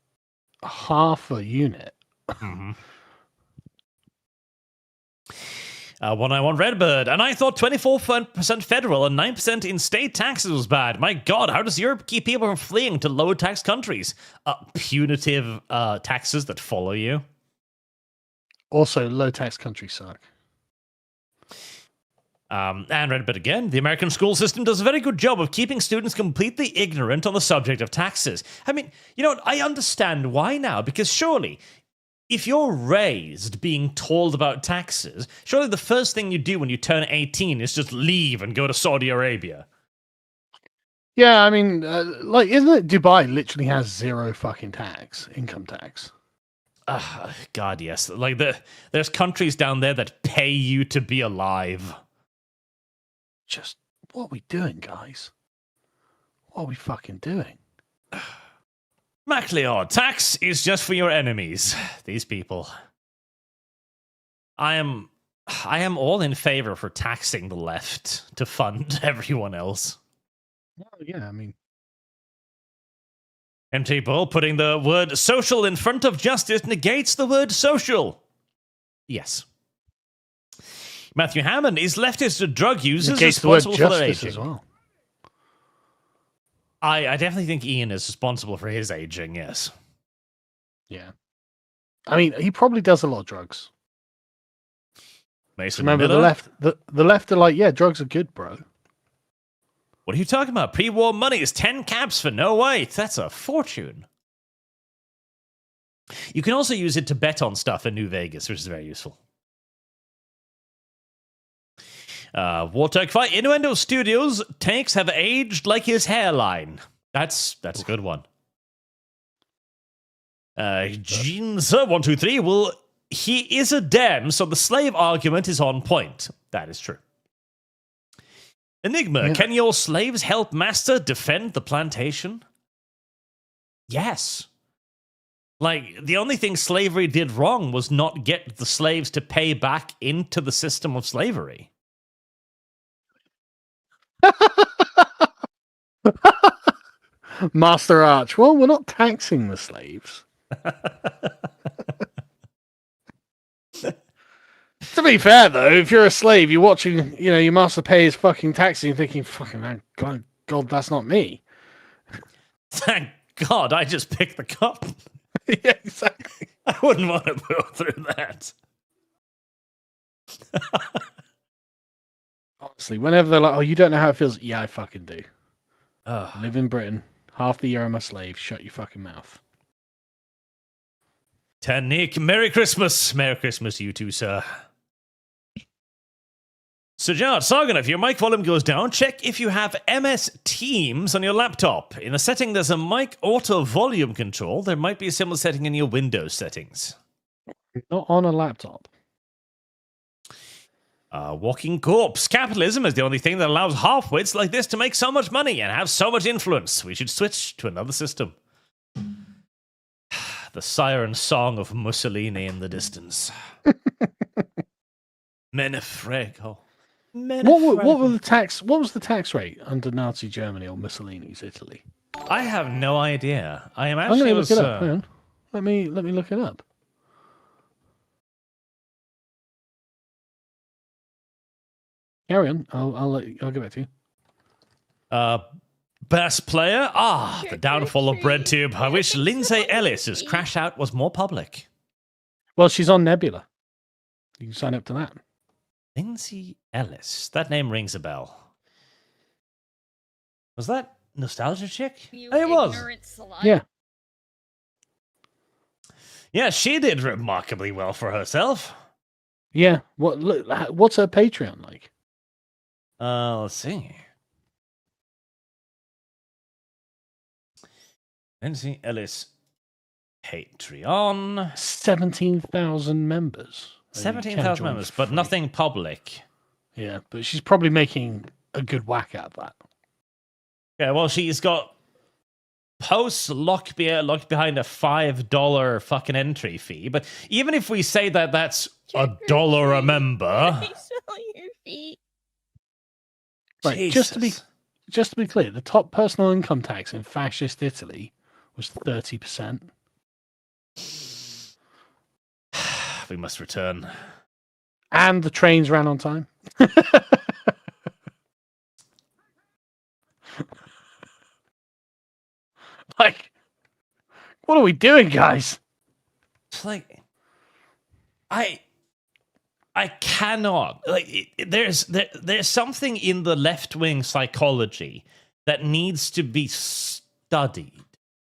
half a unit.
Mm-hmm. 191 Redbird, and I thought 24% federal and 9% in state taxes was bad. My God, how does Europe keep people from fleeing to lower tax countries? Punitive taxes that follow you.
Also, low tax countries suck.
And read a bit again. The American school system does a very good job of keeping students completely ignorant on the subject of taxes. I mean, you know, I understand why now, because surely, if you're raised being told about taxes, surely the first thing you do when you turn 18 is just leave and go to Saudi Arabia.
Yeah, I mean, like, isn't it Dubai literally has zero fucking income tax?
God, yes. Like, there's countries down there that pay you to be alive.
Just, what are we doing, guys? What are we fucking doing?
MacLeod, tax is just for your enemies. These people. I am all in favor for taxing the left to fund everyone else.
Well, yeah, I mean...
And people putting the word social in front of justice negates the word social. Yes. Matthew Hammond is leftist drug users responsible for their aging.
As well.
I definitely think Ian is responsible for his aging, yes.
Yeah. I mean, he probably does a lot of drugs.
Mason
Remember,
Miller?
the left are like, yeah, drugs are good, bro.
What are you talking about? Pre-war money is 10 caps for no white. That's a fortune. You can also use it to bet on stuff in New Vegas, which is very useful. Wartech Fight. Innuendo Studios tanks have aged like his hairline. That's a good one. Jeans123. Well, he is a dem, so the slave argument is on point. That is true. Enigma. Yeah. Can your slaves help master defend the plantation? Yes. Like, the only thing slavery did wrong was not get the slaves to pay back into the system of slavery.
Master Arch. Well, we're not taxing the slaves. To be fair, though, if you're a slave, you're watching, you know, your master pay his fucking taxes, and you're thinking, fucking man, God, that's not me.
Thank God I just picked the cup.
Yeah, exactly.
I wouldn't want to go through that.
Honestly, whenever they're like, oh, you don't know how it feels. Yeah, I fucking do. I live in Britain. Half the year I'm a slave. Shut your fucking mouth.
Nick, Merry Christmas. Merry Christmas, you too, sir. Sujat, Sargon, if your mic volume goes down, check if you have MS Teams on your laptop. In the setting, there's a mic auto volume control. There might be a similar setting in your Windows settings.
Not on a laptop.
Walking corpse. Capitalism is the only thing that allows half-wits like this to make so much money and have so much influence. We should switch to another system. The siren song of Mussolini in the distance. Menefrego.
What was the tax rate under Nazi Germany or Mussolini's Italy?
I have no idea. I am
I'm
actually...
going to look it up. Hang on. Let me look it up. Carry on. I'll get back to you.
Best player? The downfall of BreadTube. I wish Lindsay Ellis's crash out was more public.
Well, she's on Nebula. You can sign up to that.
Lindsay Ellis. That name rings a bell. Was that Nostalgia Chick? It was.
Yeah.
Yeah, she did remarkably well for herself.
Yeah. What's her Patreon like?
Let's see. Lindsay Ellis Patreon.
17,000 members.
17,000 members, but nothing public.
Yeah, but she's probably making a good whack at that.
Yeah, well, she's got posts locked behind a $5 fucking entry fee. But even if we say that that's $1 a member,
right? Just to be clear, the top personal income tax in fascist Italy was 30%.
We must return.
And the trains ran on time. Like, what are we doing, guys?
It's like, I I cannot. Like, there's something in the left-wing psychology that needs to be studied.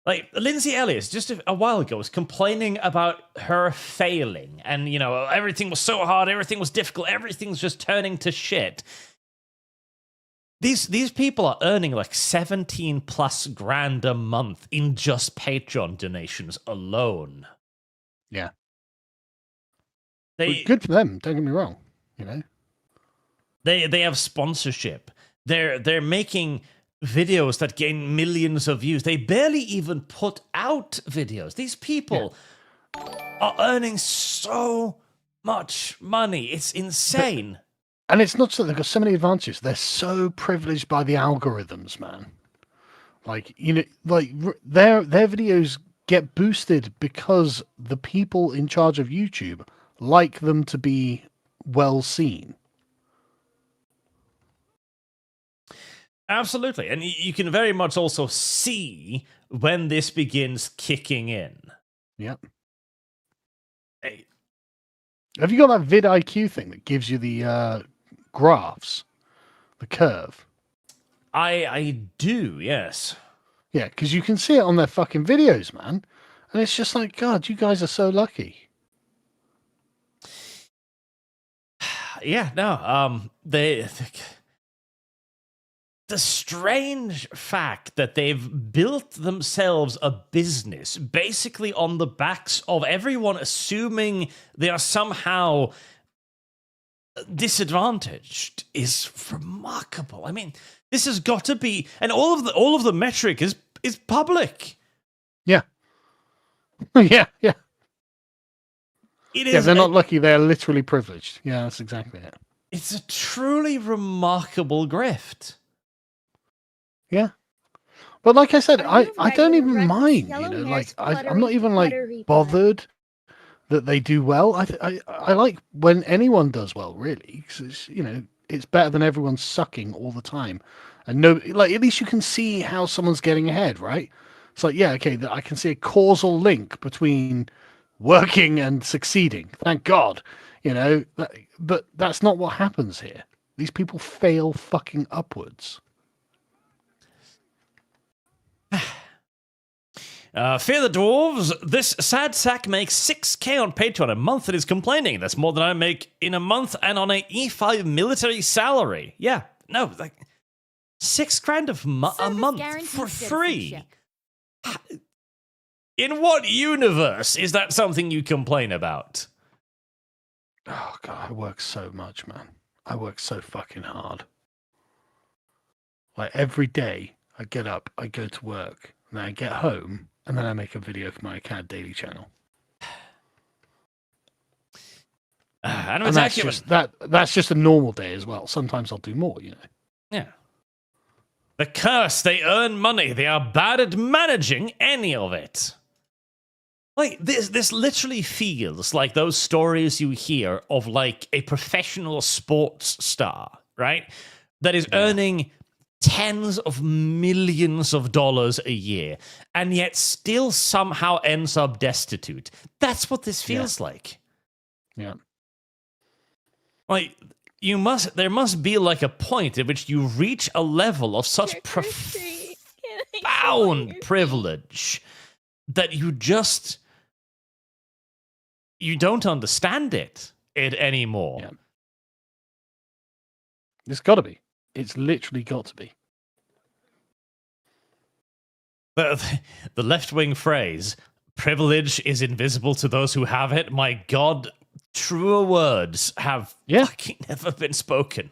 Like, Lindsay Ellis, just a while ago, was complaining about her failing. And, you know, everything was so hard, everything was difficult, everything's just turning to shit. These people are earning like 17 plus grand a month in just Patreon donations alone.
Yeah. Good for them, don't get me wrong, you know.
They have sponsorship. They're making videos that gain millions of views. They barely even put out videos. These people are earning so much money. It's insane.
And it's not just that they've got so many advantages. They're so privileged by the algorithms, man. Like, you know, like their videos get boosted because the people in charge of YouTube like them to be well seen.
Absolutely. And you can very much also see when this begins kicking in.
Yep.
Hey.
Have you got that vidIQ thing that gives you the graphs, the curve?
I do, yes.
Yeah, because you can see it on their fucking videos, man. And it's just like, God, you guys are so lucky.
Yeah, no, the strange fact that they've built themselves a business basically on the backs of everyone assuming they are somehow disadvantaged is remarkable. I mean, this has got to be, and all of the metric is public.
Yeah. yeah.
It
yeah,
is.
They're not lucky. They're literally privileged. Yeah, that's exactly it.
It's a truly remarkable grift.
Yeah. But like I said, I don't even mind, you know, like I'm not even like bothered that they do well. I like when anyone does well, really, because it's, you know, it's better than everyone sucking all the time. And no, like, at least you can see how someone's getting ahead, right? It's like, yeah, okay, I can see a causal link between working and succeeding. Thank God, you know, but that's not what happens here. These people fail fucking upwards.
Fear the Dwarves, this sad sack makes 6k on Patreon a month and is complaining. That's more than I make in a month and on a E5 military salary. Yeah, no, like $6,000 a month for free. In what universe is that something you complain about?
Oh, God, I work so much, man. I work so fucking hard. Like, every day I get up, I go to work, and then I get home, and then I make a video for my CAD Daily channel. And that's just a normal day as well. Sometimes I'll do more, you know.
Yeah. The curse, they earn money. They are bad at managing any of it. Like, this literally feels like those stories you hear of, like, a professional sports star, right? That is earning tens of millions of dollars a year, and yet still somehow ends up destitute. That's what this feels like.
Yeah.
Like, there must be like a point at which you reach a level of such profound privilege that you don't understand it anymore.
Yeah. It's got to be. It's literally got to be.
The left-wing phrase, privilege is invisible to those who have it. My God, truer words have fucking never been spoken.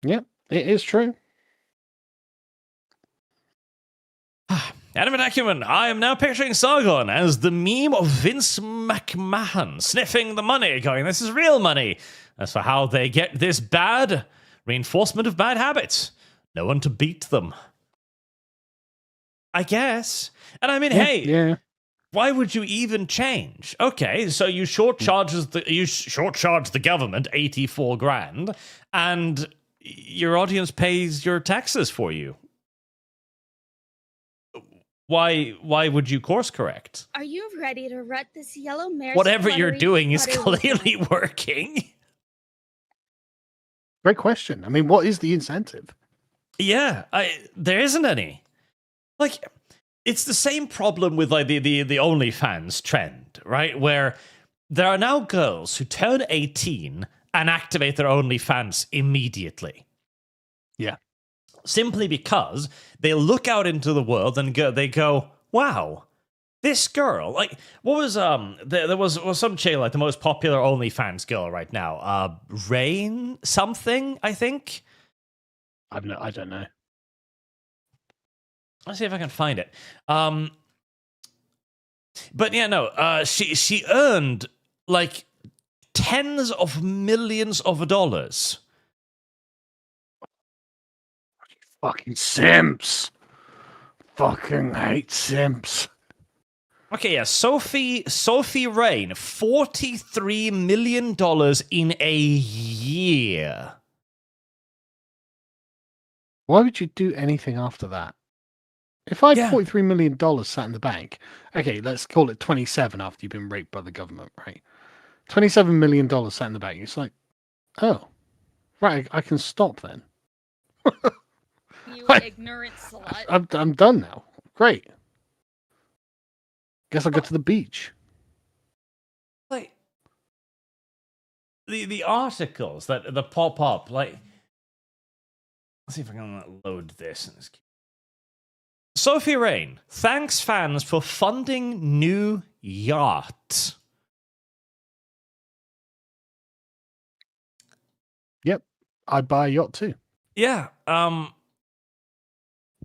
Yeah, it is true.
Animate Acumen, I am now picturing Sargon as the meme of Vince McMahon sniffing the money, going, this is real money. As for how they get this bad, reinforcement of bad habits. No one to beat them. I guess. And I mean, why would you even change? Okay, so you short-charge the government $84,000, and your audience pays your taxes for you. Why would you course correct?
Are you ready to rut this yellow mare?
Whatever you're doing is clearly working.
Great question. I mean, what is the incentive?
Yeah, there isn't any. Like, it's the same problem with like the OnlyFans trend, right? Where there are now girls who turn 18 and activate their OnlyFans immediately.
Yeah.
Simply because they look out into the world and they go, wow, this girl, like, what was, there was some chick, like, the most popular OnlyFans girl right now, Rain something, I think?
I don't know.
Let's see if I can find it. But yeah, no, she earned, like, tens of millions of dollars.
Fucking simps. Fucking hate simps.
Okay, yeah, Sophie Rain, $43 million in a year.
Why would you do anything after that? If I had $43 million sat in the bank, okay, let's call it 27 after you've been raped by the government, right? $27 million sat in the bank. It's like, oh, right, I can stop then.
You
Right.
ignorant slut.
I'm done now. Great. Guess I'll go to the beach.
Like, the articles that pop up, like, let's see if I can load this. Sophie Rain thanks fans for funding new yacht.
Yep, I'd buy a yacht too.
Yeah,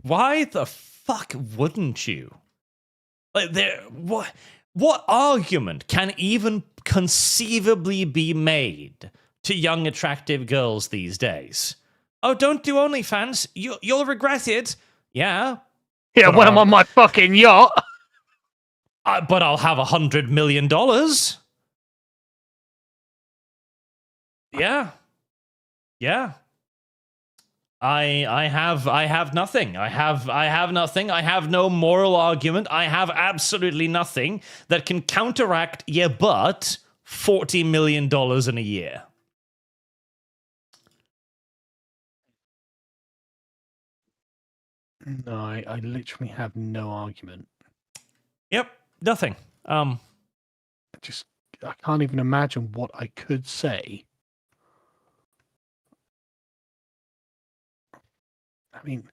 why the fuck wouldn't you? Like, what argument can even conceivably be made to young, attractive girls these days? Oh, don't do OnlyFans. You'll regret it. Yeah.
Yeah, when I'm on my fucking yacht.
But I'll have $100 million. Yeah. Yeah. I have nothing. I have nothing. I have no moral argument. I have absolutely nothing that can counteract, yeah, but $40 million in a year.
No, I literally have no argument.
Yep, nothing.
I can't even imagine what I could say. I mean,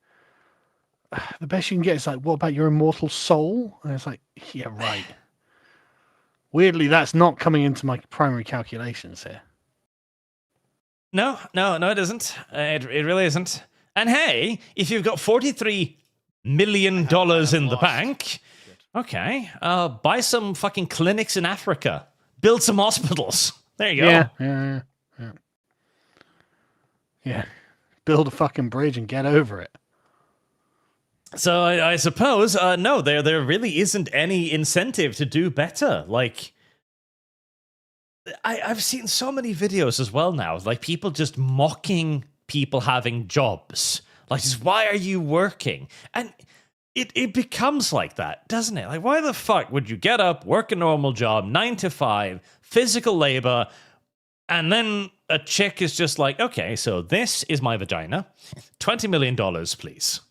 the best you can get is like, what about your immortal soul? And it's like, yeah, right. Weirdly, that's not coming into my primary calculations here.
No, it isn't. It really isn't. And hey, if you've got $43 million in the bank, okay, buy some fucking clinics in Africa. Build some hospitals. There you go.
Yeah. Build a fucking bridge and get over it.
So I suppose, no, there really isn't any incentive to do better. Like, I've seen so many videos as well now, like people just mocking people having jobs. Like, just, why are you working? And it becomes like that, doesn't it? Like, why the fuck would you get up, work a normal job, 9 to 5, physical labor, and then a chick is just like, okay, so this is my vagina. $20 million, please.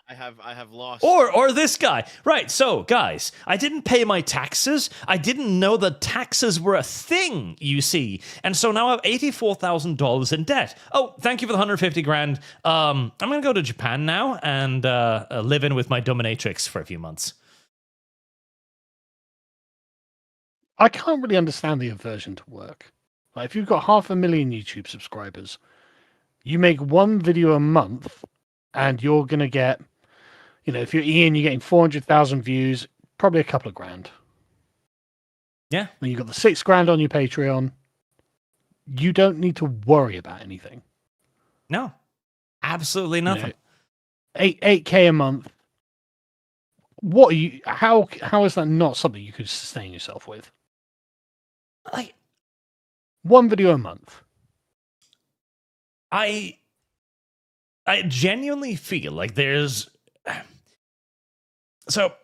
I have lost.
Or this guy. Right, so, guys, I didn't pay my taxes. I didn't know that taxes were a thing, you see. And so now I have $84,000 in debt. Oh, thank you for the 150 grand. I'm going to go to Japan now and live in with my dominatrix for a few months.
I can't really understand the aversion to work. Like, if you've got 500,000 YouTube subscribers, you make one video a month, and you're going to get, you know, if you're Ian, you're getting 400,000 views, probably a couple of grand.
Yeah.
And you've got the 6 grand on your Patreon. You don't need to worry about anything.
No. Absolutely nothing.
You know, 8K a month. What are you? How is that not something you could sustain yourself with?
Like,
one video a month.
I genuinely feel like there's... So,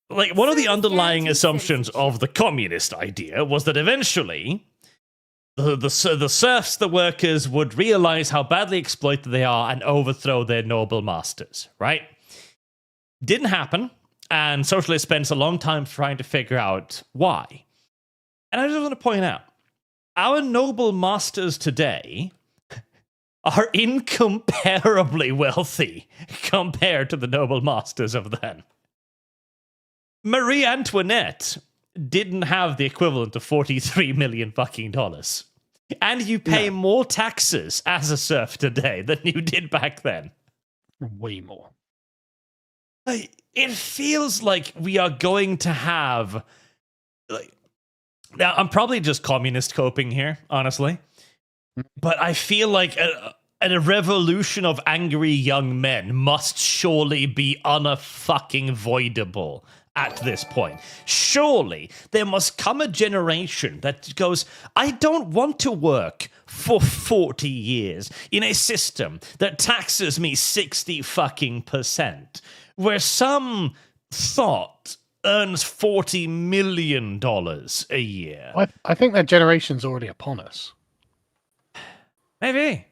like one of the underlying assumptions of the communist idea was that eventually the serfs, the workers, would realize how badly exploited they are and overthrow their noble masters, right? Didn't happen, and socialists spent a long time trying to figure out why. And I just want to point out, our noble masters today are incomparably wealthy compared to the noble masters of then. Marie Antoinette didn't have the equivalent of $43 million fucking dollars. And you pay more taxes as a serf today than you did back then.
Way more.
It feels like we are going to have... Now, I'm probably just communist coping here, honestly. But I feel like a revolution of angry young men must surely be unfucking voidable at this point. Surely there must come a generation that goes, I don't want to work for 40 years in a system that taxes me 60% where some thought earns $40 million a year.
I think that generation's already upon us.
Maybe.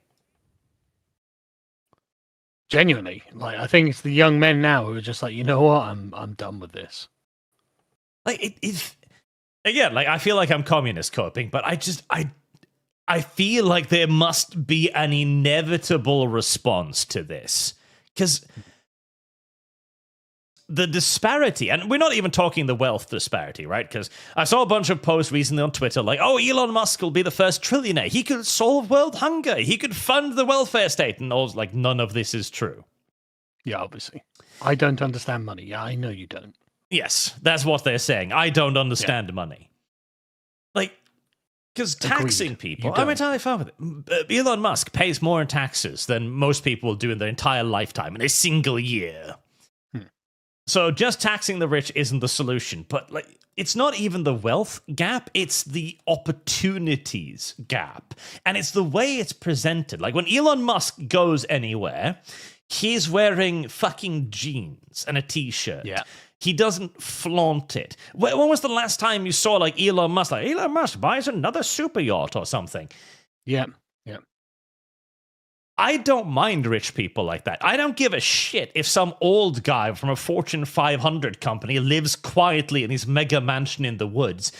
Genuinely, like I think it's the young men now who are just like, you know what, I'm done with this.
Like again, like I feel like I'm communist coping, but I feel like there must be an inevitable response to this because the disparity, and we're not even talking the wealth disparity, right? Because I saw a bunch of posts recently on Twitter like, oh, Elon Musk will be the first trillionaire. He could solve world hunger. He could fund the welfare state. And all like, none of this is true.
Yeah, obviously. I don't understand money. Yeah, I know you don't.
Yes, that's what they're saying. I don't understand money. Like, because taxing people, I'm entirely fine with it. Elon Musk pays more in taxes than most people will do in their entire lifetime in a single year. So just taxing the rich isn't the solution, but like it's not even the wealth gap, it's the opportunities gap. And it's the way it's presented. Like when Elon Musk goes anywhere, he's wearing fucking jeans and a t-shirt.
Yeah.
He doesn't flaunt it. When was the last time you saw like Elon Musk buys another super yacht or something?
Yeah.
I don't mind rich people like that. I don't give a shit if some old guy from a Fortune 500 company lives quietly in his mega mansion in the woods.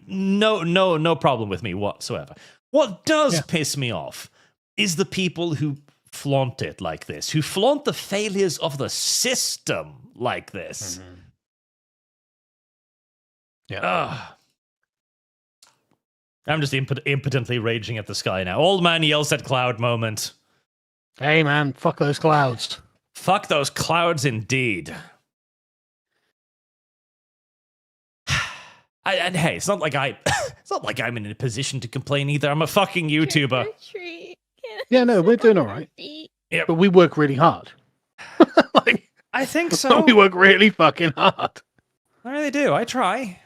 No problem with me whatsoever. What does piss me off is the people who flaunt it like this, who flaunt the failures of the system like this.
Mm-hmm. Yeah.
I'm just impotently raging at the sky now. Old man yells at cloud moment.
Hey, man, fuck those clouds.
Fuck those clouds indeed. And hey, it's not like I'm in a position to complain either. I'm a fucking YouTuber.
Yeah, no, we're doing all right.
Yep.
But we work really hard.
I think so.
We work really fucking hard.
I really do. I try.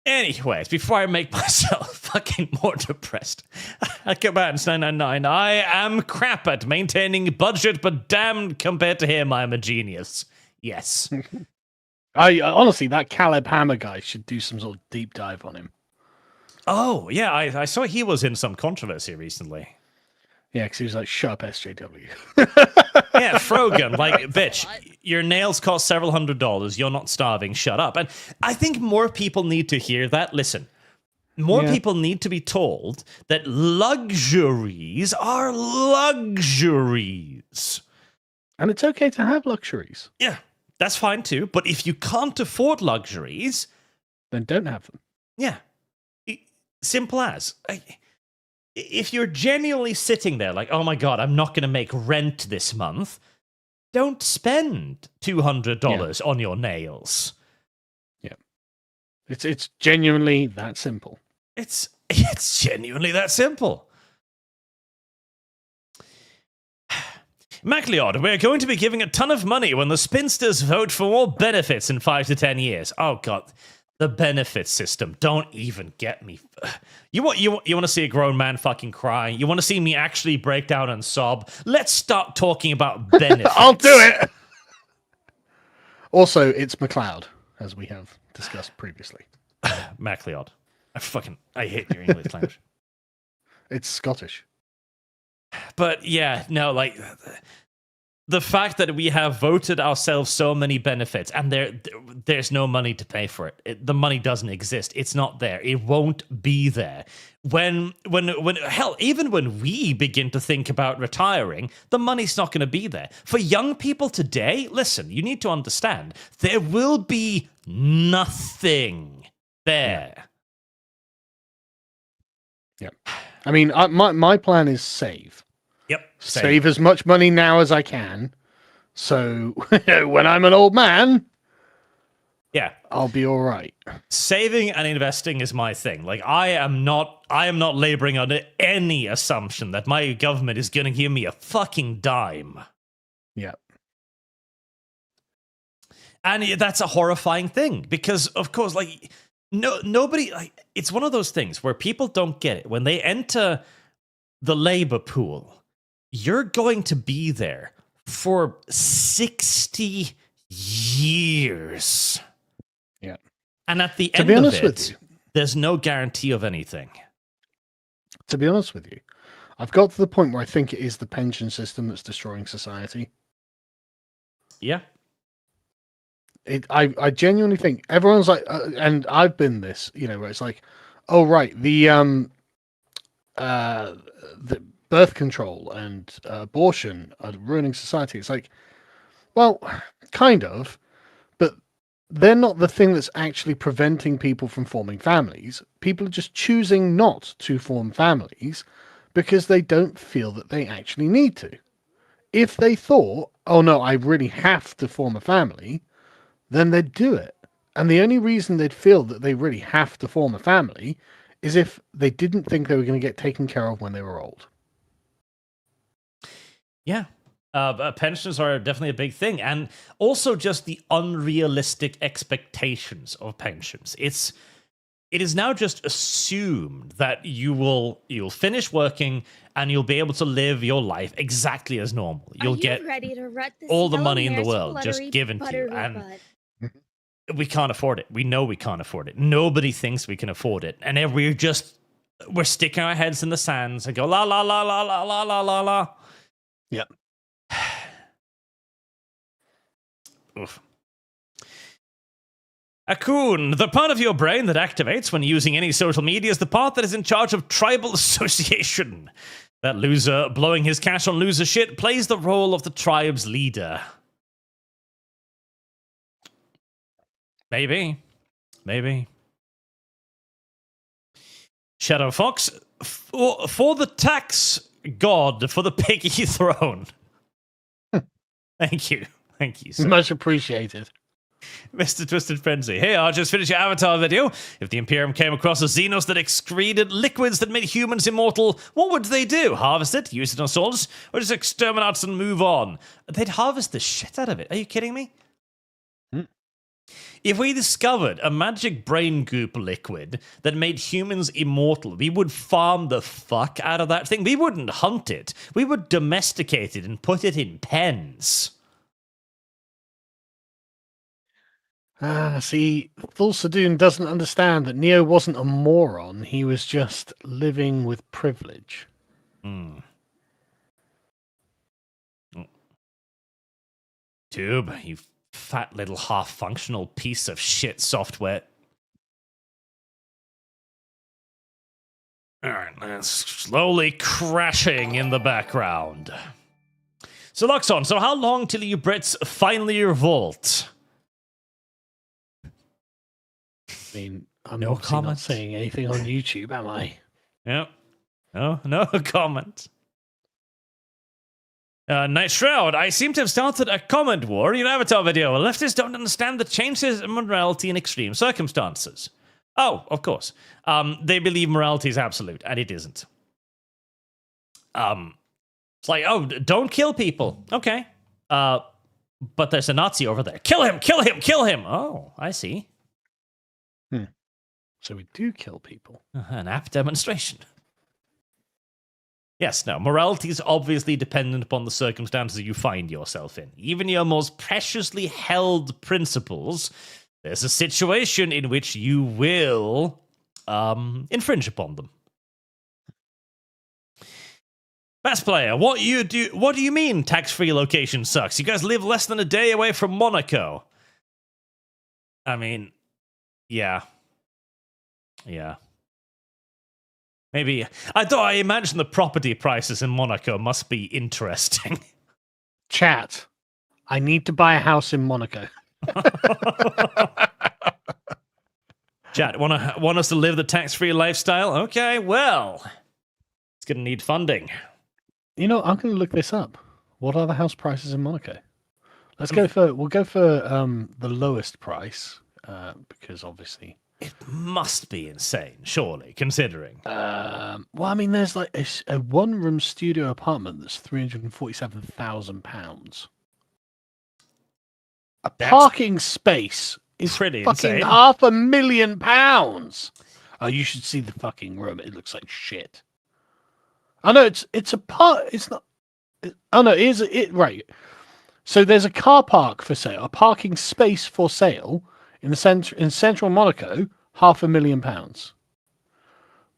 Anyways, before I make myself fucking more depressed, Combatants 999, I am crap at maintaining budget, but damn, compared to him, I'm a genius. Yes.
I honestly, that Caleb Hammer guy should do some sort of deep dive on him.
Oh, yeah, I saw he was in some controversy recently.
Yeah, because he was like, shut up, SJW.
Yeah, Frogan, like, bitch, your nails cost several $100s. You're not starving. Shut up. And I think more people need to hear that. Listen, more people need to be told that luxuries are luxuries.
And it's okay to have luxuries.
Yeah, that's fine too. But if you can't afford luxuries,
then don't have them.
Yeah. Simple as. If you're genuinely sitting there like, oh my God, I'm not going to make rent this month, don't spend $200 on your nails.
Yeah. It's genuinely that simple.
It's genuinely that simple. MacLeod, we're going to be giving a ton of money when the spinsters vote for more benefits in 5 to 10 years. Oh God. The benefit system. Don't even get me. You want to see a grown man fucking cry? You want to see me actually break down and sob? Let's start talking about benefits.
I'll do it. Also, it's McLeod, as we have discussed previously.
MacLeod. I hate your English language.
It's Scottish.
But yeah, no, like the fact that we have voted ourselves so many benefits and there's no money to pay for it. The money doesn't exist. It's not there. It won't be there. When hell, even when we begin to think about retiring, the money's not going to be there. For young people today, listen, you need to understand, there will be nothing there.
Yeah. I mean, my plan is save.
Yep.
Save as much money now as I can. So when I'm an old man,
yeah,
I'll be all right.
Saving and investing is my thing. Like I am not laboring under any assumption that my government is going to give me a fucking dime.
Yeah.
And that's a horrifying thing because, of course, like nobody, like it's one of those things where people don't get it. When they enter the labor pool, you're going to be there for 60 years.
Yeah.
And at the end of it, there's no guarantee of anything.
To be honest with you, I've got to the point where I think it is the pension system that's destroying society.
Yeah.
I genuinely think everyone's like, and I've been this, where it's like, oh right, the birth control and abortion are ruining society. It's like, well, kind of, but they're not the thing that's actually preventing people from forming families. People are just choosing not to form families because they don't feel that they actually need to. If they thought, oh no, I really have to form a family, then they'd do it. And the only reason they'd feel that they really have to form a family is if they didn't think they were going to get taken care of when they were old.
Yeah. Pensions are definitely a big thing. And also just the unrealistic expectations of pensions. It is now just assumed that you'll finish working and you'll be able to live your life exactly as normal. You'll get all the money in the world just given to you. And we can't afford it. We know we can't afford it. Nobody thinks we can afford it. And we're sticking our heads in the sands and go, la, la, la, la, la, la, la, la, la.
Yep.
Oof. Akun, the part of your brain that activates when using any social media is the part that is in charge of tribal association. That loser blowing his cash on loser shit plays the role of the tribe's leader. Maybe. Shadow Fox, for the tax god for the piggy throne. Thank you, sir.
Much appreciated.
Mr. Twisted Frenzy. Hey, I just finished your Avatar video. If the Imperium came across a Xenos that excreted liquids that made humans immortal, what would they do? Harvest it, use it on souls, or just exterminate and move on? They'd harvest the shit out of it. Are you kidding me? If we discovered a magic brain goop liquid that made humans immortal, we would farm the fuck out of that thing. We wouldn't hunt it. We would domesticate it and put it in pens.
See, Thulsadoon doesn't understand that Neo wasn't a moron. He was just living with privilege.
Tube, you fat little half-functional piece of shit software. Alright, that's slowly crashing in the background. So, Luxon, so how long till you Brits finally revolt?
I mean, I'm
no
comment. Not saying anything on YouTube, am I?
Yep. No comment. Night Shroud, I seem to have started a comment war in your Avatar video. Leftists don't understand the changes in morality in extreme circumstances. Oh, of course. They believe morality is absolute, and it isn't. It's like, oh, don't kill people. Okay. But there's a Nazi over there. Kill him, kill him, kill him. Oh, I see.
So we do kill people.
An apt demonstration. Yes, no, morality is obviously dependent upon the circumstances you find yourself in. Even your most preciously held principles, there's a situation in which you will infringe upon them. Best player, what do you mean tax-free location sucks? You guys live less than a day away from Monaco. I mean, yeah. Yeah. Maybe. I imagine the property prices in Monaco must be interesting.
Chat, I need to buy a house in Monaco.
Chat, want us to live the tax-free lifestyle? Okay, well, it's going to need funding.
You know, I'm going to look this up. What are the house prices in Monaco? We'll go for the lowest price, because obviously
it must be insane, surely, considering.
Well, I mean, there's like a one-room studio apartment that's £347,000.
That's
parking space is
pretty
fucking
insane.
£500,000. Oh, you should see the fucking room. It looks like shit. I know it's a part. It's not. Oh no, right. So there's a car park for sale, a parking space for sale in central Monaco, £500,000.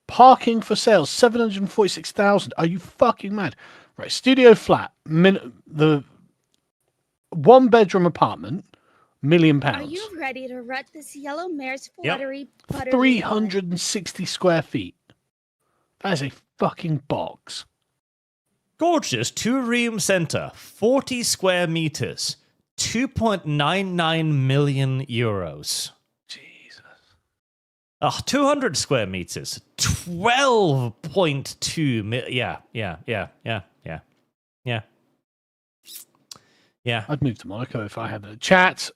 Parking for sale, 746,000. Are you fucking mad? Right, studio flat, the one-bedroom apartment, £1 million.
Are you ready to rut this yellow mare's fluttery buttery?
360 square feet. That is a fucking box.
Gorgeous two-room center, 40 square meters, 2.99 million euros.
Jesus.
200 square meters, 12.2 million. Yeah.
I'd move to Monaco if I had a chat.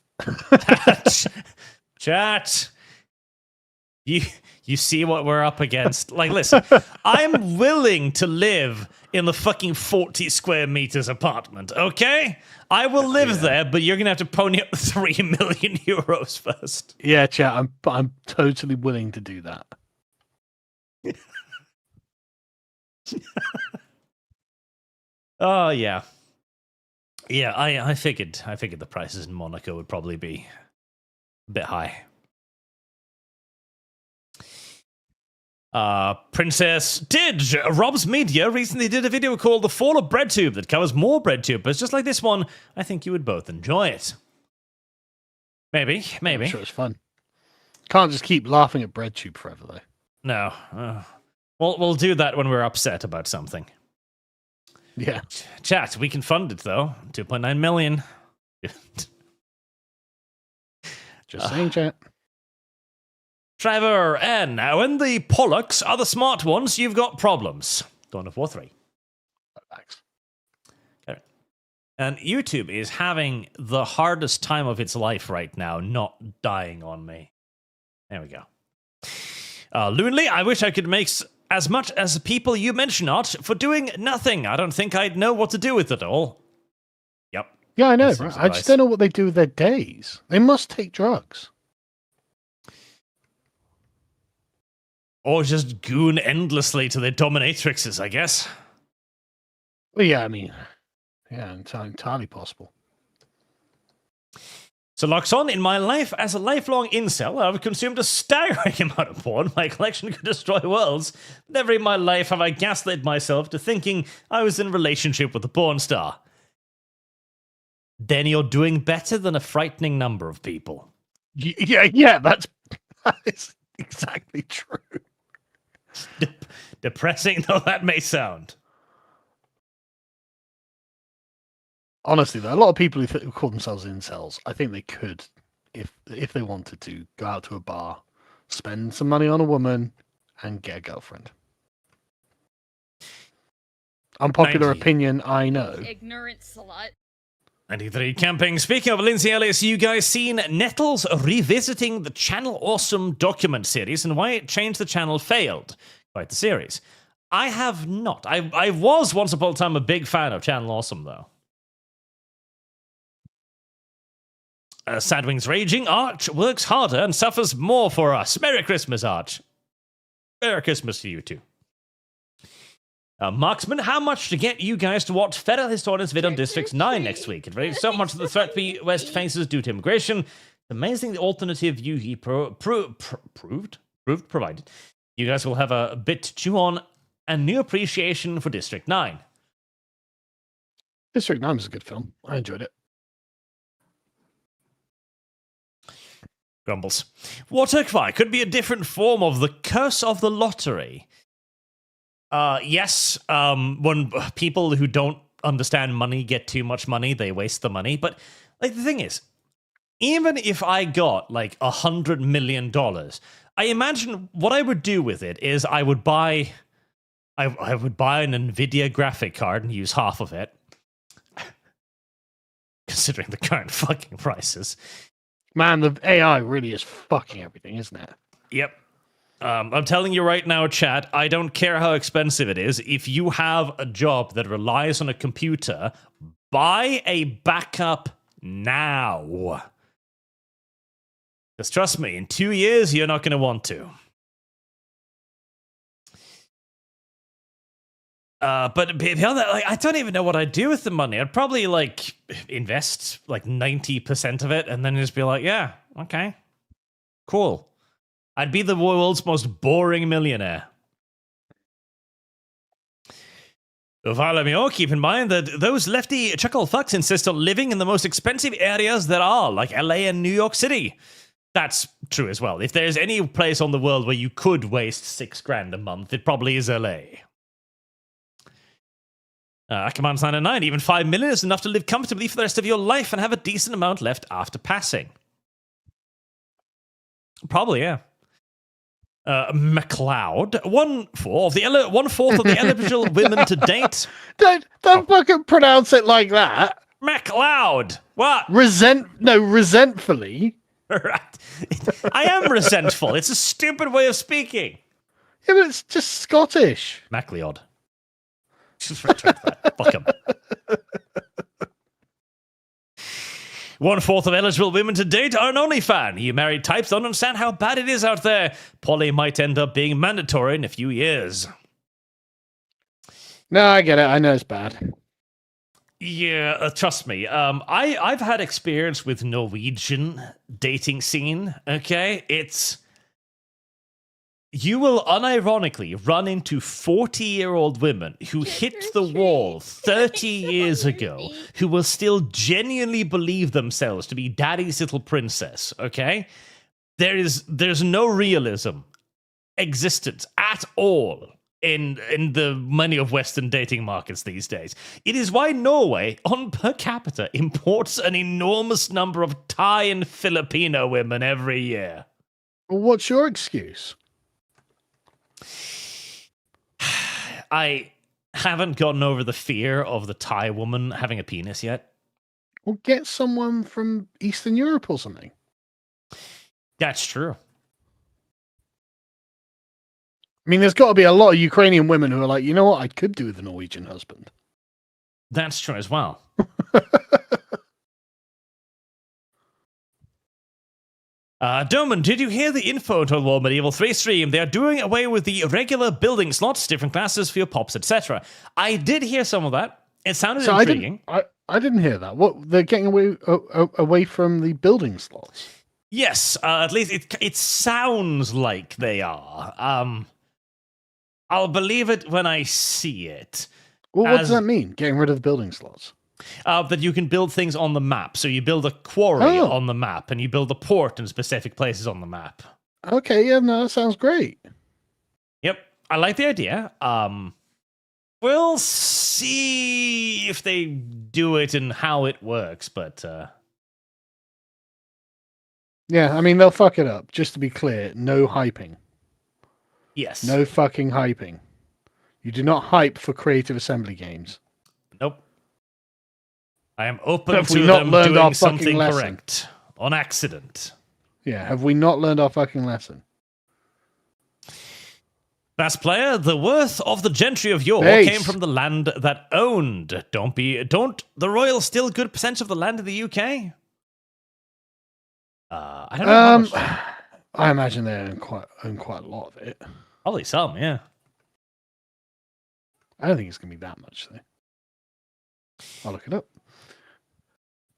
Chat. You see what we're up against? Like, listen, I'm willing to live in the fucking 40 square meters apartment, okay? I will live there, but you're going to have to pony up 3 million euros first.
Yeah, chat, I'm totally willing to do that.
Oh, yeah. Yeah, I figured the prices in Monaco would probably be a bit high. Princess Didge, Rob's Media recently did a video called The Fall of BreadTube that covers more BreadTubers just like this one. I think you would both enjoy it. Maybe.
I'm sure it's fun. Can't just keep laughing at BreadTube forever, though.
No. We'll do that when we're upset about something.
Yeah.
Chat, we can fund it, though. 2.9 million.
Just saying, chat.
Trevor N. When the Pollocks are the smart ones, you've got problems. Dawn of War 3.
Thanks.
Okay. And YouTube is having the hardest time of its life right now, not dying on me. There we go. Loonly, I wish I could make as much as the people you mention art for doing nothing. I don't think I'd know what to do with it all. Yep.
Yeah, I know. Right? I just don't know what they do with their days. They must take drugs.
Or just goon endlessly to their dominatrixes, I guess.
Well, yeah, I mean, yeah, entirely possible.
So, Loxon, in my life as a lifelong incel, I've consumed a staggering amount of porn. My collection could destroy worlds. Never in my life have I gaslit myself to thinking I was in a relationship with a porn star. Then you're doing better than a frightening number of people.
Yeah, that is exactly true.
Depressing though that may sound.
Honestly, though, a lot of people who call themselves incels, I think they could, if they wanted to, go out to a bar, spend some money on a woman, and get a girlfriend. Unpopular
90.
opinion, I know.
Ignorant slut.
93 camping. Speaking of Lindsay Ellis, you guys seen Nettles revisiting the Channel Awesome document series and why it changed the channel failed? Quite the series. I have not. I was once upon a time a big fan of Channel Awesome, though. Sadwing's raging. Arch works harder and suffers more for us. Merry Christmas, Arch. Merry Christmas to you too. Marksman, how much to get you guys to watch Federal Historians vid on District 9 next week? It relates so much to the threat the West faces due to immigration. It's amazing the alternative view he provided. You guys will have a bit to chew on and new appreciation for District 9.
District 9 was a good film. I enjoyed it.
Grumbles. Waterkvi could be a different form of the curse of the lottery. Yes, when people who don't understand money get too much money, they waste the money. But like the thing is, even if I got like $100 million, I imagine what I would do with it is I would buy an NVIDIA graphic card and use half of it, considering the current fucking prices.
Man, the AI really is fucking everything, isn't it?
Yep. I'm telling you right now, chat, I don't care how expensive it is. If you have a job that relies on a computer, buy a backup now. Because trust me, in 2 years, you're not going to want to. But beyond that, like, I don't even know what I'd do with the money. I'd probably like invest like 90% of it and then just be like, yeah, okay, cool. I'd be the world's most boring millionaire. Valamio, keep in mind that those lefty chuckle fucks insist on living in the most expensive areas there are, like LA and New York City. That's true as well. If there's any place on the world where you could waste $6,000 a month, it probably is LA. Command 909, even 5 million is enough to live comfortably for the rest of your life and have a decent amount left after passing. Probably, yeah. MacLeod, one-fourth of the eligible women to date.
Don't fucking pronounce it like that.
MacLeod. What?
Resentfully.
Right. I am resentful. It's a stupid way of speaking.
Yeah, but it's just Scottish.
MacLeod. Just retract that. Fuck him. 1/4 of eligible women to date are an OnlyFan. You married types don't understand how bad it is out there. Poly might end up being mandatory in a few years.
No, I get it. I know it's bad.
Yeah, trust me. I've had experience with Norwegian dating scene. Okay, you will unironically run into 40-year-old women who hit the wall 30 years ago, who will still genuinely believe themselves to be daddy's little princess, okay? There's no realism existent at all in the many of Western dating markets these days. It is why Norway, on per capita, imports an enormous number of Thai and Filipino women every year.
Well, what's your excuse?
I haven't gotten over the fear of the Thai woman having a penis yet.
Well, get someone from Eastern Europe or something.
That's true.
I mean, there's got to be a lot of Ukrainian women who are like, you know what, I could do with a Norwegian husband.
That's true as well. Doman, did you hear the info to War Medieval 3 stream? They are doing away with the regular building slots, different classes for your pops, etc. I did hear some of that. It sounded intriguing.
I didn't hear that. What, they're getting away from the building slots?
Yes, at least it sounds like they are. I'll believe it when I see it.
Well, what does that mean, getting rid of the building slots?
That you can build things on the map. So you build a quarry on the map, and you build a port in specific places on the map.
Okay, yeah, no, that sounds great.
Yep, I like the idea. We'll see if they do it and how it works, but...
Yeah, I mean, they'll fuck it up. Just to be clear, no hyping.
Yes.
No fucking hyping. You do not hype for Creative Assembly games.
Nope. I am open to them doing something correct. On accident.
Yeah, have we not learned our fucking lesson?
Best player, the worth of the gentry of yore came from the land that owned. Don't the royal still good percent of the land in the UK? I don't know how much.
I imagine they own quite a lot of it.
Probably some, yeah.
I don't think it's going to be that much, though. I'll look it up.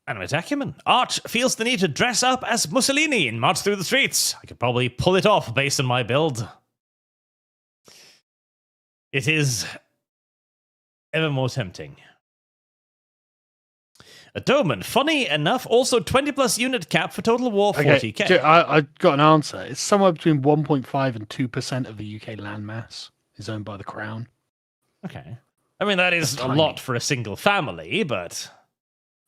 Anime Acumen. Arch feels the need to dress up as Mussolini and march through the streets. I could probably pull it off based on my build. It is ever more tempting. A Doman, funny enough, also 20 plus unit cap for Total War 40k.
Okay, I got an answer. It's somewhere between 1.5 and 2% of the UK landmass is owned by the Crown.
Okay. I mean, that is a lot for a single family, but...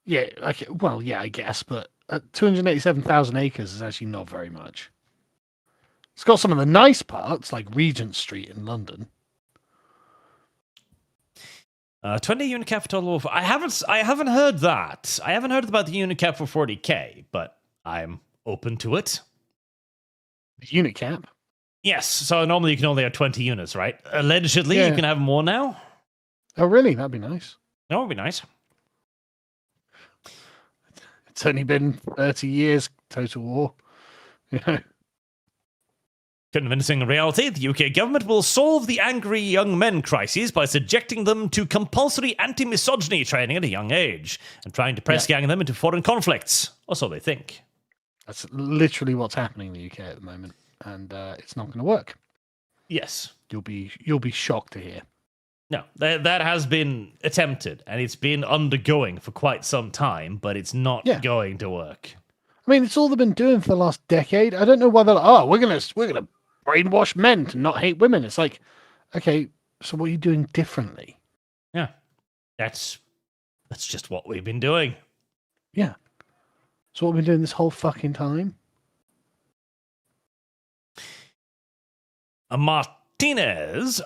Yeah, okay, well, yeah, I guess, but 287,000 acres is actually not very much. It's got some of the nice parts, like Regent Street in London.
20 unit cap for Total War. I haven't heard that. I haven't heard about the unit cap for 40k, but I'm open to it.
The unit cap?
Yes. So normally you can only have 20 units, right? Allegedly, you can have more now.
Oh, really? That'd be nice.
That would be nice.
It's only been 30 years, Total War. Yeah.
Convincing reality, the UK government will solve the angry young men crisis by subjecting them to compulsory anti-misogyny training at a young age and trying to press gang them into foreign conflicts. Or so they think.
That's literally what's happening in the UK at the moment, and it's not going to work.
Yes.
You'll be shocked to hear.
No, that has been attempted, and it's been undergoing for quite some time, but it's not going to work.
I mean, it's all they've been doing for the last decade. I don't know whether we're gonna brainwash men to not hate women. It's like, okay, so what are you doing differently?
Yeah, that's just what we've been doing.
Yeah, so what we've been doing this whole fucking time.
Martinez.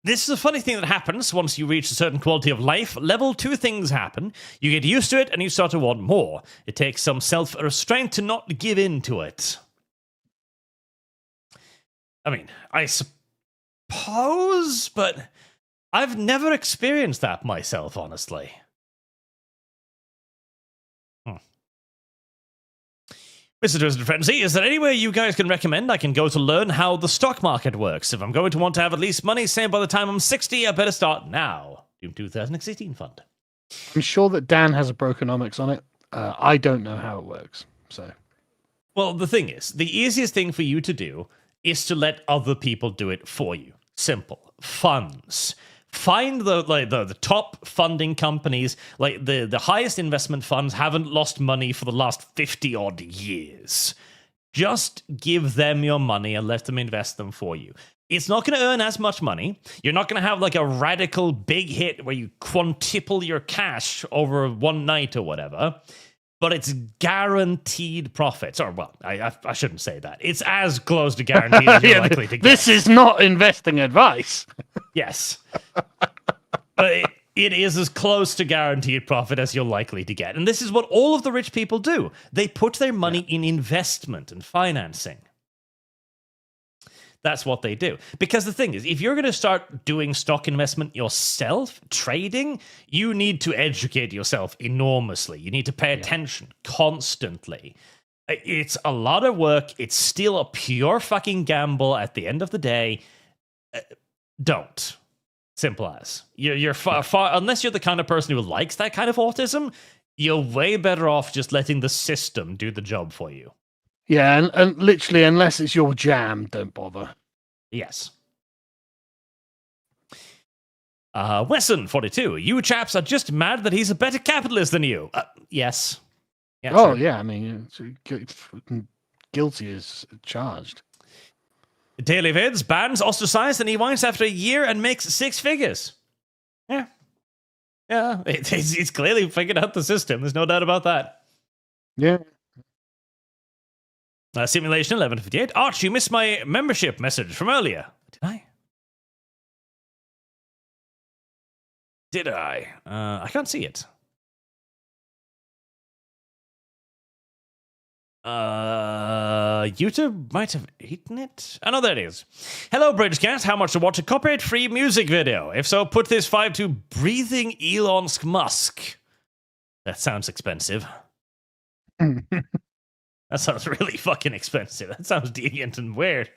This is a funny thing that happens once you reach a certain quality of life. Level 2 things happen. You get used to it and you start to want more. It takes some self-restraint to not give in to it. I mean, I suppose, but I've never experienced that myself, honestly. Mr. Twisted Frenzy, is there anywhere you guys can recommend I can go to learn how the stock market works? If I'm going to want to have at least money saved by the time I'm 60, I better start now. Doom 2016 fund.
I'm sure that Dan has a Brokenomics on it. I don't know how it works, so.
Well, the thing is, the easiest thing for you to do is to let other people do it for you. Simple. Funds. Find the top funding companies, like the highest investment funds haven't lost money for the last 50 odd years. Just give them your money and let them invest them for you. It's not going to earn as much money. You're not going to have like a radical big hit where you quintuple your cash over one night or whatever. But it's guaranteed profits. Or, well, I shouldn't say that. It's as close to guaranteed as you're likely to get.
This is not investing advice.
Yes. But it is as close to guaranteed profit as you're likely to get. And this is what all of the rich people do. They put their money in investment and financing. That's what they do. Because the thing is, if you're going to start doing stock investment yourself, trading, you need to educate yourself enormously. You need to pay attention constantly. It's a lot of work. It's still a pure fucking gamble at the end of the day. Don't. Simple as. You're far, unless you're the kind of person who likes that kind of autism, you're way better off just letting the system do the job for you.
Yeah, and literally, unless it's your jam, don't bother.
Yes. Wesson, 42. You chaps are just mad that he's a better capitalist than you. Yes.
Yeah, oh, yeah, I mean, guilty as charged.
Daily Vids bans ostracized and he winds after a year and makes 6 figures. Yeah. Yeah, he's clearly figured out the system. There's no doubt about that.
Yeah.
Simulation 1158. Arch, you missed my membership message from earlier. Did I? I can't see it. YouTube might have eaten it. Oh, no, there it is. Hello, Bridgecast. How much to watch a copyright-free music video? If so, put this 5 to Breathing Elon Musk. That sounds expensive. That sounds really fucking expensive. That sounds deviant and weird.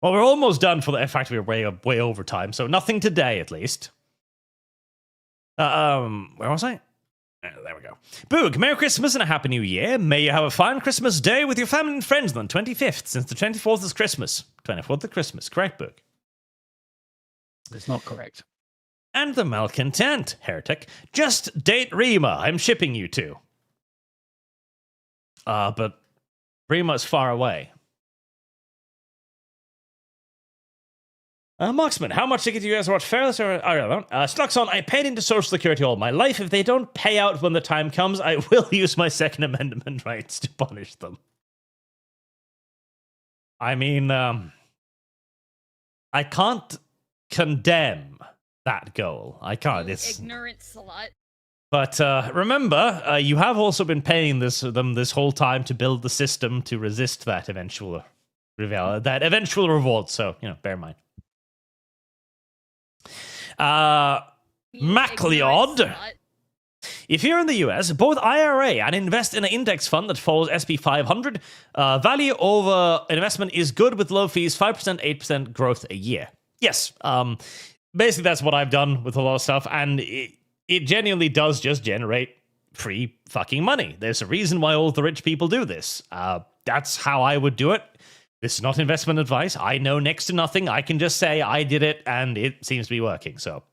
Well, we're almost done for the... In fact, we're way over time, so nothing today, at least. Where was I? There we go. Boog, Merry Christmas and a Happy New Year. May you have a fine Christmas day with your family and friends on the 25th, since the 24th is Christmas. 24th of Christmas. Correct, Boog?
It's not correct.
And the Malcontent, Heretic. Just date Rima. I'm shipping you two. But Rima's far away. Marksman, how much ticket do you guys watch Fearless or Ireland? Sluxon, I paid into Social Security all my life. If they don't pay out when the time comes, I will use my Second Amendment rights to punish them. I mean, I can't condemn that goal. I can't. It's
ignorant slut.
But remember, you have also been paying them this whole time to build the system to resist that eventual reward. So, bear in mind. MacLeod. If you're in the US, both IRA and invest in an index fund that follows SP 500, value over investment is good with low fees, 5%, 8% growth a year. Yes, basically that's what I've done with a lot of stuff, and it genuinely does just generate free fucking money. There's a reason why all the rich people do this. That's how I would do it. This is not investment advice. I know next to nothing. I can just say I did it, and it seems to be working, so.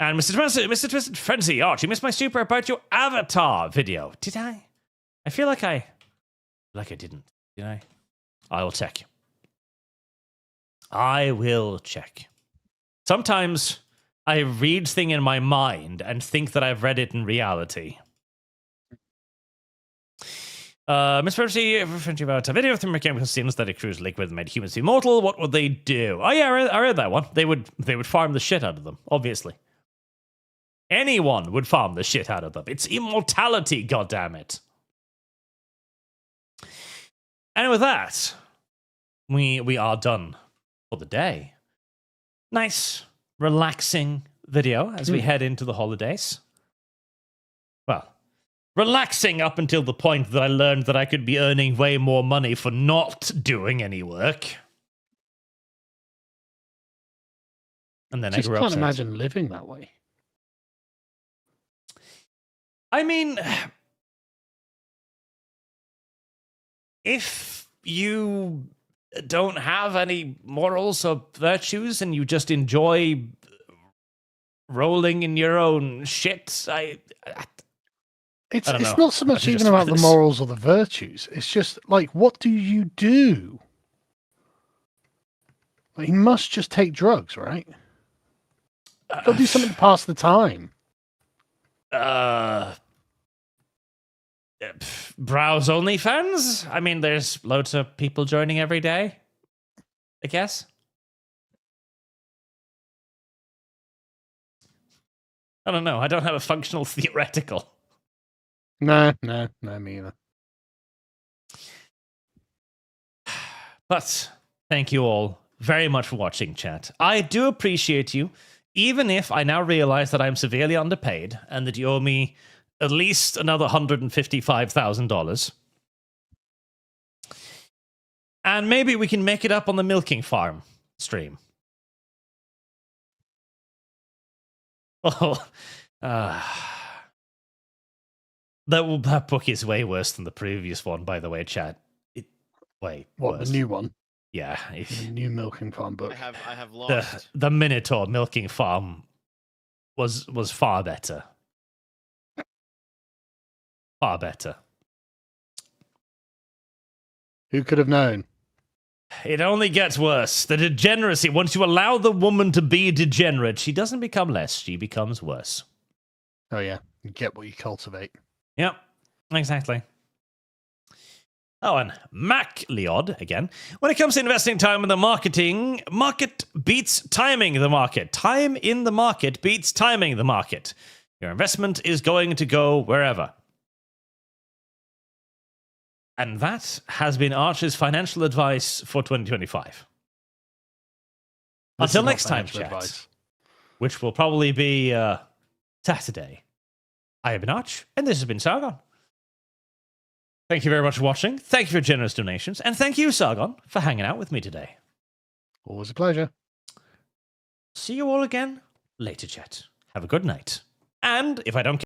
And Mr. Twisted Frenzy, Arch, you missed my super about your avatar video. Did I? I feel like I didn't. Did I? I will check. I will check. Sometimes I read thing in my mind and think that I've read it in reality. Miss Percy, about a video of the mechanical scenes that a cruise liquid made humans immortal. What would they do? Oh yeah, I read that one. They would farm the shit out of them, obviously. Anyone would farm the shit out of them. It's immortality, goddammit. And with that, we are done for the day. Nice, relaxing video as we head into the holidays. Well, relaxing up until the point that I learned that I could be earning way more money for not doing any work. And then I grew up.
Just can't imagine living that way.
I mean, if you don't have any morals or virtues and you just enjoy rolling in your own shit,
It's
don't know.
not so much even about the morals or the virtues. It's just like, what do you do? Like, you must just take drugs, right? Go do something to pass the time.
Browse OnlyFans? I mean, there's loads of people joining every day, I guess. I don't know. I don't have a functional theoretical.
No, me either.
But thank you all very much for watching, chat. I do appreciate you, even if I now realize that I'm severely underpaid and that you owe me at least another $155,000. And maybe we can make it up on the milking farm stream. Oh, that book is way worse than the previous one, by the way, chat. What,
the new one?
Yeah.
The new milking farm book.
I have lost.
The Minotaur milking farm was far better. Far better.
Who could have known?
It only gets worse. The degeneracy, once you allow the woman to be degenerate, she doesn't become less, she becomes worse.
Oh yeah, you get what you cultivate.
Yep, exactly. Oh, and MacLeod, again. When it comes to investing time in the market beats timing the market. Time in the market beats timing the market. Your investment is going to go wherever. And that has been Archer's financial advice for 2025. Until next time, chat. Which will probably be Saturday. I have been Arch, and this has been Sargon. Thank you very much for watching. Thank you for your generous donations. And thank you, Sargon, for hanging out with me today.
Always a pleasure.
See you all again later, chat. Have a good night. And if I don't